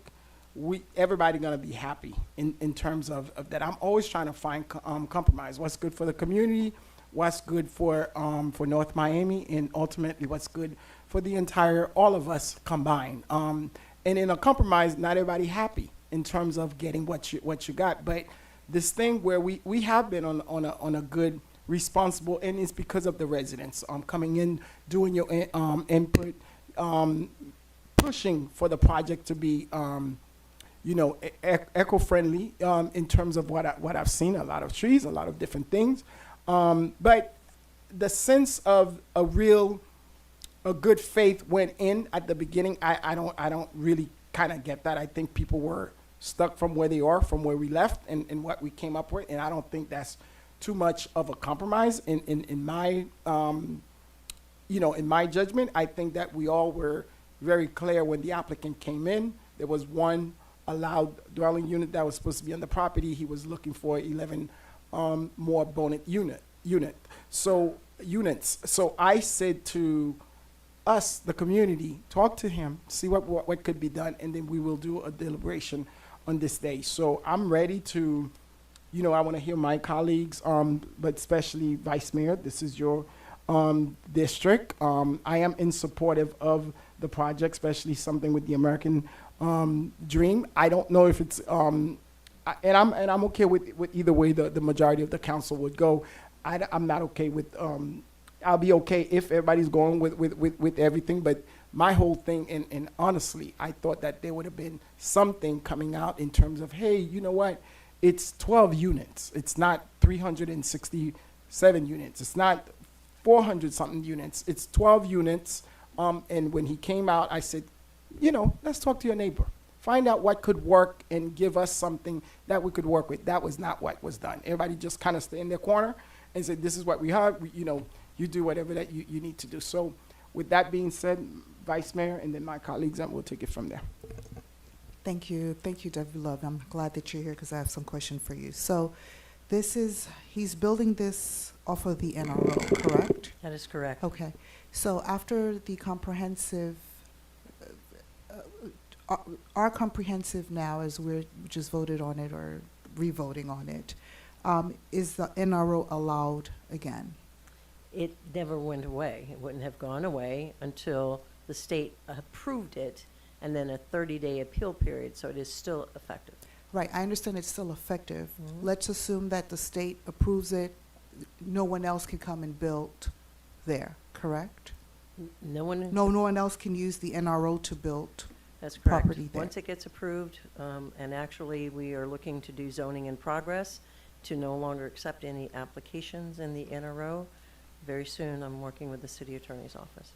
everybody gonna be happy in terms of that. I'm always trying to find compromise. What's good for the community, what's good for North Miami, and ultimately what's good for the entire, all of us combined. And in a compromise, not everybody happy in terms of getting what you got. But this thing where we have been on a good, responsible, and it's because of the residents coming in, doing your input, pushing for the project to be eco-friendly in terms of what I've seen, a lot of trees, a lot of different things. But the sense of a good faith went in at the beginning. I don't really kind of get that. I think people were stuck from where they are, from where we left, and what we came up with, and I don't think that's too much of a compromise in my in my judgment. I think that we all were very clear when the applicant came in. There was one allowed dwelling unit that was supposed to be on the property. He was looking for 11 more bonus units. So I said to us, the community, talk to him, see what could be done, and then we will do a deliberation on this day. So I'm ready to, I want to hear my colleagues, but especially Vice Mayor, this is your district. I am in supportive of the project, especially something with the American dream. I don't know if it's, and I'm okay with either way the majority of the council would go. I'm not okay with, I'll be okay if everybody's going with everything, but my whole thing, and honestly, I thought that there would have been something coming out in terms of, hey, you know what? It's 12 units. It's not 367 units. It's not 400 something units. It's 12 units. And when he came out, I said, let's talk to your neighbor. Find out what could work and give us something that we could work with. That was not what was done. Everybody just kind of stay in their corner and said, this is what we have. You do whatever that you need to do. So with that being said, Vice Mayor, and then my colleagues, and we'll take it from there. Thank you, Deputy Love. I'm glad that you're here because I have some question for you. So he's building this off of the NRO, correct? That is correct. Okay. So after the comprehensive, our comprehensive now, as we're just voted on it or re-voting on it, is the NRO allowed again? It never went away. It wouldn't have gone away until the state approved it, and then a 30-day appeal period, so it is still effective. Right, I understand it's still effective. Mm-hmm. Let's assume that the state approves it, no one else can come and build there, correct? No one. No one else can use the NRO to build That's correct. property there. Once it gets approved, and actually we are looking to do zoning in progress, to no longer accept any applications in the NRO. Very soon, I'm working with the city attorney's office.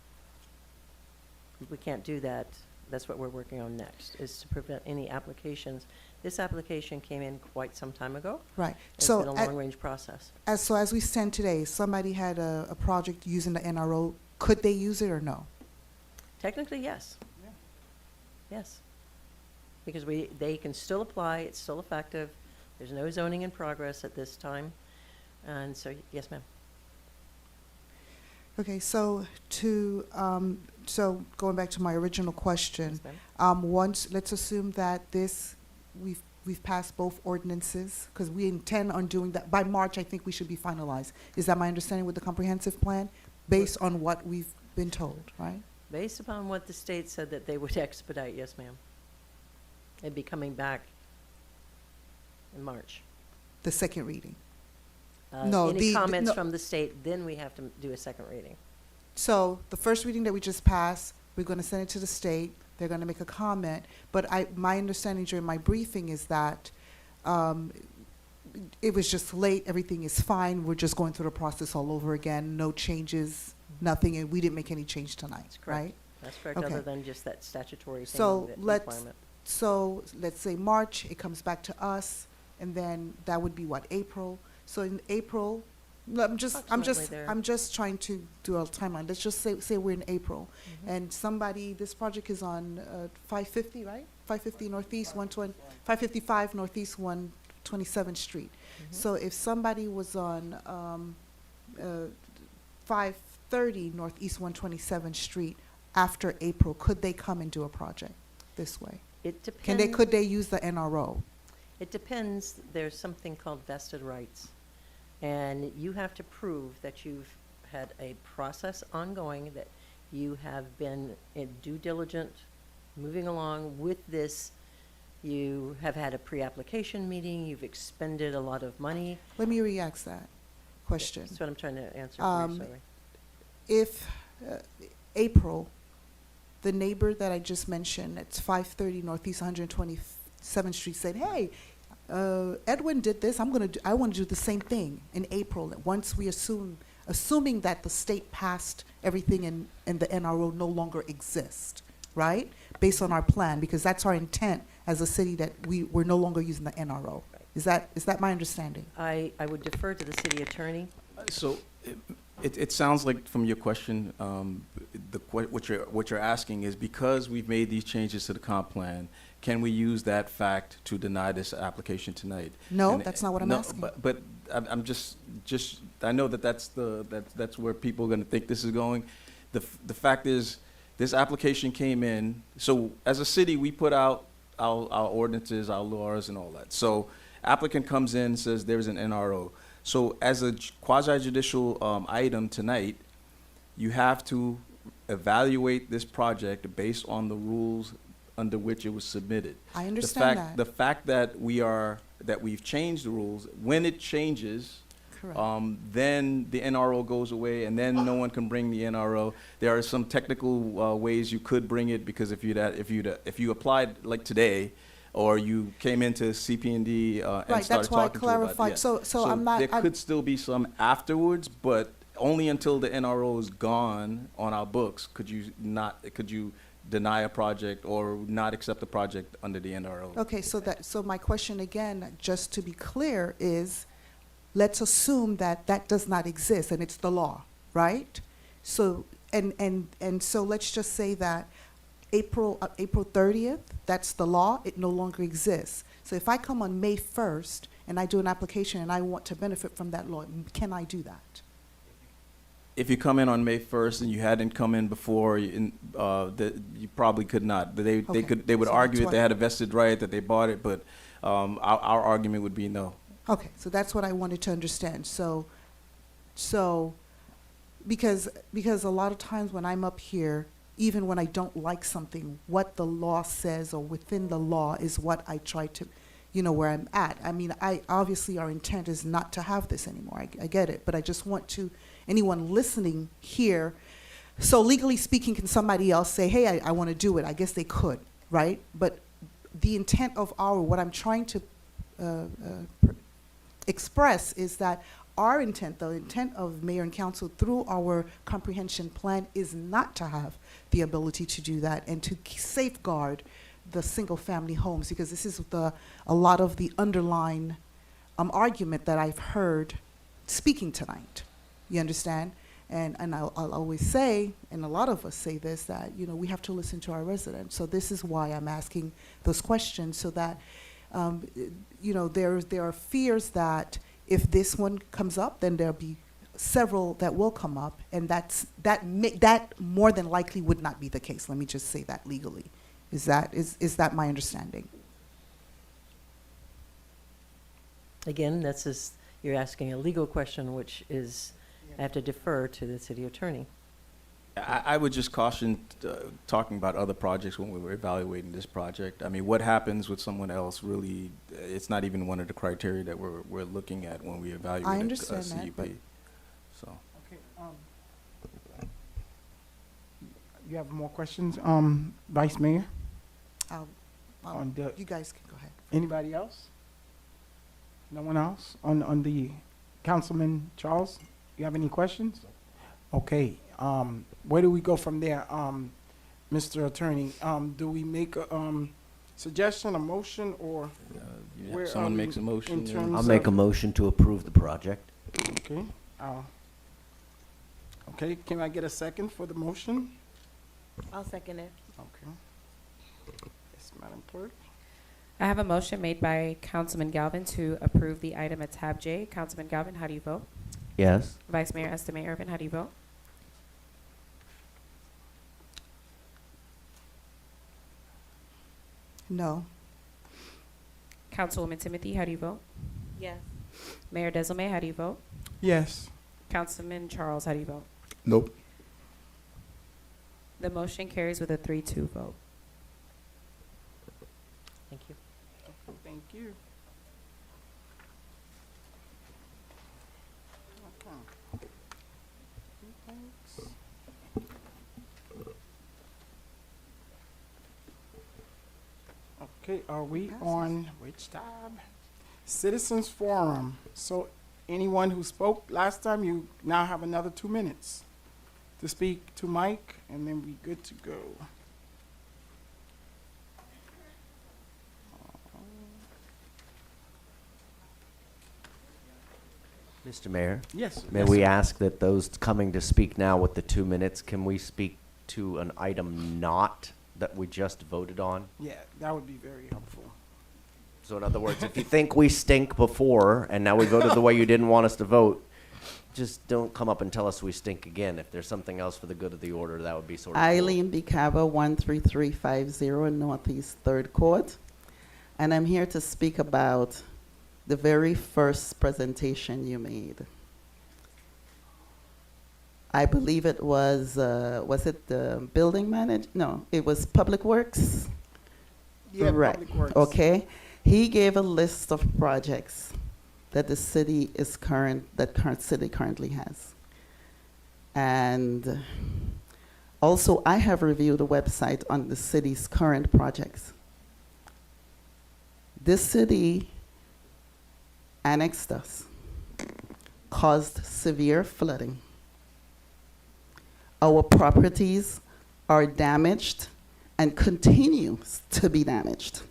We can't do that. That's what we're working on next, is to prevent any applications. This application came in quite some time ago. Right. It's So been a at- long-range process. As we stand today, somebody had a project using the NRO, could they use it or no? Technically, yes. Yes. Because they can still apply, it's still effective. There's no zoning in progress at this time. And so, yes, ma'am. Okay, so so going back to my original question, Yes, ma'am. once, let's assume that we've passed both ordinances, because we intend on doing that, by March, I think we should be finalized. Is that my understanding with the comprehensive plan, based on what we've been told, right? Based upon what the state said that they would expedite, yes, ma'am. It'd be coming back in March. The second reading. No, any comments no. from the state, then we have to do a second reading. So the first reading that we just passed, we're going to send it to the state. They're going to make a comment. But my understanding during my briefing is that it was just late. Everything is fine. We're just going through the process all over again. No changes, nothing, and we didn't make any change tonight, right? That's correct, Okay. other than just that statutory thing, So that requirement. let's say March, it comes back to us, and then that would be what, April? So in April, no, I'm Approximately there. just trying to do a timeline. Let's just say we're in April, Mm-hmm. and somebody, this project is on 550, right? 550 Northeast 120, 555 Northeast 127th Street. Mm-hmm. So if somebody was on 530 Northeast 127th Street after April, could they come and do a project this way? It depends. Could they use the NRO? It depends. There's something called vested rights. And you have to prove that you've had a process ongoing, that you have been in due diligent, moving along with this. You have had a pre-application meeting, you've expended a lot of money. Let me re-ask that question. That's what I'm trying to answer for you, sorry. If April, the neighbor that I just mentioned, it's 530 Northeast 127th Street, said, "Hey, Edwin did this. I want to do the same thing in April." Once we assuming that the state passed everything and the NRO no longer exists, right? Based on our plan, because that's our intent as a city, that we're no longer using the NRO. Is that my understanding? I would defer to the city attorney. So it sounds like from your question, what you're asking is, because we've made these changes to the comp plan, can we use that fact to deny this application tonight? No, And- that's not what I'm no, asking. But I'm just I know that's where people are going to think this is going. The fact is, this application came in. So as a city, we put out our ordinances, our laws, and all that. So applicant comes in, says there's an NRO. So as a quasi-judicial item tonight, you have to evaluate this project based on the rules under which it was submitted. I understand that. The fact that we've changed the rules, when it changes, Correct. then the NRO goes away, and then no one can bring the NRO. There are some technical ways you could bring it, because if you applied like today, or you came into CP&D and Right, started that's why I talking to about it, clarified. yeah. So I'm not- There I'm- could still be some afterwards, but only until the NRO is gone on our books could you deny a project or not accept a project under the NRO. Okay, so my question again, just to be clear, is let's assume that that does not exist and it's the law, right? So and so let's just say that April 30th, that's the law, it no longer exists. So if I come on May 1st and I do an application and I want to benefit from that law, can I do that? If you come in on May 1st and you hadn't come in before, you probably could not. They would So argue that's that they why- had a vested right, that they bought it, but our argument would be no. Okay, so that's what I wanted to understand. So because a lot of times when I'm up here, even when I don't like something, what the law says or within the law is what I try to, where I'm at. I mean, obviously our intent is not to have this anymore. I get it, but I just want anyone listening here, so legally speaking, can somebody else say, hey, I want to do it? I guess they could, right? But the intent of what I'm trying to express is that our intent, the intent of mayor and council through our comprehension plan, is not to have the ability to do that and to safeguard the single-family homes, because this is a lot of the underlying argument that I've heard speaking tonight. You understand? And I'll always say, and a lot of us say this, that, you know, we have to listen to our residents. So this is why I'm asking those questions, so that, you know, there are fears that if this one comes up, then there'll be several that will come up, and that more than likely would not be the case. Let me just say that legally. Is that my understanding? Again, that's just, you're asking a legal question, which is, I have to defer to the city attorney. I would just caution talking about other projects when we were evaluating this project. I mean, what happens with someone else really, it's not even one of the criteria that we're looking at when we evaluate I a understand CUP. that, but So. Okay, you have more questions, Vice Mayor? You guys can go ahead. Anybody else? No one else? On the, Councilman Charles, you have any questions? Okay, where do we go from there, Mr. Attorney? Do we make a, suggestion, a motion, or? where Someone are makes a we motion. in terms I'll make a of- motion to approve the project. Okay, okay, can I get a second for the motion? I'll second it. Okay. Yes, Madam Clerk? I have a motion made by Councilman Galvin to approve the item at tab J. Councilman Galvin, how do you vote? Yes. Vice Mayor Estime Irvin, how do you vote? No. Councilwoman Timothy, how do you vote? Yes. Mayor Desilme, how do you vote? Yes. Councilman Charles, how do you vote? Nope. The motion carries with a 3-2 vote. Thank you. Thank you. Okay, are we on which tab? Citizens Forum. So anyone who spoke last time, you now have another 2 minutes to speak to Mike, and then we good to go. Mr. Mayor? Yes. May Yes, we sir. ask that those coming to speak now with the 2 minutes, can we speak to an item not that we just voted on? Yeah, that would be very helpful. So in other words, if you think we stink before and now we voted the way you didn't want us to vote, just don't come up and tell us we stink again. If there's something else for the good of the order, that would be sort of cool. Eileen Bicaba, 13350 Northeast 3rd Court. And I'm here to speak about the very first presentation you made. I believe it was it the building manager? No, it was Public Works? Yeah, Right. Public Works. Okay. He gave a list of projects that the city city currently has. And also, I have reviewed the website on the city's current projects. This city annexed us, caused severe flooding. Our properties are damaged and continues to be damaged.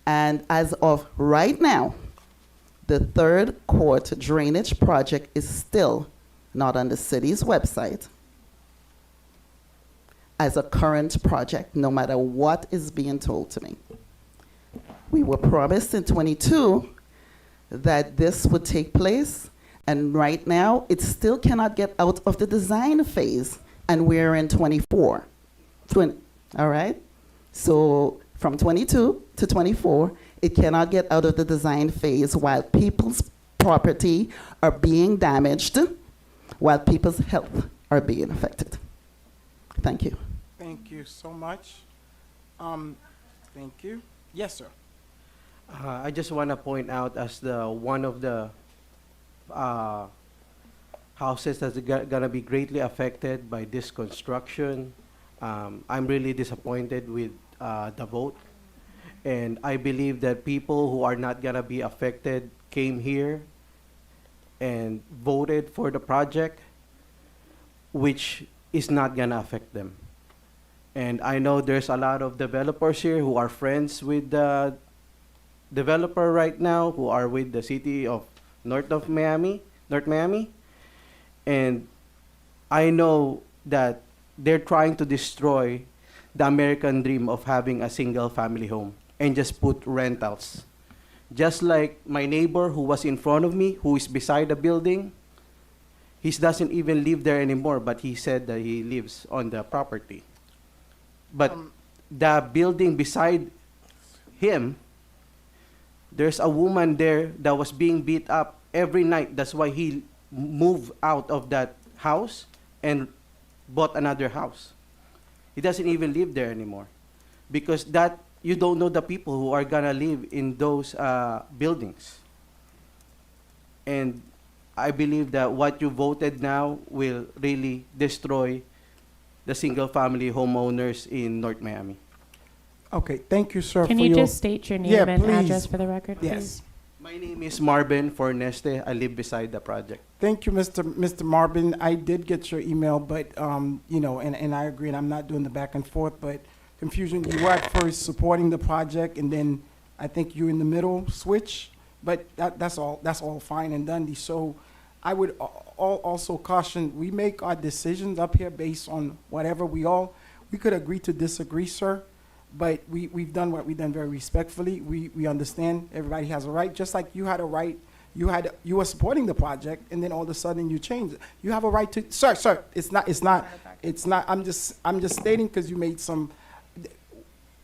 And as of right now, the 3rd Court drainage project is still not on the city's website as a current project, no matter what is being told to me. We were promised in '22 that this would take place, and right now, it still cannot get out of the design phase, and we're in '24. All right? So from '22 to '24, it cannot get out of the design phase while people's property are being damaged, while people's health are being affected. Thank you. Thank you so much. Thank you. Yes, sir. I just want to point out as the one of the houses that's gonna be greatly affected by this construction. I'm really disappointed with the vote, And I believe that people who are not gonna be affected came here and voted for the project, which is not gonna affect them. And I know there's a lot of developers here who are friends with the developer right now, who are with the city of North Miami. And I know that they're trying to destroy the American dream of having a single family home and just put rentals. Just like my neighbor who was in front of me, who is beside the building, he doesn't even live there anymore, but he said that he lives on the property. But the building beside him, there's a woman there that was being beat up every night. That's why he moved out of that house and bought another house. He doesn't even live there anymore, because that you don't know the people who are gonna live in those buildings. And I believe that what you voted now will really destroy the single-family homeowners in North Miami. Okay, thank you, sir. Can for you your- just state your name Yeah, and please. address for the record, Yes. please? My name is Marvin Forneste. I live beside the project. Thank you, Mr. Marvin. I did get your email, but, you know, and I agree, and I'm not doing the back and forth, but confusion, you were at first supporting the project, and then I think you in the middle switch, but that's all fine and dandy. So I would also caution, we make our decisions up here based on whatever we could agree to disagree, sir, but we've done what we've done very respectfully. We understand everybody has a right, just like you had a right. You were supporting the project, and then all of a sudden you changed it. You have a right to, sir, it's not, I'm just stating because you made some,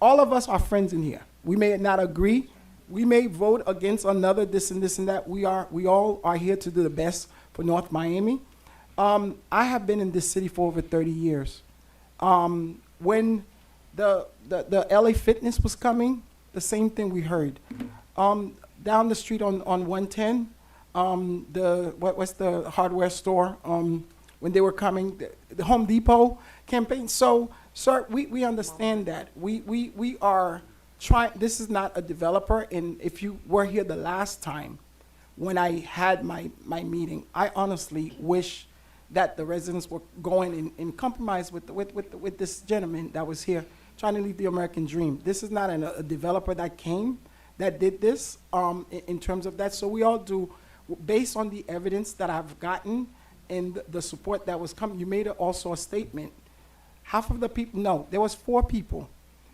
all of us are friends in here. We may not agree. We may vote against another, this and that. We all are here to do the best for North Miami. I have been in this city for over 30 years. When the LA Fitness was coming, the same thing we heard. Down the street on 110, what's the hardware store? When they were coming, the Home Depot campaign. So, sir, we understand that. We are trying, this is not a developer, and if you were here the last time when I had my meeting, I honestly wish that the residents were going in compromise with this gentleman that was here trying to live the American dream. This is not a developer that came, that did this in terms of that. So we all do, based on the evidence that I've gotten and the support that was coming. You made also a statement. Half of the people, no, there was 4 people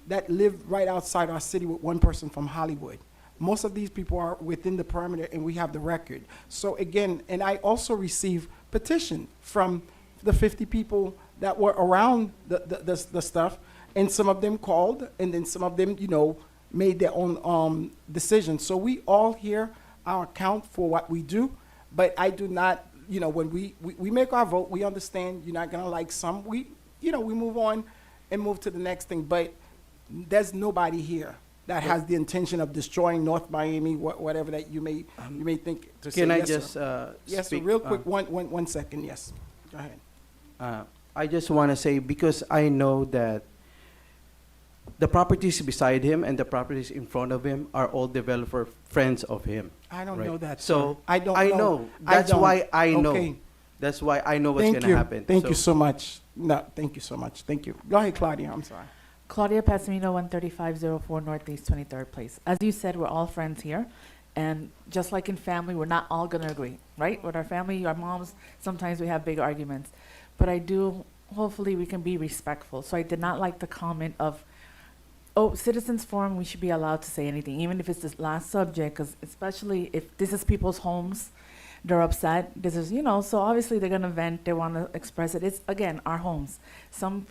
that lived right outside our city with 1 person from Hollywood. Most of these people are within the perimeter, and we have the record. So again, and I also received petition from the 50 people that were around the stuff, and some of them called, and then some of them, you know, made their own decisions. So we all here account for what we do, but I do not, you know, when we make our vote, we understand you're not gonna like some. We move on and move to the next thing, but there's nobody here that has the intention of destroying North Miami, whatever that you may think to say. Can I Yes, just sir. Yes, sir, speak? real quick, 1 second, yes. Go ahead. I just want to say, because I know that the properties beside him and the properties in front of him are all developer friends of him. I don't right? know that, So sir. I don't I know. know. I That's don't. why I know. Okay. That's why I know what's Thank going to you. happen. Thank you so much. No, thank you so much. Thank you. Go ahead, Claudia, I'm sorry. Claudia Passamino, 13504 Northeast 23rd Place. As you said, we're all friends here. And just like in family, we're not all going to agree, right? With our family, our moms, sometimes we have big arguments. But I do, hopefully we can be respectful. So I did not like the comment of, oh, citizens forum, we should be allowed to say anything, even if it's this last subject, because especially if this is people's homes, they're upset. This is, so obviously they're going to vent, they want to express it. It's, again, our homes. Some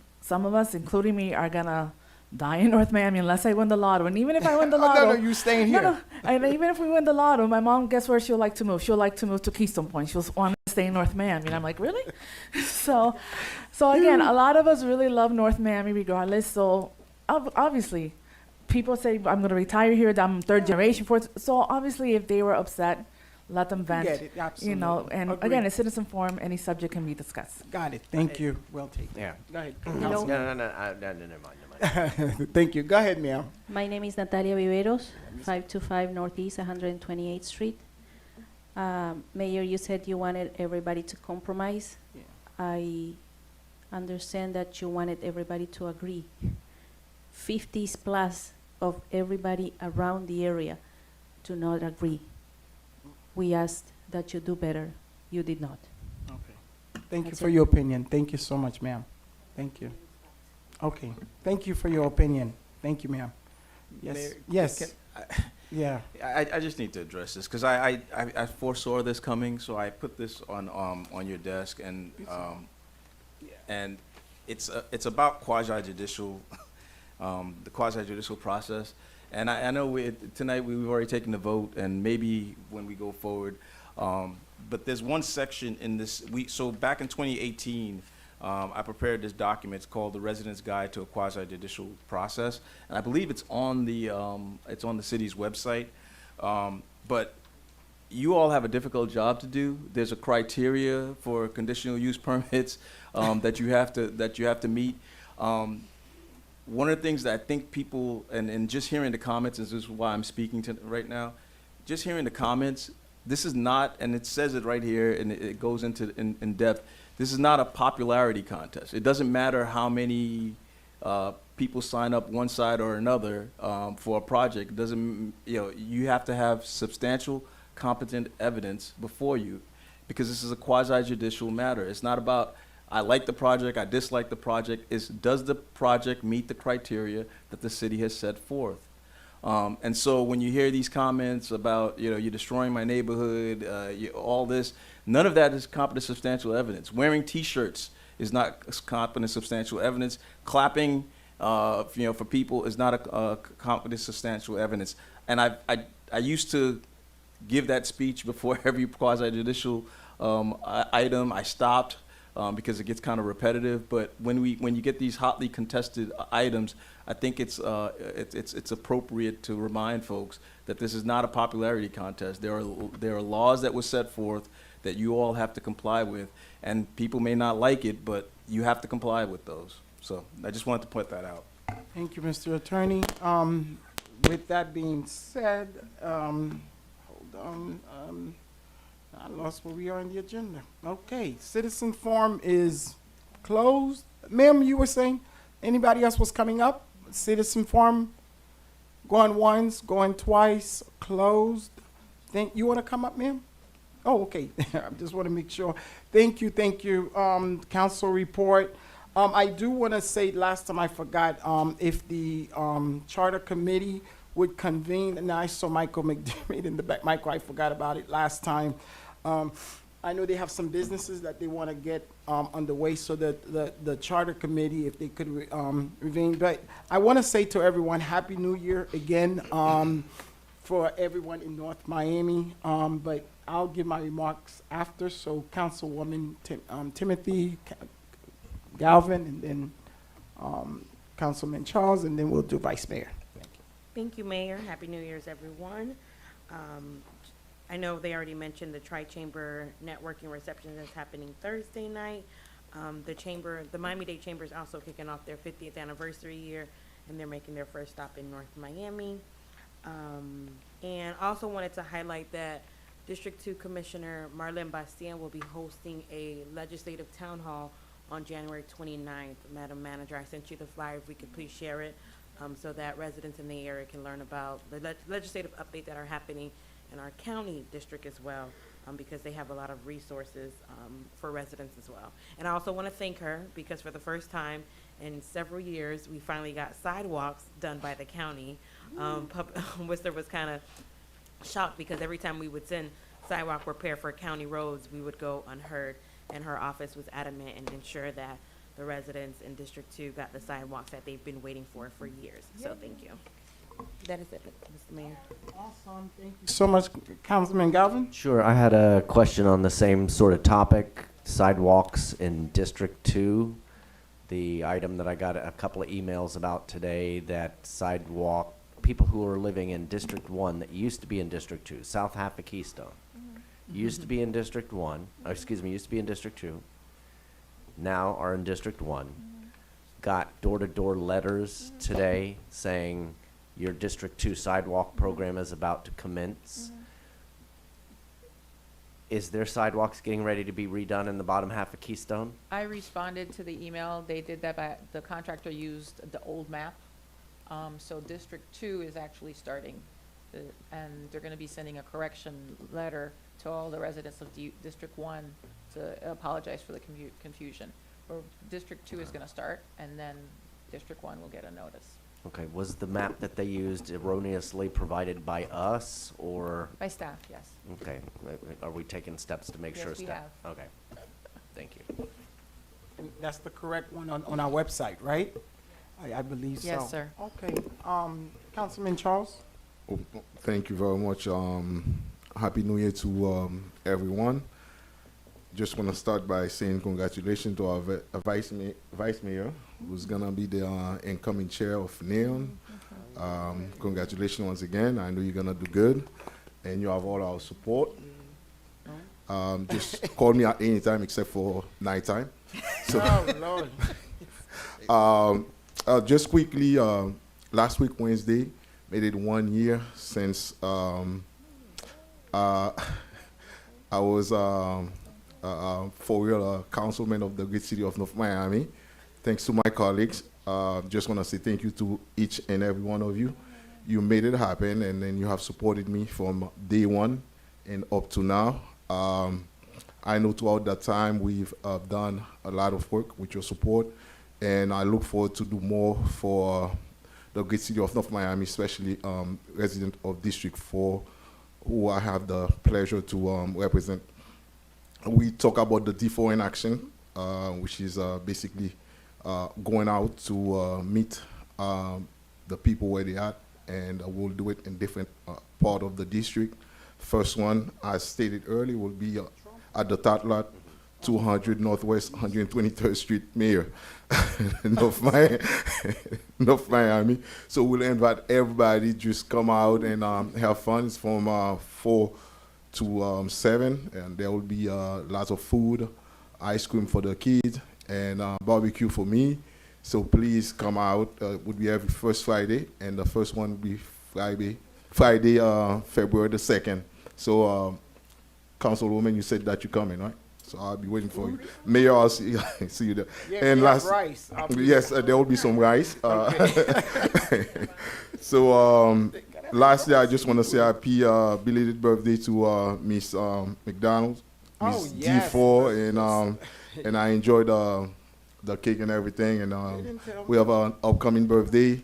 of us, including me, are going to die in North Miami unless I win the lotto. And even if I win the lotto. No, you staying here. No. And even if we win the lotto, my mom, guess where she'll like to move? She'll like to move to Keystone Point. She'll want to stay in North Miami. And I'm like, really? So again, a lot of us really love North Miami regardless. So obviously, people say, I'm going to retire here. I'm third generation, fourth. So obviously, if they were upset, let them vent. Get it, You know, absolutely. and Agreed. again, a citizen forum, any subject can be discussed. Got it. Thank you. Well taken. Yeah. Go ahead. No, Councilman. never mind. Thank you. Go ahead, ma'am. My name is Natalia Viveros, 525 Northeast 128th Street. Mayor, you said you wanted everybody to compromise. Yeah. I understand that you wanted everybody to agree. 50s plus of everybody around the area do not agree. We asked that you do better. You did not. Okay. Thank you That's for it. your opinion. Thank you so much, ma'am. Thank you. Okay. Thank you for your opinion. Thank you, ma'am. Yes. Mayor, Yes. Yeah. I just need to address this, because I foresaw this coming, so I put this on your desk, and it's about quasi-judicial, the quasi-judicial process. And I know tonight we've already taken the vote, and maybe when we go forward, but there's one section in this, so back in 2018, I prepared this document. It's called the Resident's Guide to a Quasi-Judicial Process, and I believe it's on the city's website. But you all have a difficult job to do. There's a criteria for conditional use permits that you have to meet. One of the things that I think people, and just hearing the comments, and this is why I'm speaking to right now, just hearing the comments, this is not, and it says it right here, and it goes into in depth. This is not a popularity contest. It doesn't matter how many people sign up one side or another for a project. It doesn't, you have to have substantial, competent evidence before you, because this is a quasi-judicial matter. It's not about, I like the project, I dislike the project. It's, does the project meet the criteria that the city has set forth? And so when you hear these comments about, you're destroying my neighborhood, all this, none of that is competent substantial evidence. Wearing T-shirts is not competent substantial evidence. Clapping, for people is not a competent substantial evidence. And I used to give that speech before every quasi-judicial item. I stopped because it gets kind of repetitive. But when you get these hotly contested items, I think it's appropriate to remind folks that this is not a popularity contest. There are laws that were set forth that you all have to comply with, and people may not like it, but you have to comply with those. So I just wanted to point that out. Thank you, Mr. Attorney. With that being said, hold on. I lost where we are in the agenda. Okay, citizen forum is closed. Ma'am, you were saying anybody else was coming up? Citizen forum, going once, going twice, closed. You want to come up, ma'am? Oh, okay. I just want to make sure. Thank you. Council report. I do want to say, last time I forgot, if the charter committee would convene, and I saw Michael McDermott in the back. Michael, I forgot about it last time. I know they have some businesses that they want to get underway, so that the charter committee, if they could convene. But I want to say to everyone, Happy New Year again for everyone in North Miami. But I'll give my remarks after. So Councilwoman Timothy Galvin, and then Councilman Charles, and then we'll do Vice Mayor. Thank you, Mayor. Happy New Year's, everyone. I know they already mentioned the Tri-Chamber Networking Reception that's happening Thursday night. The Miami-Dade Chamber is also kicking off their 50th anniversary year, and they're making their first stop in North Miami. And also wanted to highlight that District 2 Commissioner Marlene Bastien will be hosting a legislative town hall on January 29th. Madam Manager, I sent you the flyer. If we could please share it so that residents in the area can learn about the legislative updates that are happening in our county district as well, because they have a lot of resources for residents as well. And I also want to thank her because for the first time in several years, we finally got sidewalks done by the county. Worcester was kind of shocked because every time we would send sidewalk repair for county roads, we would go unheard. And her office was adamant and ensured that the residents in District 2 got the sidewalks that they've been waiting for years. So thank you. That is it, Mr. Mayor. Awesome. Thank you so much, Councilman Galvin. Sure. I had a question on the same sort of topic, sidewalks in District 2. The item that I got a couple of emails about today, that sidewalk, people who are living in District 1 that used to be in District 2, South half of Keystone. used to be in District 1, used to be in District 2, now are in District 1, got door-to-door letters today saying your District 2 sidewalk program is about to commence. Is their sidewalks getting ready to be redone in the bottom half of Keystone? I responded to the email. They did that by, the contractor used the old map. So District 2 is actually starting, and they're gonna be sending a correction letter to all the residents of District 1 to apologize for the confusion. Or District 2 is gonna start, and then District 1 will get a notice. Okay, was the map that they used erroneously provided by us, or? By staff, yes. Okay, are we taking steps to make Yes, sure we staff? Okay, thank you. And that's the correct one on our website, right? I believe so. Yes, sir. Okay, Councilman Charles? Oh, thank you very much. Happy New Year to everyone. Just want to start by saying congratulations to our vice mayor, who's gonna be the incoming chair of NEON. Congratulations once again. I know you're gonna do good, and you have all our support. Just call me at any time except for nighttime. So, oh, Lord. just quickly, last week Wednesday made it 1 year since I was for real councilman of the great city of North Miami. Thanks to my colleagues. Just want to say thank you to each and every one of you. You made it happen, and then you have supported me from day one and up to now. I know throughout that time we've done a lot of work with your support, and I look forward to do more for the great city of North Miami, especially resident of District 4, who I have the pleasure to represent. We talk about the D4 in action, which is basically going out to meet the people where they are, and we'll do it in different part of the district. First one, as stated earlier, will be at the Tot Lot, 200 Northwest 123rd Street, Mayor, North Miami. So we'll invite everybody, just come out and have fun. It's from 4 to 7, and there will be lots of food, ice cream for the kids, and barbecue for me. So please come out. It would be every first Friday, and the first one will be Friday, February the 2nd. So, Councilwoman, you said that you're coming, right? So I'll be waiting for you. Mayor, I'll see you there. Yeah, and we have rice. yes, there will be some rice. So, lastly, I just want to say happy belated birthday to Miss McDonald, Miss D4, and I enjoyed the cake and everything. And we have an upcoming birthday.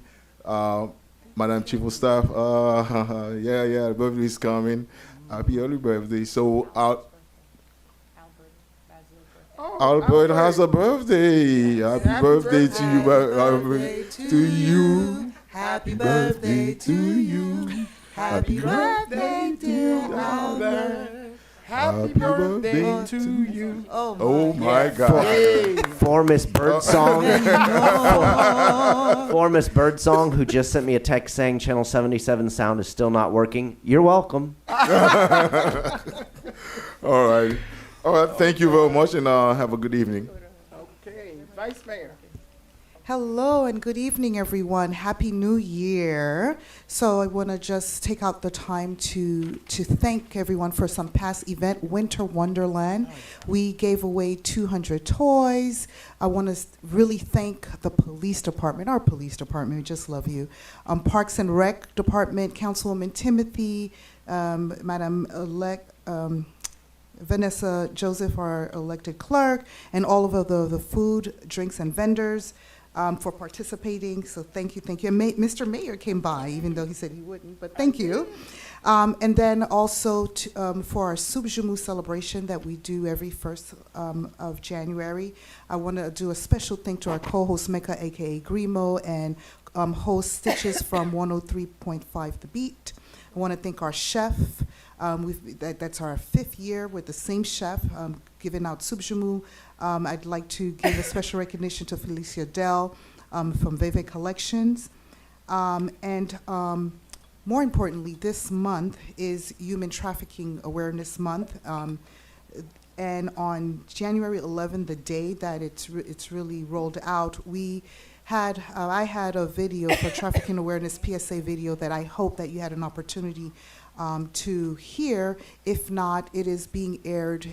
Madam Chief of Staff, the birthday is coming. Happy early birthday. So, Albert has a birthday. Happy birthday to you. Happy birthday to you. Happy birthday to you. Happy birthday to Albert. Happy birthday to you. Oh my God. For Miss Birdsong, for Miss Birdsong, who just sent me a text saying Channel 77 sound is still not working, you're welcome. All right. Thank you very much, and have a good evening. Okay, Vice Mayor. Hello and good evening, everyone. Happy New Year. So I want to just take out the time to thank everyone for some past event, Winter Wonderland. We gave away 200 toys. I want to really thank the police department, our police department, we just love you. Parks and Rec Department, Councilwoman Timothy, Madam-elect Vanessa Joseph, our elected clerk, and all of the food, drinks, and vendors. For participating, so thank you. And Mr. Mayor came by, even though he said he wouldn't, but thank you. And then also for our Subjumu celebration that we do every 1st of January, I want to do a special thank to our co-host Mecca, aka Grimo, and host Stitches from 103.5 The Beat. I want to thank our chef. That's our 5th year with the same chef giving out Subjumu. I'd like to give a special recognition to Felicia Dell from Veve Collections. And more importantly, this month is Human Trafficking Awareness Month. And on January 11, the day that it's really rolled out, I had a video for Trafficking Awareness PSA video that I hope that you had an opportunity to hear. If not, it is being aired.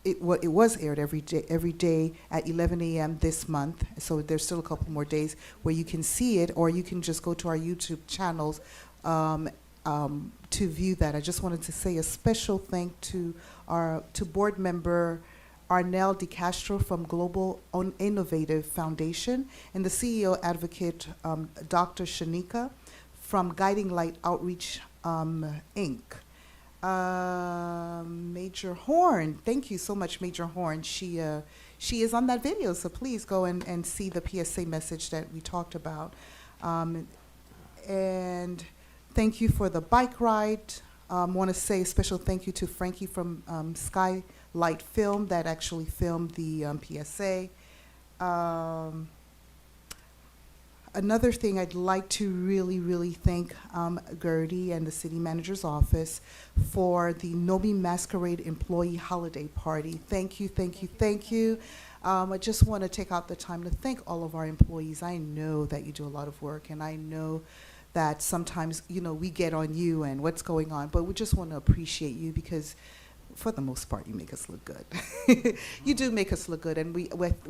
It was aired every day at 11 a.m. this month. So there's still a couple more days where you can see it, or you can just go to our YouTube channels to view that. I just wanted to say a special thank to board member Arnel DeCastro from Global Innovative Foundation and the CEO advocate Dr. Shanika from Guiding Light Outreach Inc. Major Horn, thank you so much, Major Horn. She is on that video, so please go and see the PSA message that we talked about. And thank you for the bike ride. Want to say a special thank you to Frankie from Skylight Film that actually filmed the PSA. Another thing I'd like to really thank Gertie and the city manager's office for the Nobi Masquerade Employee Holiday Party. Thank you, thank you, thank you. I just want to take out the time to thank all of our employees. I know that you do a lot of work, and I know that sometimes, we get on you and what's going on, but we just want to appreciate you because for the most part, you make us look good. You do make us look good, and we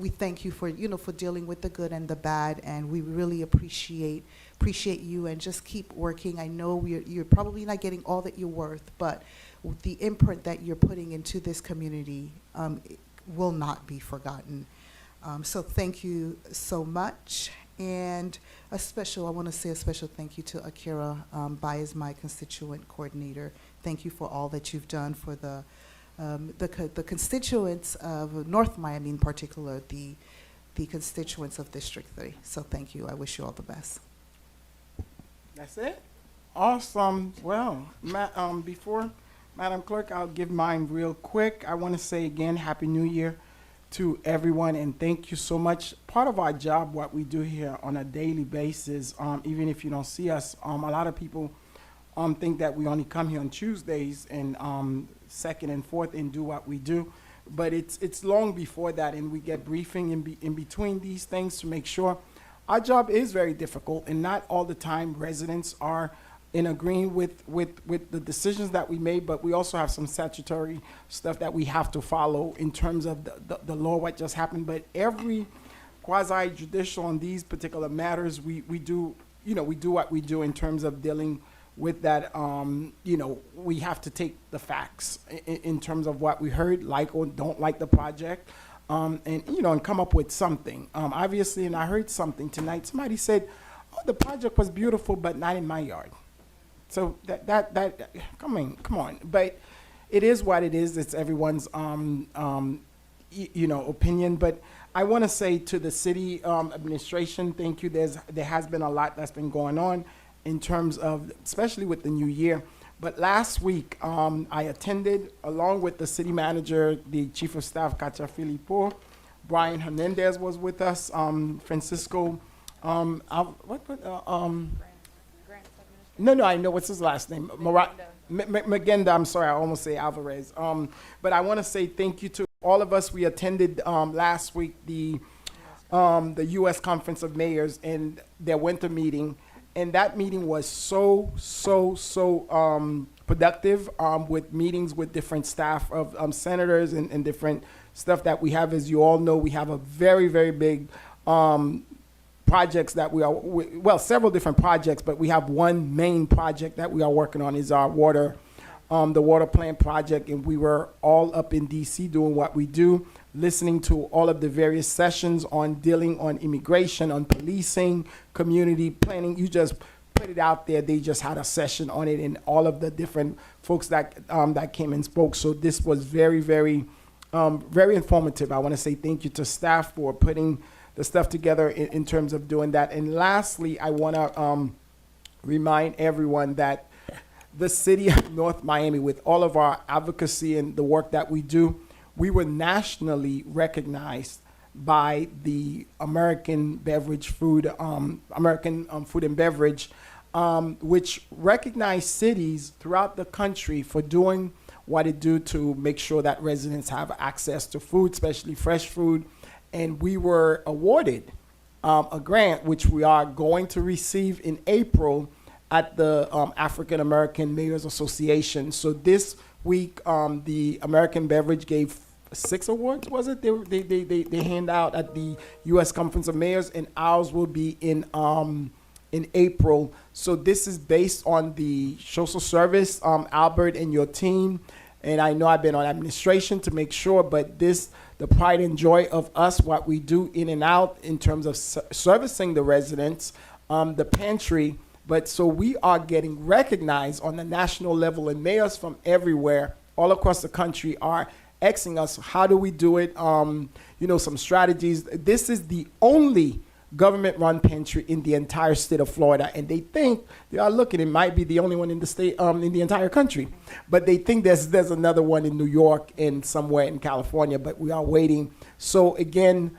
thank you for, for dealing with the good and the bad, and we really appreciate you, and just keep working. I know you're probably not getting all that you're worth, but the imprint that you're putting into this community will not be forgotten. So thank you so much. And I want to say a special thank you to Akira Baez, my constituent coordinator. Thank you for all that you've done for the constituents of North Miami, in particular, the constituents of District 3. So thank you. I wish you all the best. That's it? Awesome. Well, before Madam Clerk, I'll give mine real quick. I want to say again, Happy New Year to everyone, and thank you so much. Part of our job, what we do here on a daily basis, even if you don't see us, a lot of people think that we only come here on Tuesdays and second and fourth and do what we do, but it's long before that, and we get briefing in between these things to make sure. Our job is very difficult, and not all the time residents are in agreeing with the decisions that we made, but we also have some statutory stuff that we have to follow in terms of the law, what just happened. But every quasi-judicial on these particular matters, we do what we do in terms of dealing with that. We have to take the facts in terms of what we heard, like or don't like the project, and come up with something. Obviously, and I heard something tonight. Somebody said, "Oh, the project was beautiful, but not in my yard." So that come on. But it is what it is. It's everyone's opinion. But I want to say to the city administration, thank you. There has been a lot that's been going on in terms of, especially with the new year. But last week, I attended, along with the city manager, the chief of staff, Katia Filippo. Brian Hernandez was with us. Francisco, No, I know what's his last name. Magenda, I'm sorry, I almost say Alvarez. But I want to say thank you to all of us. We attended last week the U.S. Conference of Mayors and their winter meeting. And that meeting was so productive with meetings with different staff of senators and different stuff that we have. As you all know, we have a very, very big projects that we are, several different projects, but we have one main project that we are working on is our the water plant project, and we were all up in DC doing what we do, listening to all of the various sessions on dealing on immigration, on policing, community planning. You just put it out there. They just had a session on it, and all of the different folks that came and spoke. So this was very, very, very informative. I want to say thank you to staff for putting the stuff together in terms of doing that. And lastly, I want to remind everyone that the city of North Miami, with all of our advocacy and the work that we do, we were nationally recognized by the American Food and Beverage which recognize cities throughout the country for doing what it do to make sure that residents have access to food, especially fresh food. And we were awarded a grant, which we are going to receive in April at the African American Mayors Association. So this week, the American Beverage gave 6 awards, was it? They hand out at the U.S. Conference of Mayors, and ours will be in April. So this is based on the social service, Albert and your team. And I know I've been on administration to make sure, but this, the pride and joy of us, what we do in and out in terms of servicing the residents, the pantry. But so we are getting recognized on the national level, and mayors from everywhere, all across the country, are asking us, how do we do it? Some strategies. This is the only government-run pantry in the entire state of Florida, and they think they are looking. It might be the only one in the state, in the entire country, but they think there's another one in New York and somewhere in California. But we are waiting. So again,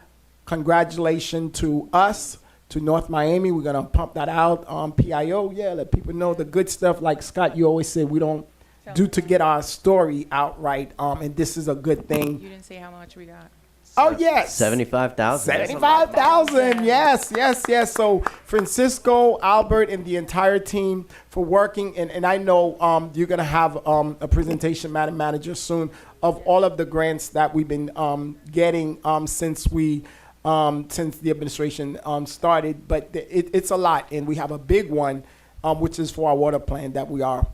congratulations to us, to North Miami. We're gonna pump that out on PIO. Yeah, let people know the good stuff. Like Scott, you always say we don't do to get our story out right, and this is a good thing. You didn't say how much we got. Oh, yes. 75,000. 75,000. Yes. So Francisco, Albert, and the entire team for working. And I know you're going to have a presentation, Madam Manager, soon of all of the grants that we've been getting since the administration started. But it's a lot. And we have a big one, which is for our water plan that we are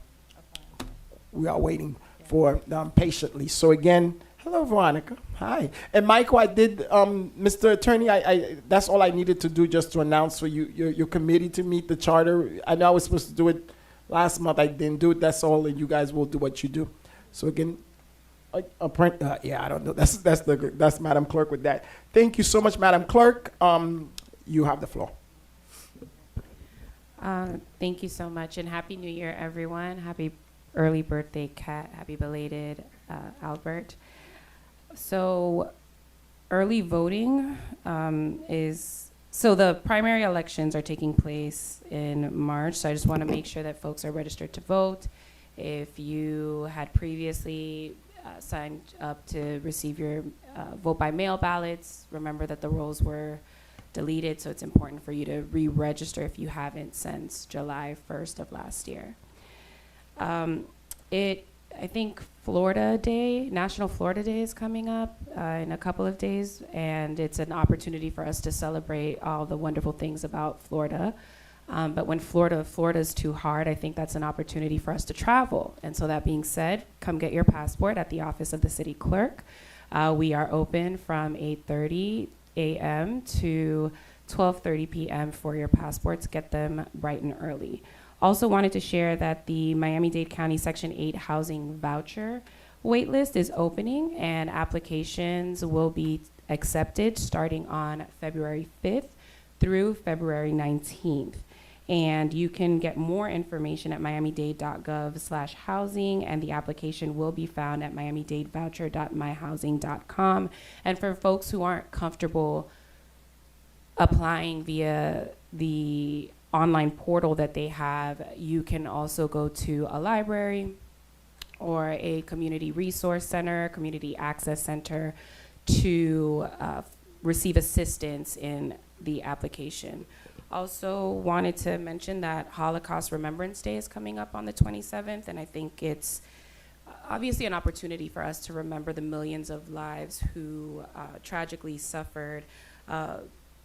waiting for patiently. So again, hello, Veronica. Hi. And Michael, I did, Mr. Attorney, I that's all I needed to do, just to announce for your committee to meet the charter. I know I was supposed to do it last month. I didn't do it. That's all, and you guys will do what you do. So again, I don't know. That's Madam Clerk with that. Thank you so much, Madam Clerk. You have the floor. Thank you so much, and Happy New Year, everyone. Happy early birthday, Kat. Happy belated, Albert. So early voting so the primary elections are taking place in March. So I just want to make sure that folks are registered to vote. If you had previously signed up to receive your vote by mail ballots, remember that the rolls were deleted. So it's important for you to re-register if you haven't since July 1st of last year. I think National Florida Day is coming up in a couple of days, and it's an opportunity for us to celebrate all the wonderful things about Florida. But when Florida's too hard, I think that's an opportunity for us to travel. And so that being said, come get your passport at the office of the city clerk. We are open from 8:30 a.m. to 12:30 p.m. for your passports. Get them bright and early. Also wanted to share that the Miami-Dade County Section 8 housing voucher waitlist is opening, and applications will be accepted starting on February 5th through February 19th. And you can get more information at miamidade.gov/housing, and the application will be found at miamidadevoucher.myhousing.com. And for folks who aren't comfortable applying via the online portal that they have, you can also go to a library or a community resource center, community access center to receive assistance in the application. Also wanted to mention that Holocaust Remembrance Day is coming up on the 27th, and I think it's obviously an opportunity for us to remember the millions of lives who tragically suffered,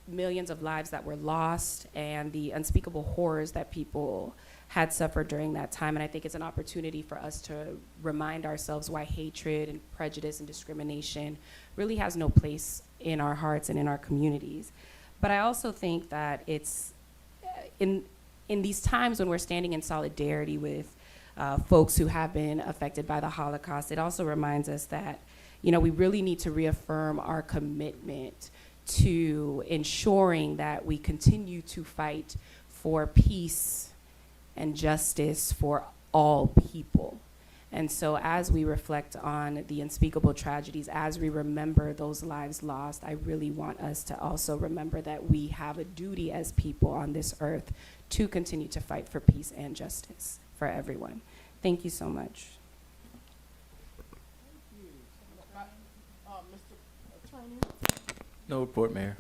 millions of lives that were lost, and the unspeakable horrors that people had suffered during that time. And I think it's an opportunity for us to remind ourselves why hatred and prejudice and discrimination really has no place in our hearts and in our communities. But I also think that it's in these times when we're standing in solidarity with folks who have been affected by the Holocaust, it also reminds us that, we really need to reaffirm our commitment to ensuring that we continue to fight for peace and justice for all people. And so as we reflect on the unspeakable tragedies, as we remember those lives lost, I really want us to also remember that we have a duty as people on this earth to continue to fight for peace and justice for everyone. Thank you so much. No report, Mayor.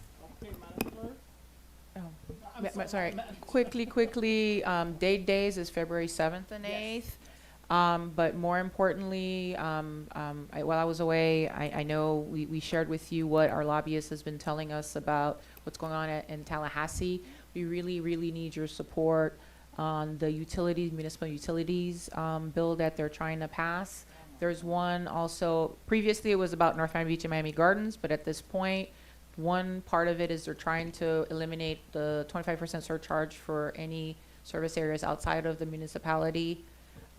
Sorry, quickly, days is February 7th and 8th. But more importantly, while I was away, I know we shared with you what our lobbyist has been telling us about what's going on in Tallahassee. We really, really need your support on the municipal utilities bill that they're trying to pass. There's one also, previously it was about North Miami Beach and Miami Gardens, but at this point, one part of it is they're trying to eliminate the 25% surcharge for any service areas outside of the municipality.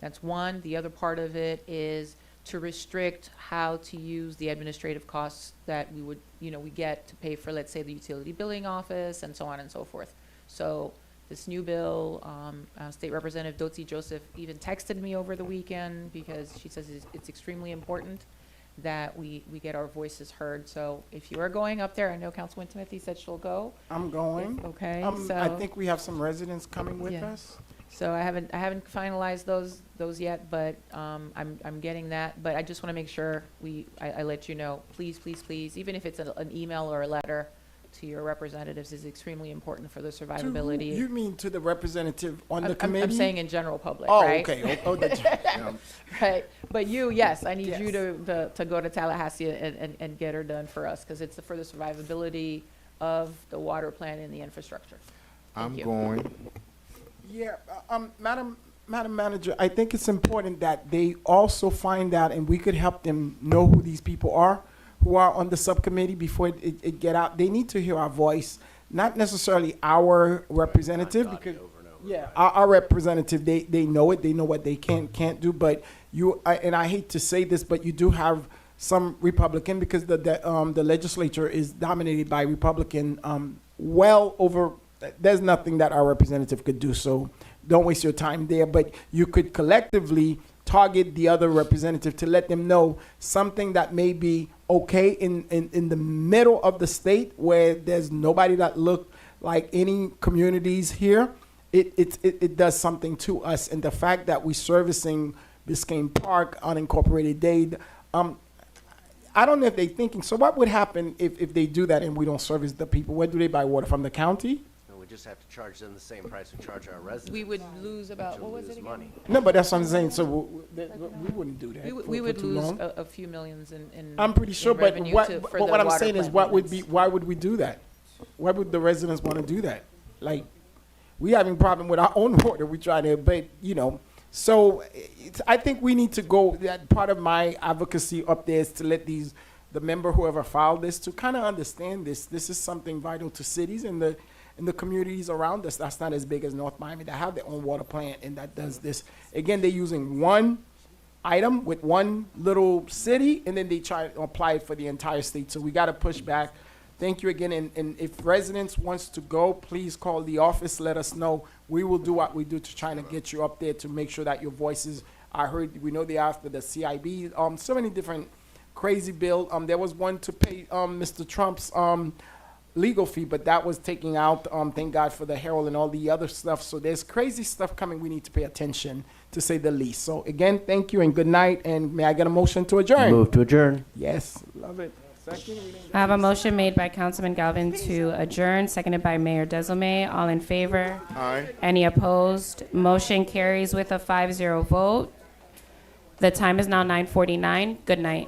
That's one. The other part of it is to restrict how to use the administrative costs that we get to pay for, let's say, the utility billing office and so on and so forth. So this new bill, State Representative Dotsie Joseph even texted me over the weekend because she says it's extremely important that we get our voices heard. So if you are going up there, I know Councilwoman Timothy said she'll go. I'm going. Okay. I think we have some residents coming with Yeah. us. So I haven't finalized those yet, but I'm getting that. But I just want to make sure I let you know, please, even if it's an email or a letter to your representatives, is extremely important for the survivability. You mean to the representative on the I'm committee? saying in general public, Oh, right? okay. Oh, that's, Right. But yes, I need Yes. you to go to Tallahassee and get her done for us, because it's for the survivability of the water plant and the infrastructure. Thank I'm you. going. Yeah, Madam Manager, I think it's important that they also find out, and we could help them know who these people are, who are on the subcommittee before it get out. They need to hear our voice, not necessarily our representative, because yeah, our representative, they know it, they know what they can't do. But and I hate to say this, but you do have some Republican, because the legislature is dominated by Republican. There's nothing that our representative could do, so don't waste your time there. But you could collectively target the other representative to let them know something that may be okay in the middle of the state where there's nobody that look like any communities here. It does something to us, and the fact that we're servicing Biscayne Park, unincorporated Dade, I don't know if they're thinking, so what would happen if they do that and we don't service the people? Where do they buy water, from the county? No, we just have to charge them the same price we charge our residents. We would lose about, Which what will was lose it again? money. No, but that's what I'm saying, so we wouldn't do that. We would for too lose long. a few millions in I'm pretty sure, in but revenue what for but the what I'm water saying is, plant why would we do that? Why would the residents want to do that? Like, we having a problem with our own water, we try to, but so I think we need to go. That part of my advocacy up there is to let the member, whoever filed this, to kind of understand this. This is something vital to cities and the communities around us. That's not as big as North Miami, that have their own water plant and that does this. Again, they're using one item with one little city, and then they try to apply it for the entire state. So we got to push back. Thank you again, and if residents wants to go, please call the office, let us know. We will do what we do to try to get you up there to make sure that your voices are heard. We know they after the CIB, so many different crazy bill. There was one to pay Mr. Trump's legal fee, but that was taken out. Thank God for the Herald and all the other stuff. So there's crazy stuff coming. We need to pay attention, to say the least. So again, thank you and good night. And may I get a motion to adjourn? Move to adjourn. Yes, love it. Second. I have a motion made by Councilman Galvin to adjourn, seconded by Mayor Desilme. All in favor? Aye. Any opposed? Motion carries with a 5-0 vote. The time is now 9:49. Good night.